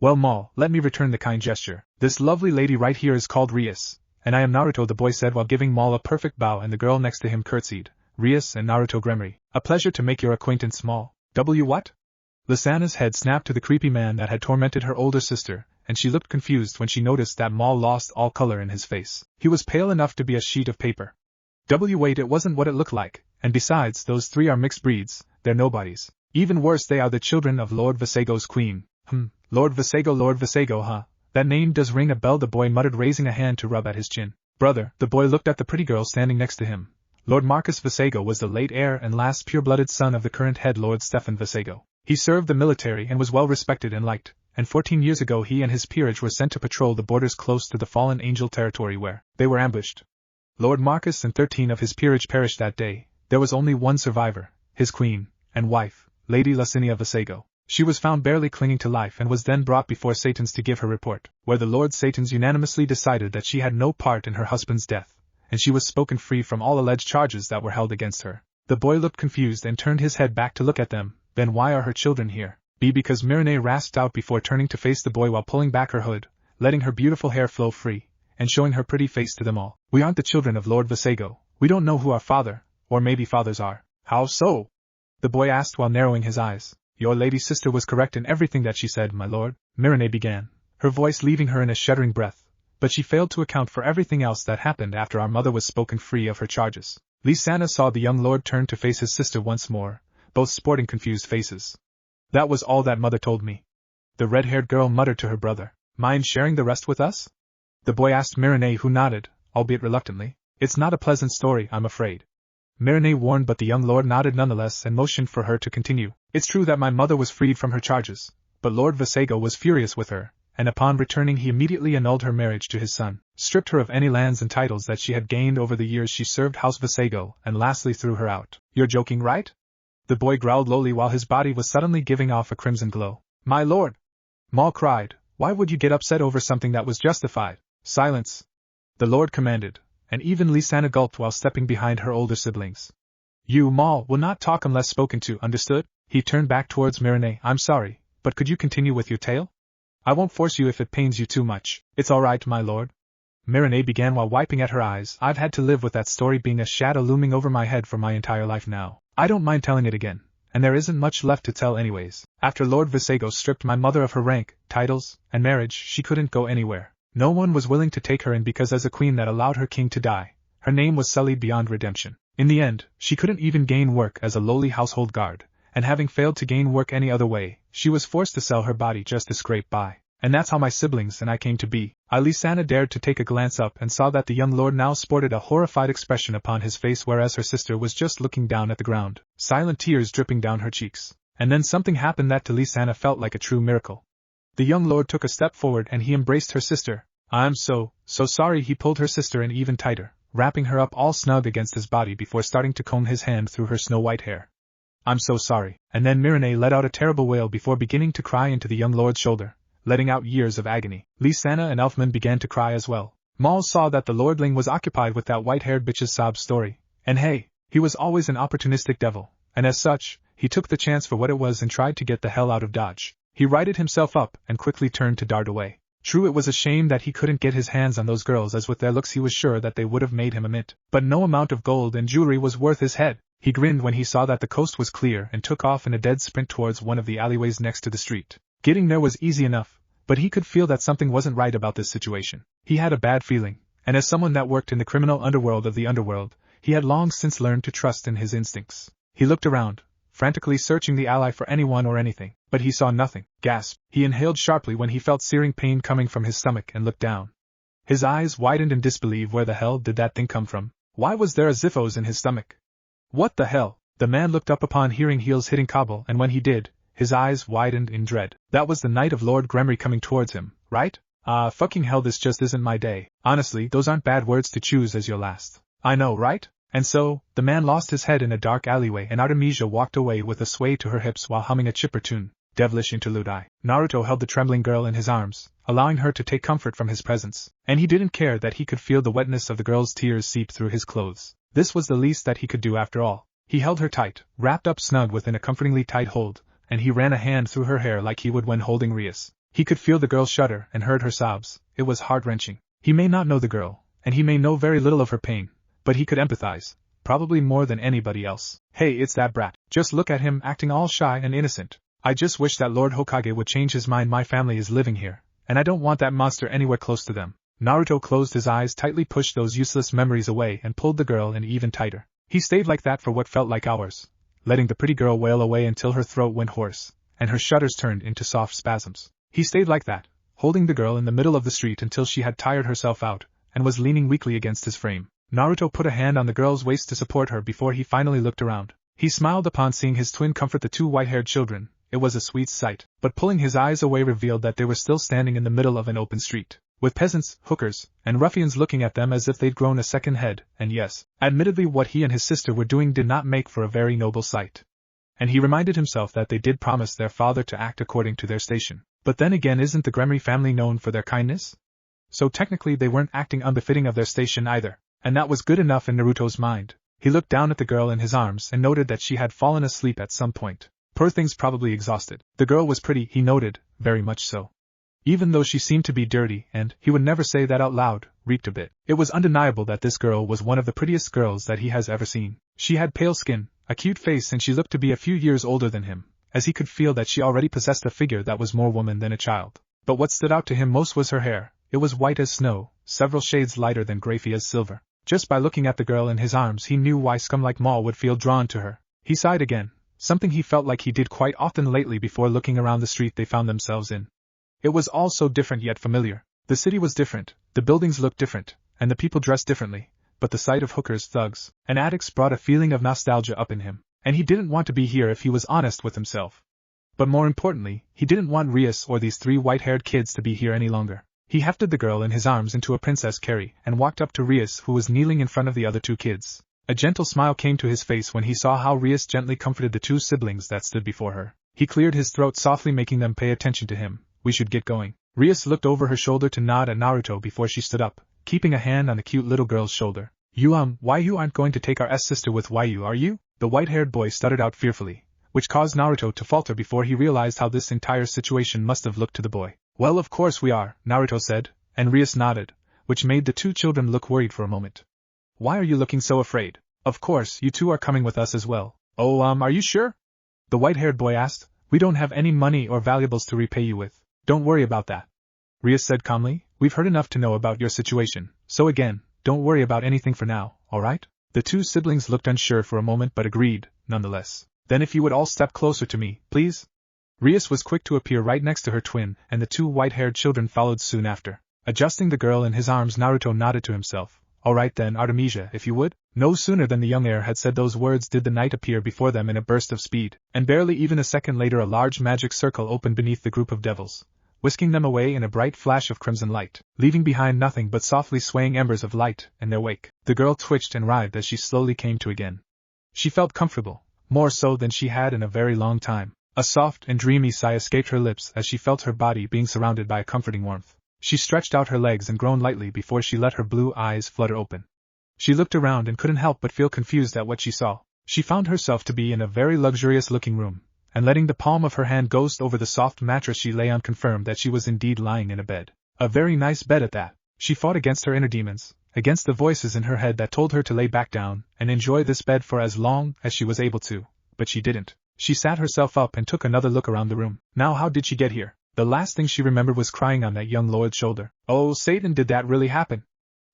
Well, Mal, let me return the kind gesture. This lovely lady right here is called Rias, and I am Naruto, the boy said while giving Mal a perfect bow, and the girl next to him curtsied. Rias and Naruto Gremory. A pleasure to make your acquaintance, Mal. What? Lysana's head snapped to the creepy man that had tormented her older sister, and she looked confused when she noticed that Mal lost all color in his face. He was pale enough to be a sheet of paper. Wait, it wasn't what it looked like, and besides, those three are mixed breeds, they're nobodies. Even worse, they are the children of Lord Visego's queen. Lord Visego, huh? That name does ring a bell, the boy muttered, raising a hand to rub at his chin. Brother, the boy looked at the pretty girl standing next to him. Lord Marcus Visego was the late heir and last pure-blooded son of the current head Lord Stefan Visego. He served the military and was well respected and liked, and 14 years ago he and his peerage were sent to patrol the borders close to the fallen angel territory where they were ambushed. Lord Marcus and 13 of his peerage perished that day. There was only one survivor, his queen and wife, Lady Licinia Visego. She was found barely clinging to life and was then brought before Satans to give her report, where the Lord Satans unanimously decided that she had no part in her husband's death, and she was spoken free from all alleged charges that were held against her. The boy looked confused and turned his head back to look at them. Then why are her children here? Because Mireille rasped out before turning to face the boy while pulling back her hood, letting her beautiful hair flow free, and showing her pretty face to them all. We aren't the children of Lord Visego. We don't know who our father, or maybe fathers are. How so? The boy asked while narrowing his eyes. Your lady sister was correct in everything that she said, my lord, Mireille began, her voice leaving her in a shuddering breath. But she failed to account for everything else that happened after our mother was spoken free of her charges. Lysana saw the young lord turn to face his sister once more, both sporting confused faces. That was all that mother told me. The red-haired girl muttered to her brother. Mind sharing the rest with us? The boy asked Mireille, who nodded, albeit reluctantly. It's not a pleasant story, I'm afraid. Mireille warned, but the young lord nodded nonetheless and motioned for her to continue. It's true that my mother was freed from her charges, but Lord Visego was furious with her, and upon returning he immediately annulled her marriage to his son, stripped her of any lands and titles that she had gained over the years she served House Visego, and lastly threw her out. You're joking, right? The boy growled lowly while his body was suddenly giving off a crimson glow. My lord! Mal cried. Why would you get upset over something that was justified? Silence! The lord commanded, and even Lysana gulped while stepping behind her older siblings. You, Mal, will not talk unless spoken to, understood? He turned back towards Mireille. I'm sorry, but could you continue with your tale? I won't force you if it pains you too much. It's all right, my lord. Mireille began while wiping at her eyes. I've had to live with that story being a shadow looming over my head for my entire life now. I don't mind telling it again, and there isn't much left to tell anyways. After Lord Visego stripped my mother of her rank, titles, and marriage, she couldn't go anywhere. No one was willing to take her in because as a queen that allowed her king to die, her name was sullied beyond redemption. In the end, she couldn't even gain work as a lowly household guard, and having failed to gain work any other way, she was forced to sell her body just to scrape by. And that's how my siblings and I came to be. Lysana dared to take a glance up and saw that the young lord now sported a horrified expression upon his face, whereas her sister was just looking down at the ground, silent tears dripping down her cheeks. And then something happened that to Lysana felt like a true miracle. The young lord took a step forward and he embraced her sister. I'm so sorry. He pulled her sister in even tighter, wrapping her up all snug against his body before starting to comb his hand through her snow-white hair. I'm so sorry. And then Mirene let out a terrible wail before beginning to cry into the young lord's shoulder, letting out years of agony. Lysana and Elfman began to cry as well. Maul saw that the lordling was occupied with that white-haired bitch's sob story, and hey, he was always an opportunistic devil, and as such, he took the chance for what it was and tried to get the hell out of Dodge. He righted himself up and quickly turned to dart away. True, it was a shame that he couldn't get his hands on those girls, as with their looks he was sure that they would have made him a mint, but no amount of gold and jewelry was worth his head. He grinned when he saw that the coast was clear and took off in a dead sprint towards one of the alleyways next to the street. Getting there was easy enough, but he could feel that something wasn't right about this situation. He had a bad feeling, and as someone that worked in the criminal underworld of the underworld, he had long since learned to trust in his instincts. He looked around, frantically searching the alley for anyone or anything, but he saw nothing. Gasp! He inhaled sharply when he felt searing pain coming from his stomach and looked down. His eyes widened in disbelief. Where the hell did that thing come from? Why was there a Ziphos in his stomach? What the hell? The man looked up upon hearing heels hitting cobble, and when he did, his eyes widened in dread. That was the Knight of Lord Gremory coming towards him, right? Fucking hell, this just isn't my day. Honestly, those aren't bad words to choose as your last. I know, right? And so, the man lost his head in a dark alleyway and Artemisia walked away with a sway to her hips while humming a chipper tune. Devilish interlude. Naruto held the trembling girl in his arms, allowing her to take comfort from his presence, and he didn't care that he could feel the wetness of the girl's tears seep through his clothes. This was the least that he could do after all. He held her tight, wrapped up snug within a comfortingly tight hold, and he ran a hand through her hair like he would when holding Rias. He could feel the girl shudder and heard her sobs. It was heart-wrenching. He may not know the girl, and he may know very little of her pain, but he could empathize, probably more than anybody else. Hey, it's that brat. Just look at him acting all shy and innocent. I just wish that Lord Hokage would change his mind. My family is living here, and I don't want that monster anywhere close to them. Naruto closed his eyes tightly, pushed those useless memories away and pulled the girl in even tighter. He stayed like that for what felt like hours, letting the pretty girl wail away until her throat went hoarse, and her shudders turned into soft spasms. He stayed like that, holding the girl in the middle of the street until she had tired herself out, and was leaning weakly against his frame. Naruto put a hand on the girl's waist to support her before he finally looked around. He smiled upon seeing his twin comfort the two white-haired children. It was a sweet sight, but pulling his eyes away revealed that they were still standing in the middle of an open street, with peasants, hookers, and ruffians looking at them as if they'd grown a second head, and yes, admittedly what he and his sister were doing did not make for a very noble sight. And he reminded himself that they did promise their father to act according to their station. But then again, isn't the Gremory family known for their kindness? So technically they weren't acting unbefitting of their station either, and that was good enough in Naruto's mind. He looked down at the girl in his arms and noted that she had fallen asleep at some point. Poor thing's probably exhausted. The girl was pretty, he noted, very much so. Even though she seemed to be dirty and, he would never say that out loud, reeked a bit. It was undeniable that this girl was one of the prettiest girls that he has ever seen. She had pale skin, a cute face, and she looked to be a few years older than him, as he could feel that she already possessed a figure that was more woman than a child. But what stood out to him most was her hair. It was white as snow, several shades lighter than Graphy as silver. Just by looking at the girl in his arms he knew why scum like Maul would feel drawn to her. He sighed again, something he felt like he did quite often lately before looking around the street they found themselves in. It was all so different yet familiar. The city was different, the buildings looked different, and the people dressed differently, but the sight of hookers, thugs, and addicts brought a feeling of nostalgia up in him, and he didn't want to be here if he was honest with himself. But more importantly, he didn't want Rias or these three white-haired kids to be here any longer. He hefted the girl in his arms into a princess carry and walked up to Rias, who was kneeling in front of the other two kids. A gentle smile came to his face when he saw how Rias gently comforted the two siblings that stood before her. He cleared his throat softly, making them pay attention to him. We should get going. Rias looked over her shoulder to nod at Naruto before she stood up, keeping a hand on the cute little girl's shoulder. Why you aren't going to take our sister with you, are you? The white-haired boy stuttered out fearfully, which caused Naruto to falter before he realized how this entire situation must have looked to the boy. Well, of course we are, Naruto said, and Rias nodded, which made the two children look worried for a moment. Why are you looking so afraid? Of course, you two are coming with us as well. Oh, are you sure? The white-haired boy asked. We don't have any money or valuables to repay you with. Don't worry about that. Rias said calmly. We've heard enough to know about your situation, so again, don't worry about anything for now, alright? The two siblings looked unsure for a moment but agreed, nonetheless. Then if you would all step closer to me, please? Rias was quick to appear right next to her twin, and the two white-haired children followed soon after. Adjusting the girl in his arms, Naruto nodded to himself. All right then, Artemisia, if you would. No sooner than the young heir had said those words did the knight appear before them in a burst of speed, and barely even a second later a large magic circle opened beneath the group of devils, whisking them away in a bright flash of crimson light, leaving behind nothing but softly swaying embers of light in their wake. The girl twitched and writhed as she slowly came to again. She felt comfortable, more so than she had in a very long time. A soft and dreamy sigh escaped her lips as she felt her body being surrounded by a comforting warmth. She stretched out her legs and groaned lightly before she let her blue eyes flutter open. She looked around and couldn't help but feel confused at what she saw. She found herself to be in a very luxurious-looking room, and letting the palm of her hand ghost over the soft mattress she lay on confirmed that she was indeed lying in a bed. A very nice bed at that. She fought against her inner demons, against the voices in her head that told her to lay back down and enjoy this bed for as long as she was able to, but she didn't. She sat herself up and took another look around the room. Now how did she get here? The last thing she remembered was crying on that young lord's shoulder. Oh, Satan, did that really happen?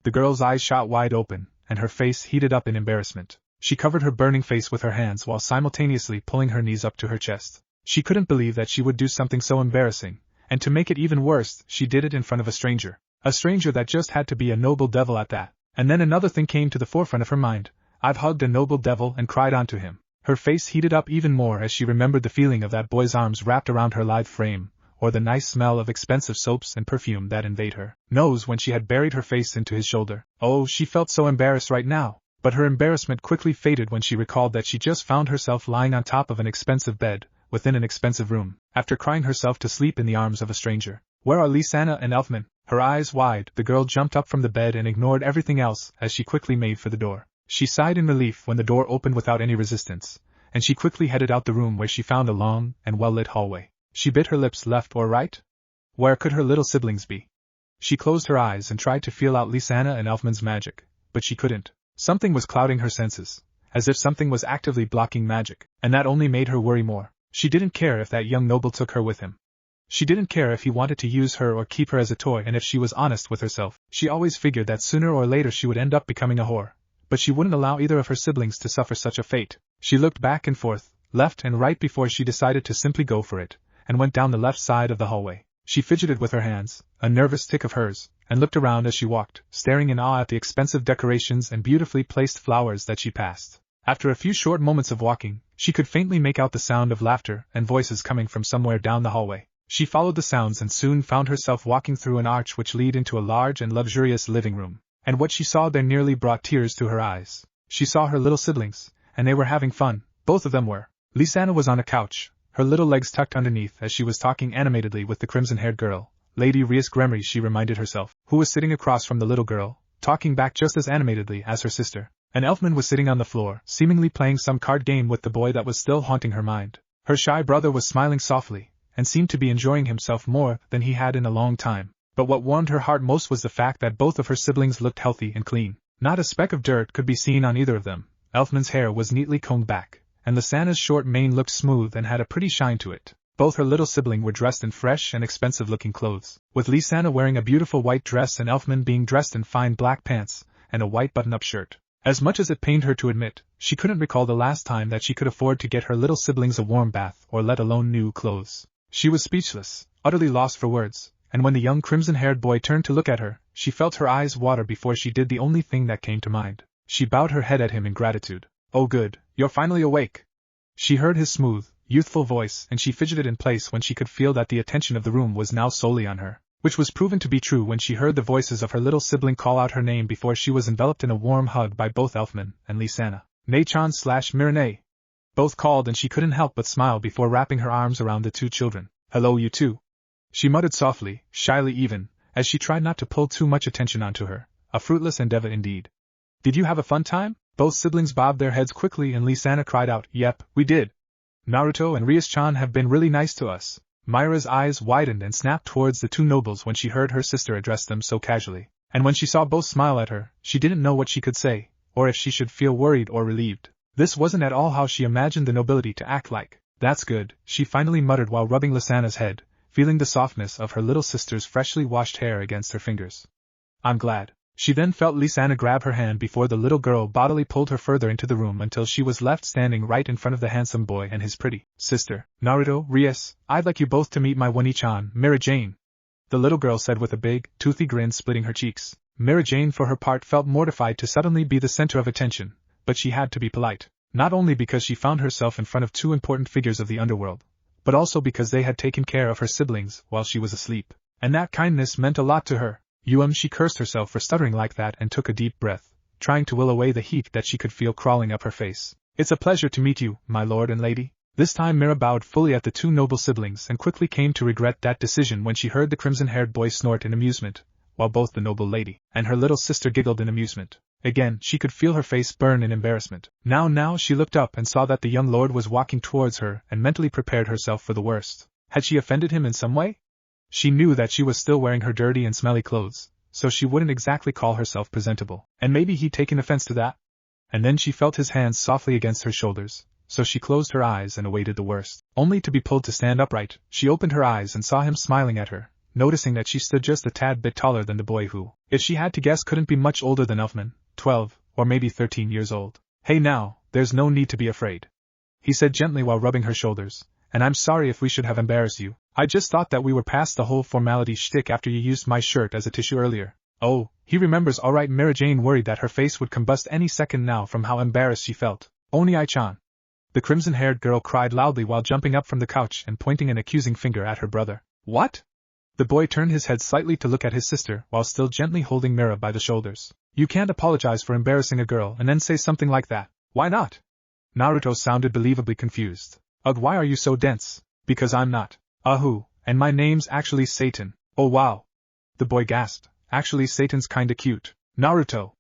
The girl's eyes shot wide open, and her face heated up in embarrassment. She covered her burning face with her hands while simultaneously pulling her knees up to her chest. She couldn't believe that she would do something so embarrassing, and to make it even worse, she did it in front of a stranger. A stranger that just had to be a noble devil at that. And then another thing came to the forefront of her mind. I've hugged a noble devil and cried onto him. Her face heated up even more as she remembered the feeling of that boy's arms wrapped around her lithe frame, or the nice smell of expensive soaps and perfume that invaded her nose when she had buried her face into his shoulder. Oh, she felt so embarrassed right now, but her embarrassment quickly faded when she recalled that she just found herself lying on top of an expensive bed, within an expensive room, after crying herself to sleep in the arms of a stranger. Where are Lysana and Elfman? Her eyes wide, the girl jumped up from the bed and ignored everything else as she quickly made for the door. She sighed in relief when the door opened without any resistance, and she quickly headed out the room where she found a long and well-lit hallway. She bit her lips. Left or right? Where could her little siblings be? She closed her eyes and tried to feel out Lysana and Elfman's magic, but she couldn't. Something was clouding her senses, as if something was actively blocking magic, and that only made her worry more. She didn't care if that young noble took her with him. She didn't care if he wanted to use her or keep her as a toy, and if she was honest with herself, she always figured that sooner or later she would end up becoming a whore. But she wouldn't allow either of her siblings to suffer such a fate. She looked back and forth, left and right before she decided to simply go for it, and went down the left side of the hallway. She fidgeted with her hands, a nervous tic of hers, and looked around as she walked, staring in awe at the expensive decorations and beautifully placed flowers that she passed. After a few short moments of walking, she could faintly make out the sound of laughter and voices coming from somewhere down the hallway. She followed the sounds and soon found herself walking through an arch which led into a large and luxurious living room, and what she saw there nearly brought tears to her eyes. She saw her little siblings, and they were having fun, both of them were. Lysana was on a couch, her little legs tucked underneath as she was talking animatedly with the crimson-haired girl, Lady Rias Gremory she reminded herself, who was sitting across from the little girl, talking back just as animatedly as her sister. And Elfman was sitting on the floor, seemingly playing some card game with the boy that was still haunting her mind. Her shy brother was smiling softly, and seemed to be enjoying himself more than he had in a long time. But what warmed her heart most was the fact that both of her siblings looked healthy and clean. Not a speck of dirt could be seen on either of them. Elfman's hair was neatly combed back, and Lysana's short mane looked smooth and had a pretty shine to it. Both her little sibling were dressed in fresh and expensive-looking clothes, with Lysana wearing a beautiful white dress and Elfman being dressed in fine black pants and a white button-up shirt. As much as it pained her to admit, she couldn't recall the last time that she could afford to get her little siblings a warm bath or let alone new clothes. She was speechless, utterly lost for words, and when the young crimson-haired boy turned to look at her, she felt her eyes water before she did the only thing that came to mind. She bowed her head at him in gratitude. "Oh good, you're finally awake." She heard his smooth, youthful voice and she fidgeted in place when she could feel that the attention of the room was now solely on her, which was proven to be true when she heard the voices of her little sibling call out her name before she was enveloped in a warm hug by both Elfman and Lysana. "Nei-chan/Miranei." Both called and she couldn't help but smile before wrapping her arms around the two children. "Hello you two," she muttered softly, shyly even, as she tried not to pull too much attention onto her. A fruitless endeavor indeed. "Did you have a fun time?" Both siblings bobbed their heads quickly and Lysana cried out, "Yep, we did. Naruto and Rias-chan have been really nice to us." Myra's eyes widened and snapped towards the two nobles when she heard her sister address them so casually, and when she saw both smile at her, she didn't know what she could say, or if she should feel worried or relieved. This wasn't at all how she imagined the nobility to act like. "That's good," she finally muttered while rubbing Lysana's head, feeling the softness of her little sister's freshly washed hair against her fingers. "I'm glad." She then felt Lisanna grab her hand before the little girl bodily pulled her further into the room until she was left standing right in front of the handsome boy and his pretty sister. Naruto, Rias, I'd like you both to meet my Wani-chan, Mira Jane, the little girl said with a big, toothy grin splitting her cheeks. Mira Jane for her part felt mortified to suddenly be the center of attention, but she had to be polite, not only because she found herself in front of two important figures of the underworld, but also because they had taken care of her siblings while she was asleep, and that kindness meant a lot to her. She cursed herself for stuttering like that and took a deep breath, trying to will away the heat that she could feel crawling up her face. It's a pleasure to meet you, my lord and lady. This time Mira bowed fully at the two noble siblings and quickly came to regret that decision when she heard the crimson-haired boy snort in amusement, while both the noble lady and her little sister giggled in amusement. Again, she could feel her face burn in embarrassment. Now she looked up and saw that the young lord was walking towards her and mentally prepared herself for the worst. Had she offended him in some way? She knew that she was still wearing her dirty and smelly clothes, so she wouldn't exactly call herself presentable. And maybe he'd taken offense to that? And then she felt his hands softly against her shoulders, so she closed her eyes and awaited the worst. Only to be pulled to stand upright, she opened her eyes and saw him smiling at her, noticing that she stood just a tad bit taller than the boy who, if she had to guess, couldn't be much older than Elfman, 12, or maybe 13 years old. Hey now, there's no need to be afraid, he said gently while rubbing her shoulders, and I'm sorry if we should have embarrassed you. I just thought that we were past the whole formality shtick after you used my shirt as a tissue earlier. Oh, he remembers alright. Mira Jane worried that her face would combust any second now from how embarrassed she felt. Oni-chan, the crimson-haired girl cried loudly while jumping up from the couch and pointing an accusing finger at her brother. What? The boy turned his head slightly to look at his sister while still gently holding Mira by the shoulders. You can't apologize for embarrassing a girl and then say something like that. Why not? Naruto sounded believably confused. Ugh, why are you so dense? Because I'm not. Who? And my name's actually Satan. Oh wow. The boy gasped. Actually Satan's kinda cute. Naruto.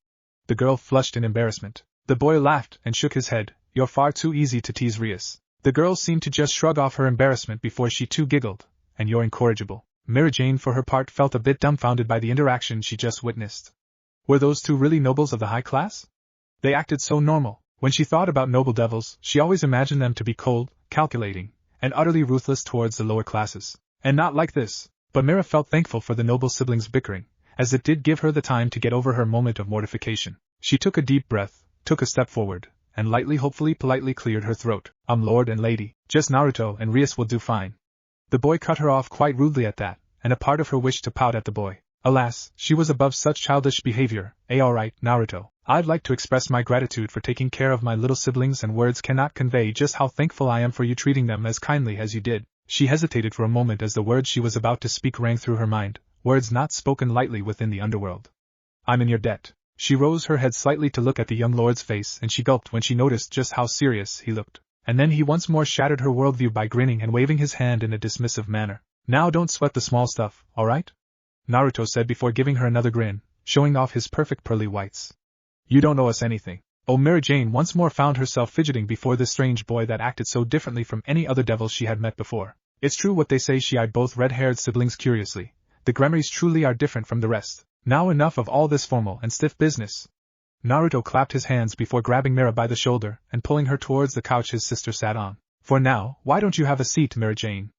The girl flushed in embarrassment. The boy laughed and shook his head. You're far too easy to tease, Rias. The girl seemed to just shrug off her embarrassment before she too giggled. And you're incorrigible. Mira Jane for her part felt a bit dumbfounded by the interaction she just witnessed. Were those two really nobles of the high class? They acted so normal. When she thought about noble devils, she always imagined them to be cold, calculating, and utterly ruthless towards the lower classes. And not like this. But Mira felt thankful for the noble siblings' bickering, as it did give her the time to get over her moment of mortification. She took a deep breath, took a step forward, and lightly, hopefully politely cleared her throat. Lord and lady, just Naruto and Rias will do fine. The boy cut her off quite rudely at that, and a part of her wished to pout at the boy. Alas, she was above such childish behavior. Alright, Naruto, I'd like to express my gratitude for taking care of my little siblings, and words cannot convey just how thankful I am for you treating them as kindly as you did. She hesitated for a moment as the words she was about to speak rang through her mind, words not spoken lightly within the underworld. I'm in your debt. She rose her head slightly to look at the young lord's face, and she gulped when she noticed just how serious he looked. And then he once more shattered her worldview by grinning and waving his hand in a dismissive manner. Now don't sweat the small stuff, alright? Naruto said before giving her another grin, showing off his perfect pearly whites. You don't owe us anything. Oh, Mira Jane once more found herself fidgeting before this strange boy that acted so differently from any other devil she had met before. It's true what they say. She eyed both red-haired siblings curiously. The Gremarys truly are different from the rest. Now enough of all this formal and stiff business. Naruto clapped his hands before grabbing Mira by the shoulder and pulling her towards the couch his sister sat on. For now, why don't you have a seat, Mira Jane?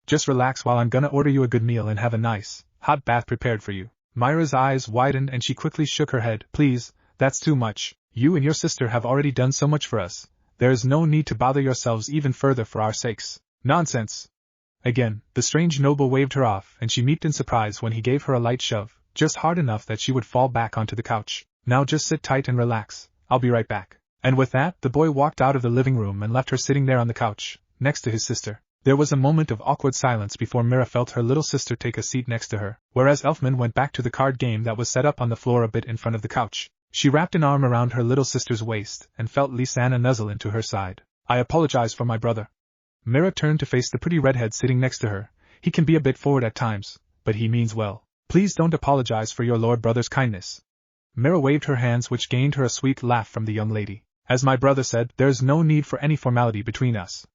Just relax while I'm gonna order you a good meal and have a nice, hot bath prepared for you. Mira's eyes widened and she quickly shook her head. Please, that's too much. You and your sister have already done so much for us. There is no need to bother yourselves even further for our sakes. Nonsense. Again, the strange noble waved her off and she meeped in surprise when he gave her a light shove, just hard enough that she would fall back onto the couch. Now just sit tight and relax. I'll be right back. And with that, the boy walked out of the living room and left her sitting there on the couch, next to his sister. There was a moment of awkward silence before Mira felt her little sister take a seat next to her, whereas Elfman went back to the card game that was set up on the floor a bit in front of the couch. She wrapped an arm around her little sister's waist and felt Lisanna nuzzle into her side. I apologize for my brother. Mira turned to face the pretty redhead sitting next to her. He can be a bit forward at times, but he means well. Please don't apologize for your lord brother's kindness. Mira waved her hands, which gained her a sweet laugh from the young lady. As my brother said, there's no need for any formality between us.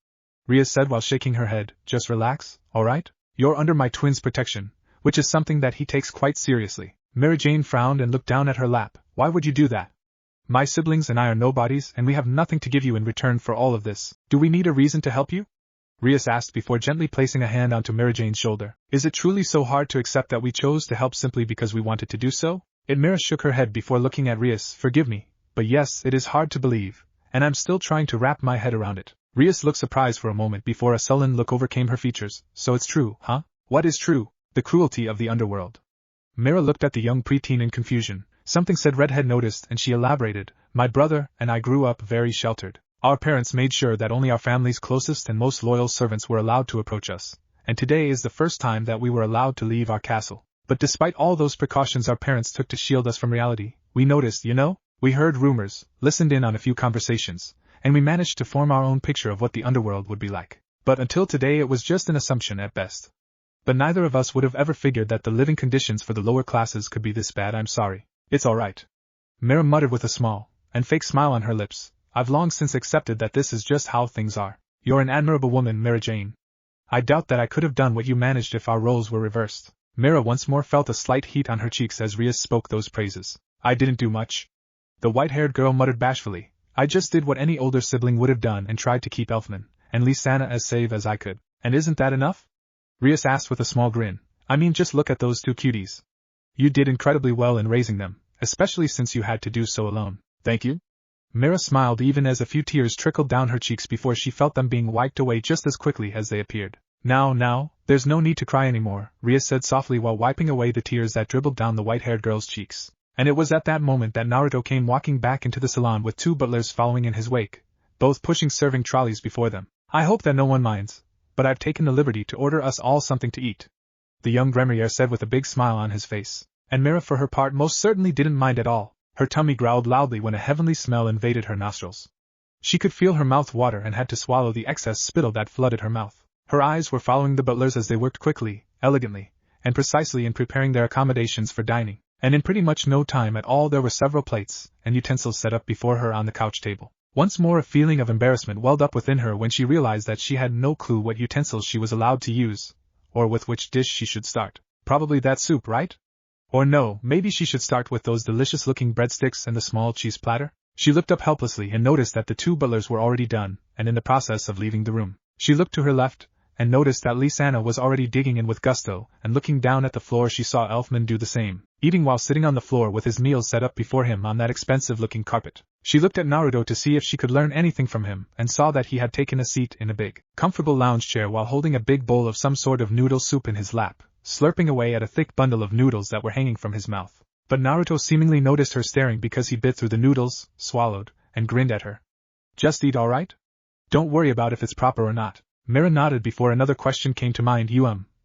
Rias said while shaking her head, just relax, alright? You're under my twin's protection, which is something that he takes quite seriously. Mira Jane frowned and looked down at her lap. Why would you do that? My siblings and I are nobodies and we have nothing to give you in return for all of this. Do we need a reason to help you? Rias asked before gently placing a hand onto Mira Jane's shoulder. Is it truly so hard to accept that we chose to help simply because we wanted to do so? Mira shook her head before looking at Rias. Forgive me, but yes, it is hard to believe, and I'm still trying to wrap my head around it. Rias looked surprised for a moment before a sullen look overcame her features. So it's true, huh? What is true? The cruelty of the underworld. Mira looked at the young preteen in confusion. Something said Redhead noticed and she elaborated. My brother and I grew up very sheltered. Our parents made sure that only our family's closest and most loyal servants were allowed to approach us, and today is the first time that we were allowed to leave our castle. But despite all those precautions our parents took to shield us from reality, we noticed, we heard rumors, listened in on a few conversations, and we managed to form our own picture of what the underworld would be like. But until today it was just an assumption at best. But neither of us would have ever figured that the living conditions for the lower classes could be this bad. I'm sorry. It's alright. Mira muttered with a small and fake smile on her lips. I've long since accepted that this is just how things are. You're an admirable woman, Mira Jane. I doubt that I could have done what you managed if our roles were reversed. Mira once more felt a slight heat on her cheeks as Rias spoke those praises. I didn't do much. The white-haired girl muttered bashfully. I just did what any older sibling would have done and tried to keep Elfman and Lysana as safe as I could. And isn't that enough? Rias asked with a small grin. I mean, just look at those two cuties. You did incredibly well in raising them, especially since you had to do so alone. Thank you. Mira smiled even as a few tears trickled down her cheeks before she felt them being wiped away just as quickly as they appeared. Now, there's no need to cry anymore, Rias said softly while wiping away the tears that dribbled down the white-haired girl's cheeks. And it was at that moment that Naruto came walking back into the salon with two butlers following in his wake, both pushing serving trolleys before them. I hope that no one minds, but I've taken the liberty to order us all something to eat, the young Gremier said with a big smile on his face. And Mira for her part most certainly didn't mind at all. Her tummy growled loudly when a heavenly smell invaded her nostrils. She could feel her mouth water and had to swallow the excess spittle that flooded her mouth. Her eyes were following the butlers as they worked quickly, elegantly, and precisely in preparing their accommodations for dining, and in pretty much no time at all there were several plates and utensils set up before her on the couch table. Once more a feeling of embarrassment welled up within her when she realized that she had no clue what utensils she was allowed to use, or with which dish she should start. Probably that soup, right? Or no, maybe she should start with those delicious-looking breadsticks and the small cheese platter? She looked up helplessly and noticed that the two butlers were already done, and in the process of leaving the room. She looked to her left, and noticed that Lysana was already digging in with gusto, and looking down at the floor she saw Elfman do the same, eating while sitting on the floor with his meals set up before him on that expensive-looking carpet. She looked at Naruto to see if she could learn anything from him, and saw that he had taken a seat in a big, comfortable lounge chair while holding a big bowl of some sort of noodle soup in his lap, slurping away at a thick bundle of noodles that were hanging from his mouth. But Naruto seemingly noticed her staring because he bit through the noodles, swallowed, and grinned at her. Just eat, alright? Don't worry about if it's proper or not. Mira nodded before another question came to mind.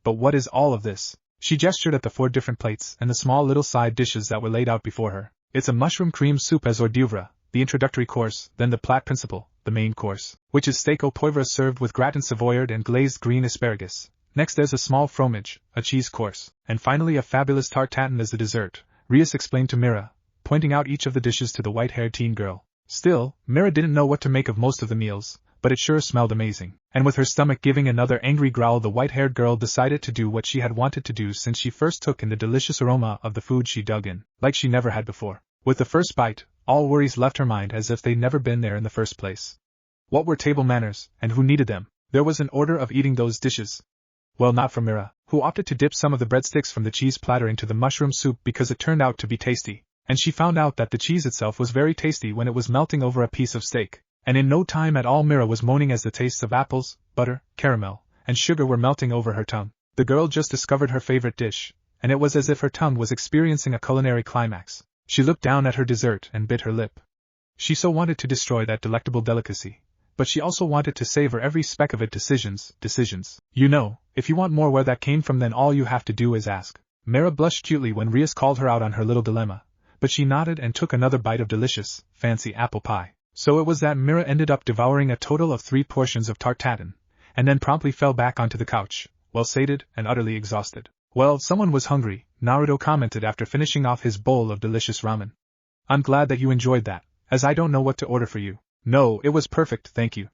But what is all of this? She gestured at the 4 different plates and the small little side dishes that were laid out before her. It's a mushroom cream soup as hors d'oeuvre, the introductory course, then the plat principal, the main course, which is steak au poivre served with gratin savoyard and glazed green asparagus. Next there's a small fromage, a cheese course, and finally a fabulous tart tatin as the dessert, Rias explained to Mira, pointing out each of the dishes to the white-haired teen girl. Still, Mira didn't know what to make of most of the meals, but it sure smelled amazing, and with her stomach giving another angry growl the white-haired girl decided to do what she had wanted to do since she first took in the delicious aroma of the food she dug in, like she never had before. With the first bite, all worries left her mind as if they'd never been there in the first place. What were table manners, and who needed them? There was an order of eating those dishes. Well, not for Mira, who opted to dip some of the breadsticks from the cheese platter into the mushroom soup because it turned out to be tasty, and she found out that the cheese itself was very tasty when it was melting over a piece of steak, and in no time at all Mira was moaning as the tastes of apples, butter, caramel, and sugar were melting over her tongue. The girl just discovered her favorite dish, and it was as if her tongue was experiencing a culinary climax. She looked down at her dessert and bit her lip. She so wanted to destroy that delectable delicacy, but she also wanted to savor every speck of it. Decisions. If you want more where that came from then all you have to do is ask. Mira blushed cutely when Rias called her out on her little dilemma, but she nodded and took another bite of delicious, fancy apple pie. So it was that Mira ended up devouring a total of 3 portions of tart tatin, and then promptly fell back onto the couch, well sated and utterly exhausted. Well, someone was hungry, Naruto commented after finishing off his bowl of delicious ramen. I'm glad that you enjoyed that, as I don't know what to order for you. No, it was perfect, thank you.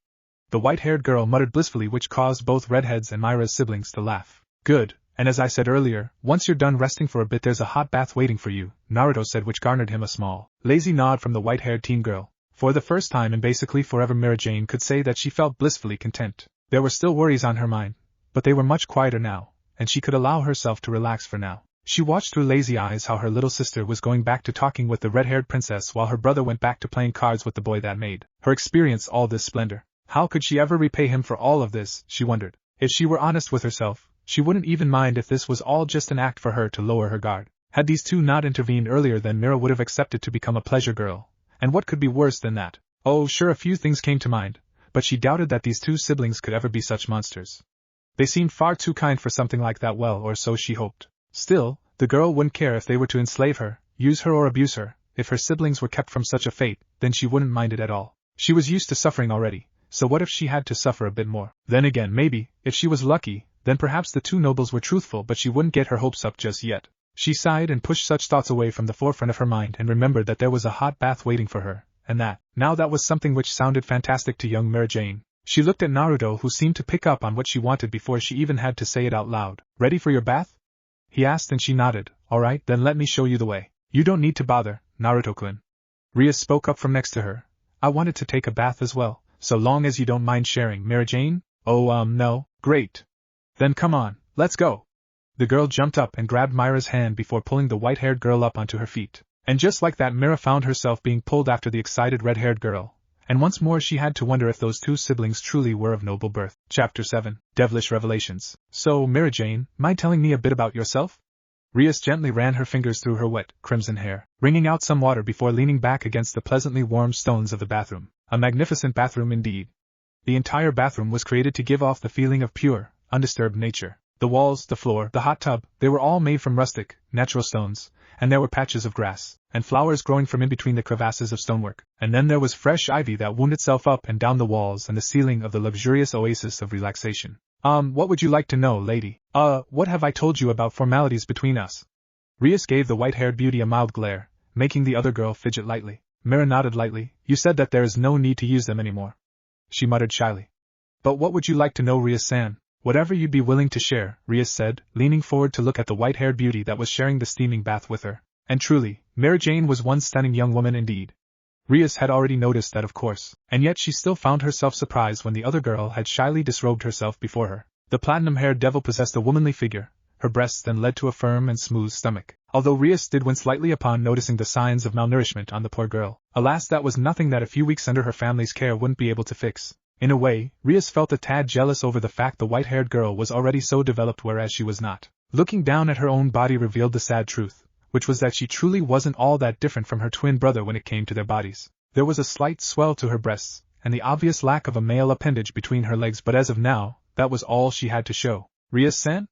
The white-haired girl muttered blissfully, which caused both Redhead's and Myra's siblings to laugh. Good, and as I said earlier, once you're done resting for a bit there's a hot bath waiting for you, Naruto said, which garnered him a small, lazy nod from the white-haired teen girl. For the first time in basically forever Mira Jane could say that she felt blissfully content. There were still worries on her mind, but they were much quieter now, and she could allow herself to relax for now. She watched through lazy eyes how her little sister was going back to talking with the red-haired princess while her brother went back to playing cards with the boy that made her experience all this splendor. How could she ever repay him for all of this, she wondered. If she were honest with herself, she wouldn't even mind if this was all just an act for her to lower her guard. Had these two not intervened earlier, then Mira would have accepted to become a pleasure girl. And what could be worse than that? Oh, sure, a few things came to mind, but she doubted that these two siblings could ever be such monsters. They seemed far too kind for something like that, well, or so she hoped. Still, the girl wouldn't care if they were to enslave her, use her or abuse her. If her siblings were kept from such a fate, then she wouldn't mind it at all. She was used to suffering already, so what if she had to suffer a bit more? Then again, maybe, if she was lucky, then perhaps the two nobles were truthful, but she wouldn't get her hopes up just yet. She sighed and pushed such thoughts away from the forefront of her mind and remembered that there was a hot bath waiting for her, and that was something which sounded fantastic to young Mira Jane. She looked at Naruto, who seemed to pick up on what she wanted before she even had to say it out loud. Ready for your bath? He asked, and she nodded. Alright, then let me show you the way. You don't need to bother, Naruto-kun. Rias spoke up from next to her. I wanted to take a bath as well, so long as you don't mind sharing, Mira Jane? Oh, no, great. Then come on, let's go. The girl jumped up and grabbed Mira's hand before pulling the white-haired girl up onto her feet. And just like that, Mira found herself being pulled after the excited red-haired girl. And once more she had to wonder if those two siblings truly were of noble birth. Chapter 7, Devilish Revelations. So, Mira Jane, mind telling me a bit about yourself? Rias gently ran her fingers through her wet, crimson hair, wringing out some water before leaning back against the pleasantly warm stones of the bathroom. A magnificent bathroom indeed. The entire bathroom was created to give off the feeling of pure, undisturbed nature. The walls, the floor, the hot tub, they were all made from rustic, natural stones, and there were patches of grass, and flowers growing from in between the crevasses of stonework, and then there was fresh ivy that wound itself up and down the walls and the ceiling of the luxurious oasis of relaxation. What would you like to know, lady? What have I told you about formalities between us? Rias gave the white-haired beauty a mild glare, making the other girl fidget lightly. Mira nodded lightly. You said that there is no need to use them anymore, she muttered shyly. But what would you like to know, Rias-san? Whatever you'd be willing to share, Rias said, leaning forward to look at the white-haired beauty that was sharing the steaming bath with her. And truly, Mira Jane was one stunning young woman indeed. Rias had already noticed that, of course, and yet she still found herself surprised when the other girl had shyly disrobed herself before her. The platinum-haired devil possessed a womanly figure, her breasts then led to a firm and smooth stomach, although Rias did wince slightly upon noticing the signs of malnourishment on the poor girl. Alas, that was nothing that a few weeks under her family's care wouldn't be able to fix. In a way, Rias felt a tad jealous over the fact the white-haired girl was already so developed whereas she was not. Looking down at her own body revealed the sad truth, which was that she truly wasn't all that different from her twin brother when it came to their bodies. There was a slight swell to her breasts, and the obvious lack of a male appendage between her legs, but as of now, that was all she had to show. Rias-san?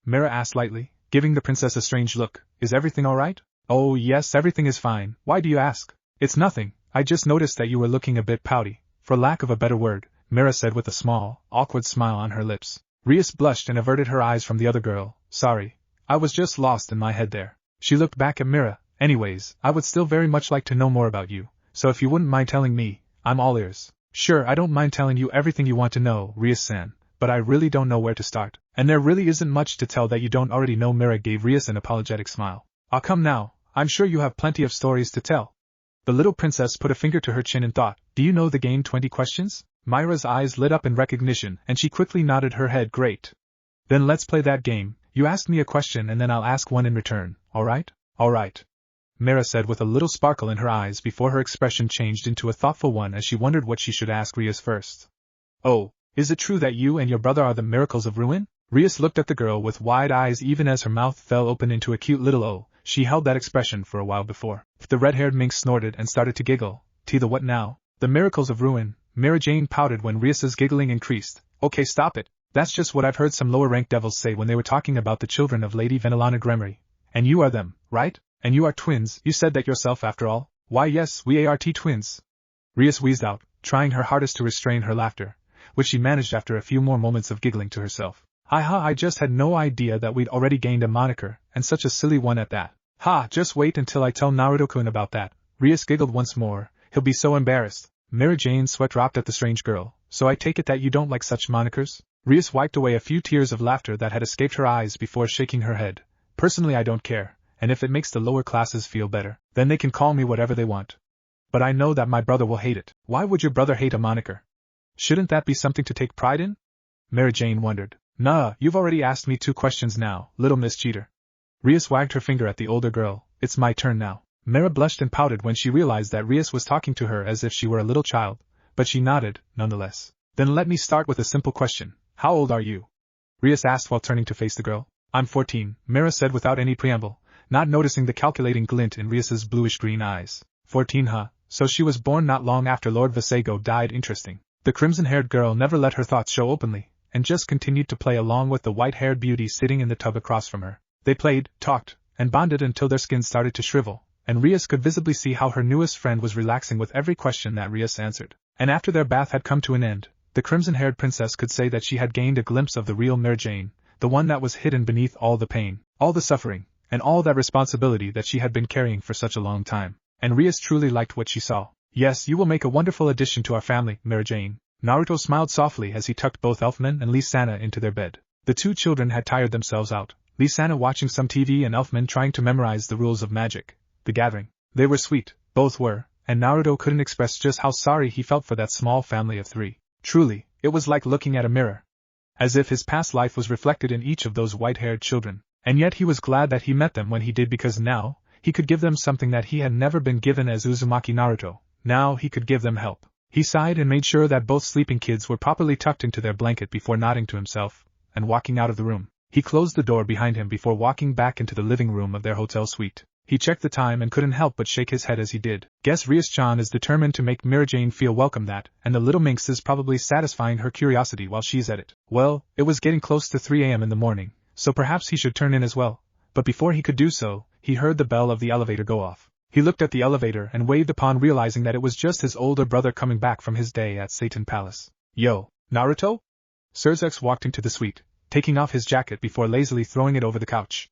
Mira asked lightly, giving the princess a strange look. Is everything alright? Oh yes, everything is fine. Why do you ask? It's nothing, I just noticed that you were looking a bit pouty, for lack of a better word, Mira said with a small, awkward smile on her lips. Rias blushed and averted her eyes from the other girl. Sorry, I was just lost in my head there. She looked back at Mira. Anyways, I would still very much like to know more about you, so if you wouldn't mind telling me, I'm all ears. Sure, I don't mind telling you everything you want to know, Rias-san, but I really don't know where to start. And there really isn't much to tell that you don't already know. Mira gave Rias an apologetic smile. Ah, come now, I'm sure you have plenty of stories to tell. The little princess put a finger to her chin and thought, do you know the game 20 Questions? Mira's eyes lit up in recognition, and she quickly nodded her head. Great. Then let's play that game. You ask me a question and then I'll ask one in return, alright? Alright. Mira said with a little sparkle in her eyes before her expression changed into a thoughtful one as she wondered what she should ask Rias first. Oh, is it true that you and your brother are the miracles of ruin? Rias looked at the girl with wide eyes even as her mouth fell open into a cute little O. She held that expression for a while before. The red-haired minx snorted and started to giggle. The what now? The miracles of ruin. Mira Jane pouted when Rias's giggling increased. Okay, stop it. That's just what I've heard some lower-ranked devils say when they were talking about the children of Lady Venelana Gremory. And you are them, right? And you are twins, you said that yourself after all? Why yes, we are twins. Rias wheezed out, trying her hardest to restrain her laughter, which she managed after a few more moments of giggling to herself. I just had no idea that we'd already gained a moniker, and such a silly one at that. Just wait until I tell Naruto-kun about that. Rias giggled once more. He'll be so embarrassed. Mira Jane's sweat dropped at the strange girl. So I take it that you don't like such monikers? Rias wiped away a few tears of laughter that had escaped her eyes before shaking her head. Personally I don't care, and if it makes the lower classes feel better, then they can call me whatever they want. But I know that my brother will hate it. Why would your brother hate a moniker? Shouldn't that be something to take pride in? Mira Jane wondered. Nah, you've already asked me 2 questions now, little Miss Cheater. Rias wagged her finger at the older girl. It's my turn now. Mira blushed and pouted when she realized that Rias was talking to her as if she were a little child, but she nodded, nonetheless. Then let me start with a simple question. How old are you? Rias asked while turning to face the girl. I'm 14, Mira said without any preamble, not noticing the calculating glint in Rias's bluish-green eyes. 14, huh? So she was born not long after Lord Visago died. Interesting. The crimson-haired girl never let her thoughts show openly, and just continued to play along with the white-haired beauty sitting in the tub across from her. They played, talked, and bonded until their skins started to shrivel, and Rias could visibly see how her newest friend was relaxing with every question that Rias answered. And after their bath had come to an end, the crimson-haired princess could say that she had gained a glimpse of the real Mary Jane, the one that was hidden beneath all the pain, all the suffering, and all that responsibility that she had been carrying for such a long time. And Rias truly liked what she saw. Yes, you will make a wonderful addition to our family, Mary Jane. Naruto smiled softly as he tucked both Elfman and Lee-sana into their bed. The two children had tired themselves out, Lee-sana watching some TV and Elfman trying to memorize the rules of magic, the gathering. They were sweet, both were, and Naruto couldn't express just how sorry he felt for that small family of three. Truly, it was like looking at a mirror. As if his past life was reflected in each of those white-haired children, and yet he was glad that he met them when he did because now, he could give them something that he had never been given as Uzumaki Naruto. Now he could give them help. He sighed and made sure that both sleeping kids were properly tucked into their blanket before nodding to himself, and walking out of the room. He closed the door behind him before walking back into the living room of their hotel suite. He checked the time and couldn't help but shake his head as he did. Guess Rias-chan is determined to make Mira Jane feel welcome, that, and the little minx is probably satisfying her curiosity while she's at it. Well, it was getting close to 3 a.m. in the morning, so perhaps he should turn in as well. But before he could do so, he heard the bell of the elevator go off. He looked at the elevator and waved upon realizing that it was just his older brother coming back from his day at Satan Palace. Yo, Naruto? Surzex walked into the suite, taking off his jacket before lazily throwing it over the couch.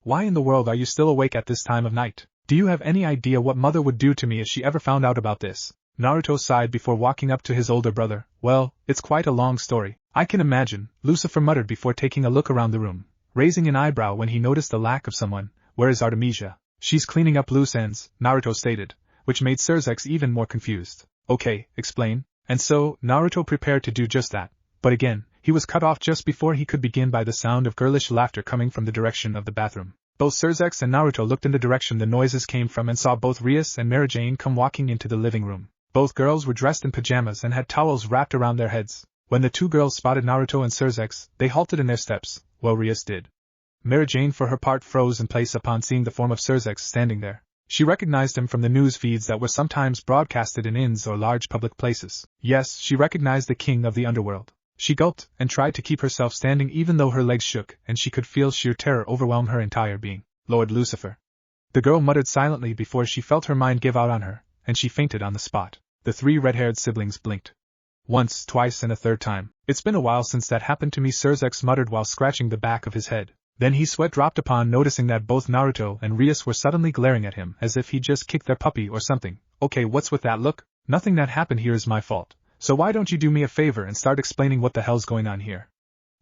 Why in the world are you still awake at this time of night? Do you have any idea what mother would do to me if she ever found out about this? Naruto sighed before walking up to his older brother. Well, it's quite a long story. I can imagine, Lucifer muttered before taking a look around the room, raising an eyebrow when he noticed the lack of someone. Where is Artemisia? She's cleaning up loose ends, Naruto stated, which made Surzex even more confused. Okay, explain. And so, Naruto prepared to do just that, but again, he was cut off just before he could begin by the sound of girlish laughter coming from the direction of the bathroom. Both Surzex and Naruto looked in the direction the noises came from and saw both Rias and Mary Jane come walking into the living room. Both girls were dressed in pajamas and had towels wrapped around their heads. When the two girls spotted Naruto and Surzex, they halted in their steps, while Rias did. Mary Jane for her part froze in place upon seeing the form of Surzex standing there. She recognized him from the news feeds that were sometimes broadcasted in inns or large public places. Yes, she recognized the king of the underworld. She gulped and tried to keep herself standing even though her legs shook and she could feel sheer terror overwhelm her entire being. Lord Lucifer. The girl muttered silently before she felt her mind give out on her, and she fainted on the spot. The three red-haired siblings blinked. Once, twice, and a third time. It's been a while since that happened to me, Surzex muttered while scratching the back of his head. Then his sweat dropped upon noticing that both Naruto and Rias were suddenly glaring at him as if he'd just kicked their puppy or something. Okay, what's with that look? Nothing that happened here is my fault. So why don't you do me a favor and start explaining what the hell's going on here?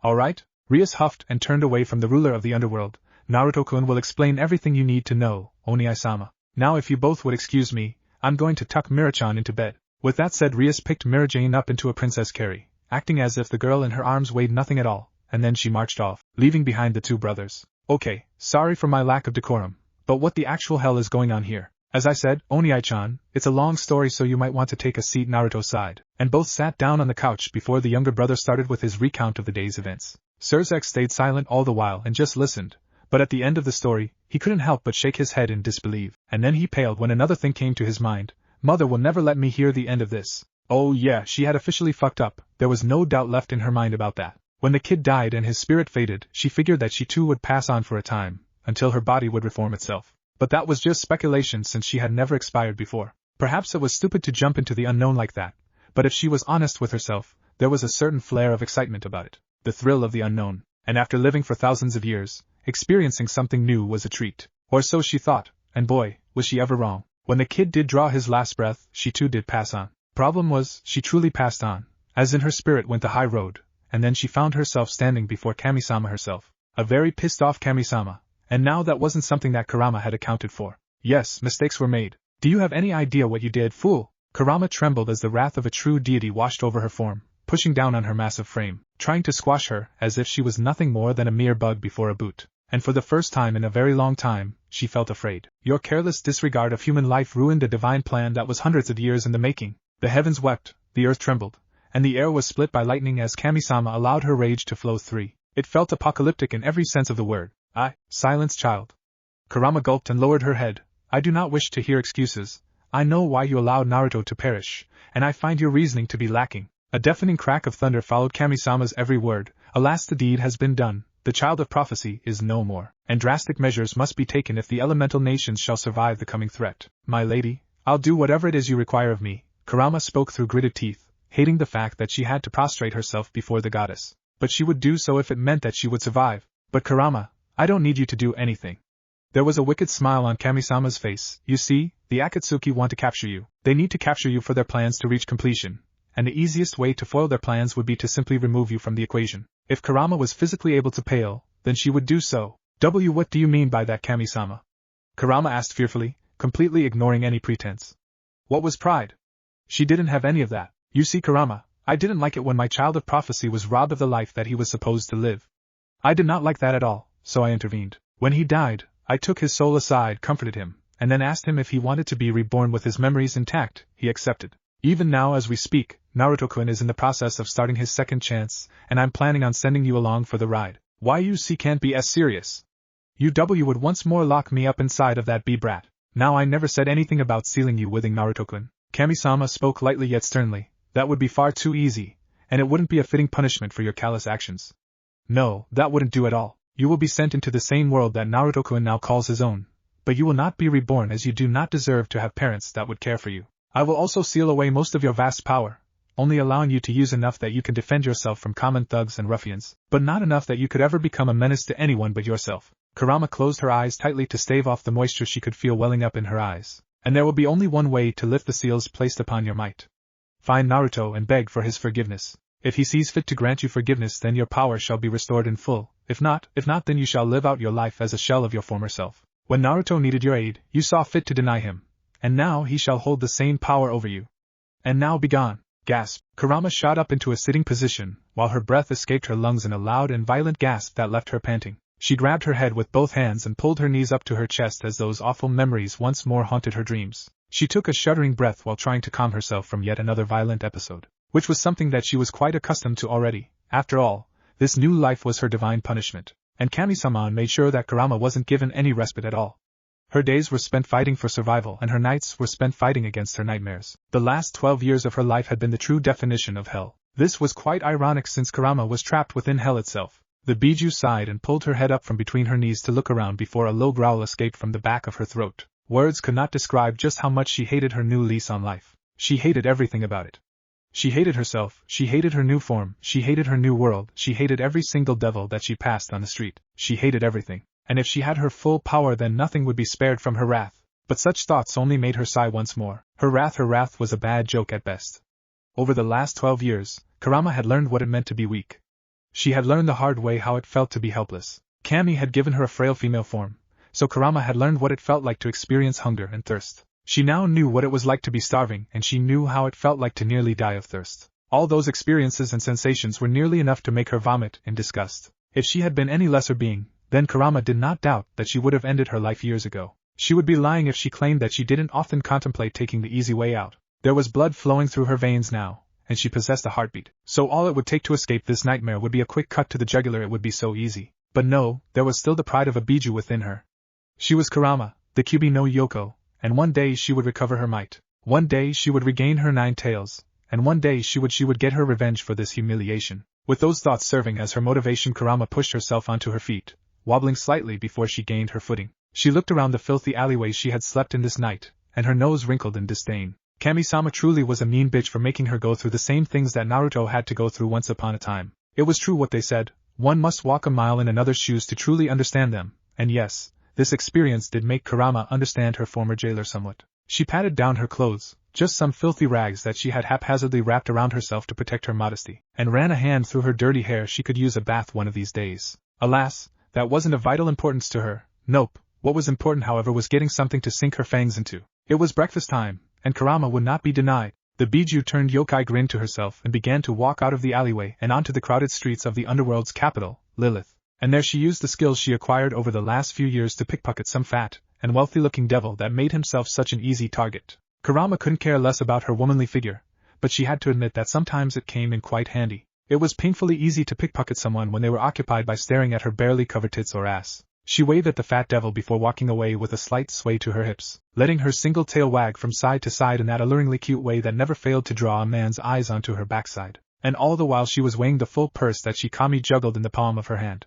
Alright? Rias huffed and turned away from the ruler of the underworld. Naruto-kun will explain everything you need to know, Oni-sama. Now if you both would excuse me, I'm going to tuck Mira-chan into bed. With that said, Rias picked Mira Jane up into a princess carry, acting as if the girl in her arms weighed nothing at all, and then she marched off, leaving behind the two brothers. Okay, sorry for my lack of decorum, but what the actual hell is going on here? As I said, Oni-chan, it's a long story so you might want to take a seat, Naruto sighed, and both sat down on the couch before the younger brother started with his recount of the day's events. Surzex stayed silent all the while and just listened, but at the end of the story, he couldn't help but shake his head in disbelief, and then he paled when another thing came to his mind. Mother will never let me hear the end of this. Oh yeah, she had officially fucked up, there was no doubt left in her mind about that. When the kid died and his spirit faded, she figured that she too would pass on for a time, until her body would reform itself. But that was just speculation since she had never expired before. Perhaps it was stupid to jump into the unknown like that, but if she was honest with herself, there was a certain flare of excitement about it. The thrill of the unknown, and after living for thousands of years, experiencing something new was a treat. Or so she thought, and boy, was she ever wrong. When the kid did draw his last breath, she too did pass on. Problem was, she truly passed on, as in her spirit went the high road, and then she found herself standing before Kami-sama herself. A very pissed off Kami-sama. And now that wasn't something that Kurama had accounted for. Yes, mistakes were made. Do you have any idea what you did, fool? Kurama trembled as the wrath of a true deity washed over her form, pushing down on her massive frame, trying to squash her as if she was nothing more than a mere bug before a boot. and for the first time in a very long time, she felt afraid. Your careless disregard of human life ruined a divine plan that was hundreds of years in the making. The heavens wept, the earth trembled, and the air was split by lightning as Kami-sama allowed her rage to flow through. It felt apocalyptic in every sense of the word. Silence, child. Kurama gulped and lowered her head. I do not wish to hear excuses. I know why you allowed Naruto to perish, and I find your reasoning to be lacking. A deafening crack of thunder followed Kami-sama's every word. Alas, the deed has been done. The child of prophecy is no more, and drastic measures must be taken if the elemental nations shall survive the coming threat. My lady, I'll do whatever it is you require of me. Kurama spoke through gritted teeth, hating the fact that she had to prostrate herself before the goddess. But she would do so if it meant that she would survive. But Kurama, I don't need you to do anything. There was a wicked smile on Kami-sama's face. You see, the Akatsuki want to capture you. They need to capture you for their plans to reach completion, and the easiest way to foil their plans would be to simply remove you from the equation. If Kurama was physically able to pale, then she would do so. What do you mean by that, Kami-sama? Kurama asked fearfully, completely ignoring any pretense. What was pride? She didn't have any of that. You see, Kurama, I didn't like it when my child of prophecy was robbed of the life that he was supposed to live. I did not like that at all, so I intervened. When he died, I took his soul aside, comforted him, and then asked him if he wanted to be reborn with his memories intact. He accepted. Even now as we speak, Naruto-kun is in the process of starting his second chance, and I'm planning on sending you along for the ride. Why you can't be as serious? UW would once more lock me up inside of that bee-brat. Now I never said anything about sealing you within Naruto-kun. Kami-sama spoke lightly yet sternly. That would be far too easy, and it wouldn't be a fitting punishment for your callous actions. No, that wouldn't do at all. You will be sent into the same world that Naruto-kun now calls his own, but you will not be reborn as you do not deserve to have parents that would care for you. I will also seal away most of your vast power, only allowing you to use enough that you can defend yourself from common thugs and ruffians, but not enough that you could ever become a menace to anyone but yourself. Kurama closed her eyes tightly to stave off the moisture she could feel welling up in her eyes. And there will be only one way to lift the seals placed upon your might. Find Naruto and beg for his forgiveness. If he sees fit to grant you forgiveness, then your power shall be restored in full. If not, then you shall live out your life as a shell of your former self. When Naruto needed your aid, you saw fit to deny him. And now he shall hold the same power over you. And now begone. Gasp. Kurama shot up into a sitting position, while her breath escaped her lungs in a loud and violent gasp that left her panting. She grabbed her head with both hands and pulled her knees up to her chest as those awful memories once more haunted her dreams. She took a shuddering breath while trying to calm herself from yet another violent episode, which was something that she was quite accustomed to already. After all, this new life was her divine punishment, and Kami-sama made sure that Kurama wasn't given any respite at all. Her days were spent fighting for survival and her nights were spent fighting against her nightmares. The last 12 years of her life had been the true definition of hell. This was quite ironic since Kurama was trapped within hell itself. The Biju sighed and pulled her head up from between her knees to look around before a low growl escaped from the back of her throat. Words could not describe just how much she hated her new lease on life. She hated everything about it. She hated herself, she hated her new form, she hated her new world, she hated every single devil that she passed on the street. She hated everything. And if she had her full power, then nothing would be spared from her wrath. But such thoughts only made her sigh once more. Her wrath was a bad joke at best. Over the last 12 years, Kurama had learned what it meant to be weak. She had learned the hard way how it felt to be helpless. Kami had given her a frail female form, so Kurama had learned what it felt like to experience hunger and thirst. She now knew what it was like to be starving, and she knew how it felt like to nearly die of thirst. All those experiences and sensations were nearly enough to make her vomit in disgust. If she had been any lesser being, then Kurama did not doubt that she would have ended her life years ago. She would be lying if she claimed that she didn't often contemplate taking the easy way out. There was blood flowing through her veins now, and she possessed a heartbeat. So all it would take to escape this nightmare would be a quick cut to the jugular. It would be so easy. But no, there was still the pride of a Biju within her. She was Kurama, the Kyubi no Yoko, and one day she would recover her might. One day she would regain her 9 tails, and one day she would get her revenge for this humiliation. With those thoughts serving as her motivation, Kurama pushed herself onto her feet, wobbling slightly before she gained her footing. She looked around the filthy alleyways she had slept in this night, and her nose wrinkled in disdain. Kami-sama truly was a mean bitch for making her go through the same things that Naruto had to go through once upon a time. It was true what they said, one must walk a mile in another's shoes to truly understand them, and yes, this experience did make Kurama understand her former jailer somewhat. She patted down her clothes, just some filthy rags that she had haphazardly wrapped around herself to protect her modesty, and ran a hand through her dirty hair. She could use a bath one of these days. Alas, that wasn't of vital importance to her. Nope. What was important, however, was getting something to sink her fangs into. It was breakfast time, and Kurama would not be denied. The Biju turned yokai grinned to herself and began to walk out of the alleyway and onto the crowded streets of the underworld's capital, Lilith. and there she used the skills she acquired over the last few years to pickpocket some fat and wealthy-looking devil that made himself such an easy target. Kurama couldn't care less about her womanly figure, but she had to admit that sometimes it came in quite handy. It was painfully easy to pickpocket someone when they were occupied by staring at her barely covered tits or ass. She waved at the fat devil before walking away with a slight sway to her hips, letting her single tail wag from side to side in that alluringly cute way that never failed to draw a man's eyes onto her backside. And all the while she was weighing the full purse that she calmly juggled in the palm of her hand.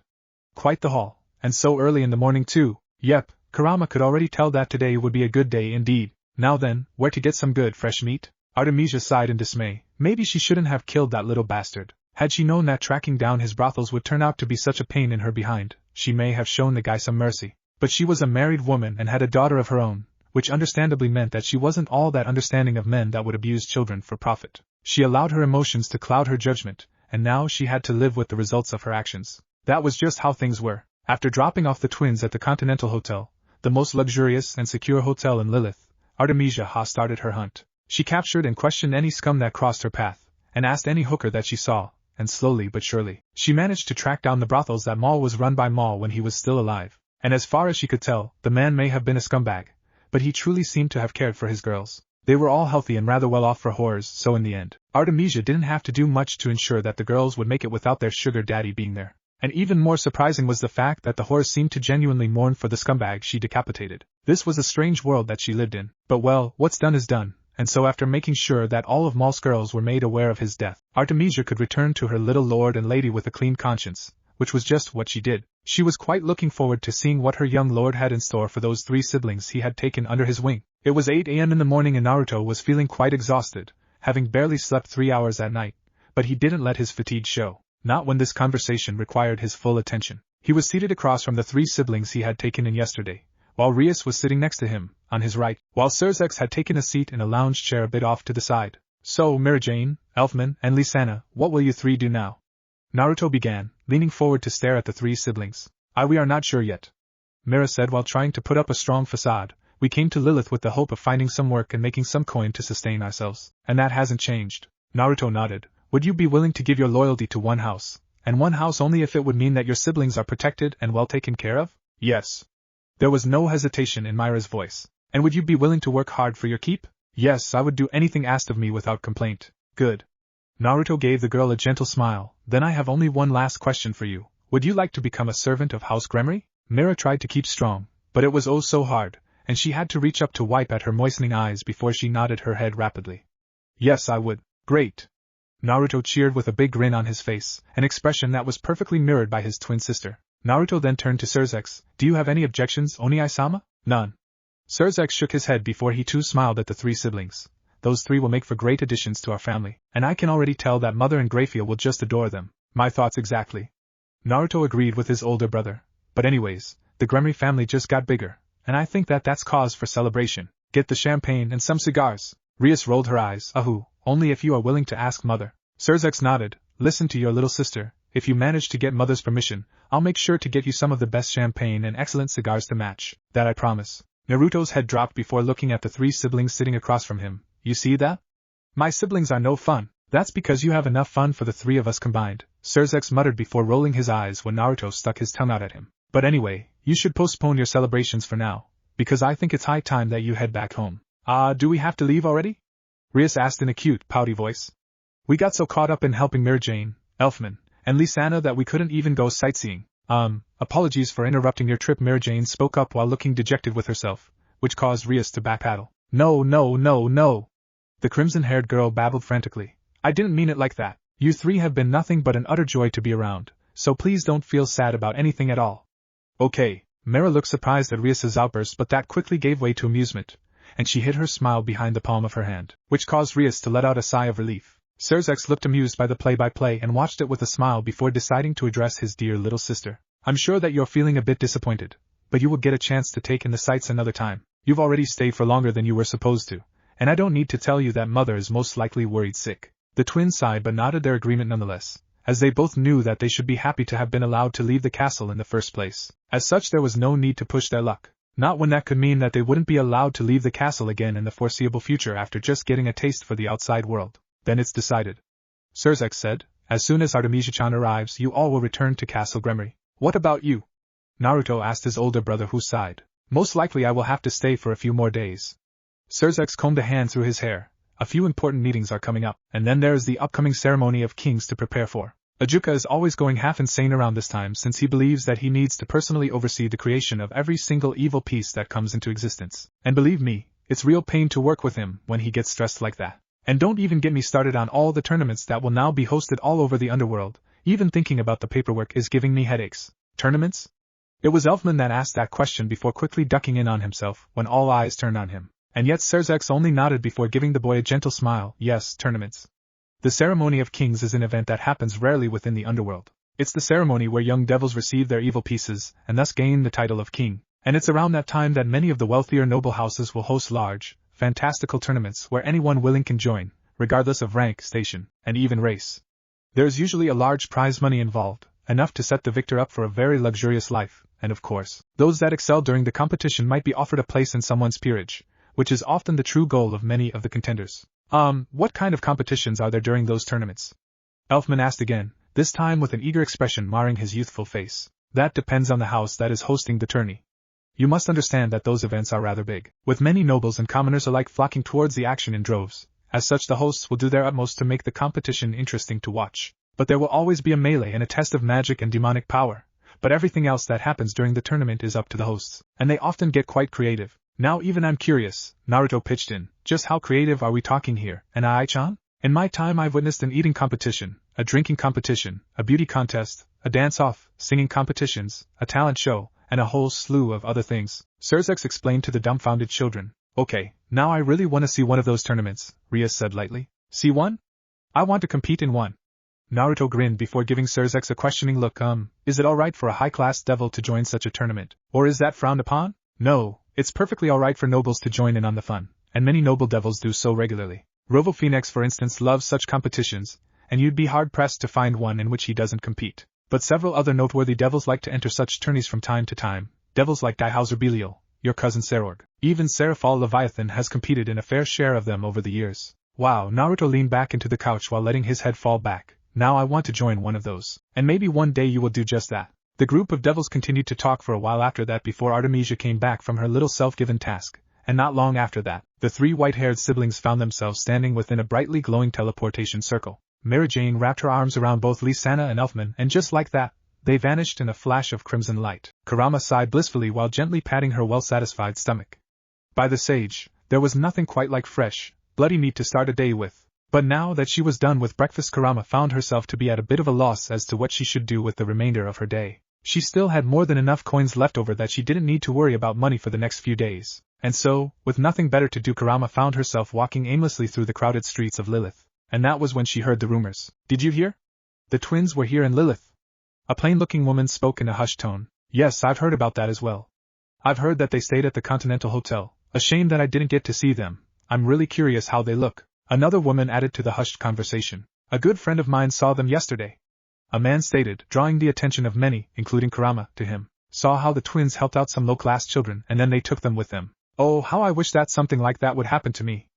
Quite the haul, and so early in the morning too. Yep, Kurama could already tell that today would be a good day indeed. Now then, where to get some good fresh meat? Artemisia sighed in dismay. Maybe she shouldn't have killed that little bastard. Had she known that tracking down his brothels would turn out to be such a pain in her behind, she may have shown the guy some mercy. But she was a married woman and had a daughter of her own, which understandably meant that she wasn't all that understanding of men that would abuse children for profit. She allowed her emotions to cloud her judgment, and now she had to live with the results of her actions. That was just how things were. After dropping off the twins at the Continental Hotel, the most luxurious and secure hotel in Lilith, Artemisia started her hunt. She captured and questioned any scum that crossed her path, and asked any hooker that she saw, and slowly but surely, she managed to track down the brothels that Maul was run by Maul when he was still alive. And as far as she could tell, the man may have been a scumbag, but he truly seemed to have cared for his girls. They were all healthy and rather well off for whores, so in the end, Artemisia didn't have to do much to ensure that the girls would make it without their sugar daddy being there. And even more surprising was the fact that the whores seemed to genuinely mourn for the scumbag she decapitated. This was a strange world that she lived in. But well, what's done is done, and so after making sure that all of Maul's girls were made aware of his death, Artemisia could return to her little lord and lady with a clean conscience, which was just what she did. She was quite looking forward to seeing what her young lord had in store for those 3 siblings he had taken under his wing. It was 8 a.m. in the morning and Naruto was feeling quite exhausted, having barely slept 3 hours that night, but he didn't let his fatigue show. Not when this conversation required his full attention. He was seated across from the 3 siblings he had taken in yesterday, while Rias was sitting next to him, on his right, while Surzex had taken a seat in a lounge chair a bit off to the side. So, Mirajane, Elfman, and Lisana, what will you 3 do now? Naruto began, leaning forward to stare at the 3 siblings. We are not sure yet. Mira said while trying to put up a strong facade. We came to Lilith with the hope of finding some work and making some coin to sustain ourselves, and that hasn't changed. Naruto nodded. Would you be willing to give your loyalty to one house, and one house only if it would mean that your siblings are protected and well taken care of? Yes. There was no hesitation in Myra's voice. And would you be willing to work hard for your keep? Yes, I would do anything asked of me without complaint. Good. Naruto gave the girl a gentle smile. Then I have only one last question for you. Would you like to become a servant of House Gremory? Mira tried to keep strong, but it was oh so hard, and she had to reach up to wipe at her moistening eyes before she nodded her head rapidly. Yes, I would. Great. Naruto cheered with a big grin on his face, an expression that was perfectly mirrored by his twin sister. Naruto then turned to Surzex. Do you have any objections, Oni-sama? None. Surzex shook his head before he too smiled at the 3 siblings. Those 3 will make for great additions to our family, and I can already tell that Mother and Grayfield will just adore them. My thoughts exactly. Naruto agreed with his older brother. But anyways, the Gremory family just got bigger, and I think that that's cause for celebration. Get the champagne and some cigars. Rias rolled her eyes. Only if you are willing to ask Mother. Surzex nodded. Listen to your little sister. If you manage to get Mother's permission, I'll make sure to get you some of the best champagne and excellent cigars to match. That I promise. Naruto's head dropped before looking at the 3 siblings sitting across from him. You see that? My siblings are no fun. That's because you have enough fun for the 3 of us combined, Surzex muttered before rolling his eyes when Naruto stuck his tongue out at him. But anyway, you should postpone your celebrations for now, because I think it's high time that you head back home. Do we have to leave already? Rias asked in a cute, pouty voice. We got so caught up in helping Mirajane, Elfman, and Lisana that we couldn't even go sightseeing. Apologies for interrupting your trip. Mirajane spoke up while looking dejected with herself, which caused Rias to backpedal. No. The crimson-haired girl babbled frantically. I didn't mean it like that. You 3 have been nothing but an utter joy to be around, so please don't feel sad about anything at all. Okay. Mira looked surprised at Rias's outburst, but that quickly gave way to amusement, and she hid her smile behind the palm of her hand, which caused Rias to let out a sigh of relief. Surzex looked amused by the play-by-play and watched it with a smile before deciding to address his dear little sister. I'm sure that you're feeling a bit disappointed, but you will get a chance to take in the sights another time. You've already stayed for longer than you were supposed to, and I don't need to tell you that Mother is most likely worried sick. The twins sighed but nodded their agreement nonetheless, as they both knew that they should be happy to have been allowed to leave the castle in the first place. As such, there was no need to push their luck. Not when that could mean that they wouldn't be allowed to leave the castle again in the foreseeable future after just getting a taste for the outside world. Then it's decided. Surzex said, as soon as Artemisia-chan arrives, you all will return to Castle Gremory. What about you? Naruto asked his older brother, who sighed. Most likely I will have to stay for a few more days. Surzex combed a hand through his hair. A few important meetings are coming up, and then there is the upcoming ceremony of kings to prepare for. Ajuka is always going half insane around this time since he believes that he needs to personally oversee the creation of every single evil piece that comes into existence. And believe me, it's real pain to work with him when he gets stressed like that. And don't even get me started on all the tournaments that will now be hosted all over the underworld. Even thinking about the paperwork is giving me headaches. Tournaments? It was Elfman that asked that question before quickly ducking in on himself when all eyes turned on him. And yet Surzex only nodded before giving the boy a gentle smile. Yes, tournaments. The ceremony of kings is an event that happens rarely within the underworld. It's the ceremony where young devils receive their evil pieces and thus gain the title of king. And it's around that time that many of the wealthier noble houses will host large, fantastical tournaments where anyone willing can join, regardless of rank, station, and even race. There's usually a large prize money involved, enough to set the victor up for a very luxurious life, and of course, those that excel during the competition might be offered a place in someone's peerage, which is often the true goal of many of the contenders. What kind of competitions are there during those tournaments? Elfman asked again, this time with an eager expression marring his youthful face. That depends on the house that is hosting the tourney. You must understand that those events are rather big, with many nobles and commoners alike flocking towards the action in droves. As such, the hosts will do their utmost to make the competition interesting to watch. But there will always be a melee and a test of magic and demonic power. But everything else that happens during the tournament is up to the hosts, and they often get quite creative. Now even I'm curious, Naruto pitched in, just how creative are we talking here, and Ai-chan? In my time I've witnessed an eating competition, a drinking competition, a beauty contest, a dance-off, singing competitions, a talent show, and a whole slew of other things, Surzex explained to the dumbfounded children. Okay, now I really want to see one of those tournaments, Rias said lightly. See one? I want to compete in one. Naruto grinned before giving Surzex a questioning look. Is it alright for a high-class devil to join such a tournament, or is that frowned upon? No, it's perfectly alright for nobles to join in on the fun, and many noble devils do so regularly. Rovo Phoenix, for instance, loves such competitions, and you'd be hard-pressed to find one in which he doesn't compete. But several other noteworthy devils like to enter such tourneys from time to time, devils like Daihauser Belial, your cousin Serorg. Even Seraphal Leviathan has competed in a fair share of them over the years. Wow, Naruto leaned back into the couch while letting his head fall back. Now I want to join one of those. And maybe one day you will do just that. The group of devils continued to talk for a while after that before Artemisia came back from her little self-given task, and not long after that, the three white-haired siblings found themselves standing within a brightly glowing teleportation circle. Mary Jane wrapped her arms around both Lisana and Elfman, and just like that, they vanished in a flash of crimson light. Kurama sighed blissfully while gently patting her well-satisfied stomach. By the sage, there was nothing quite like fresh, bloody meat to start a day with. But now that she was done with breakfast, Kurama found herself to be at a bit of a loss as to what she should do with the remainder of her day. She still had more than enough coins left over that she didn't need to worry about money for the next few days. And so, with nothing better to do, Kurama found herself walking aimlessly through the crowded streets of Lilith. And that was when she heard the rumors. Did you hear? The twins were here in Lilith. A plain-looking woman spoke in a hushed tone. Yes, I've heard about that as well. I've heard that they stayed at the Continental Hotel. A shame that I didn't get to see them. I'm really curious how they look. Another woman added to the hushed conversation. A good friend of mine saw them yesterday. A man stated, drawing the attention of many, including Kurama, to him. Saw how the twins helped out some low-class children and then they took them with them. Oh, how I wish that something like that would happen to me.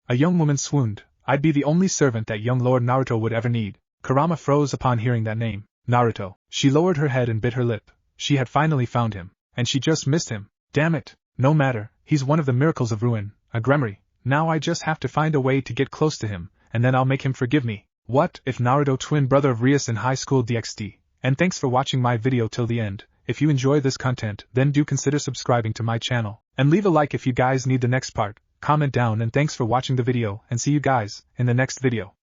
A young woman swooned. I'd be the only servant that young Lord Naruto would ever need. Kurama froze upon hearing that name. Naruto. She lowered her head and bit her lip. She had finally found him, and she just missed him. Damn it. No matter, he's one of the miracles of ruin, a Gremory. Now I just have to find a way to get close to him, and then I'll make him forgive me. What if Naruto, twin brother of Rias in high school DxD? And thanks for watching my video till the end. If you enjoy this content, then do consider subscribing to my channel, and leave a like if you guys need the next part. Comment down, and thanks for watching the video, and see you guys in the next video.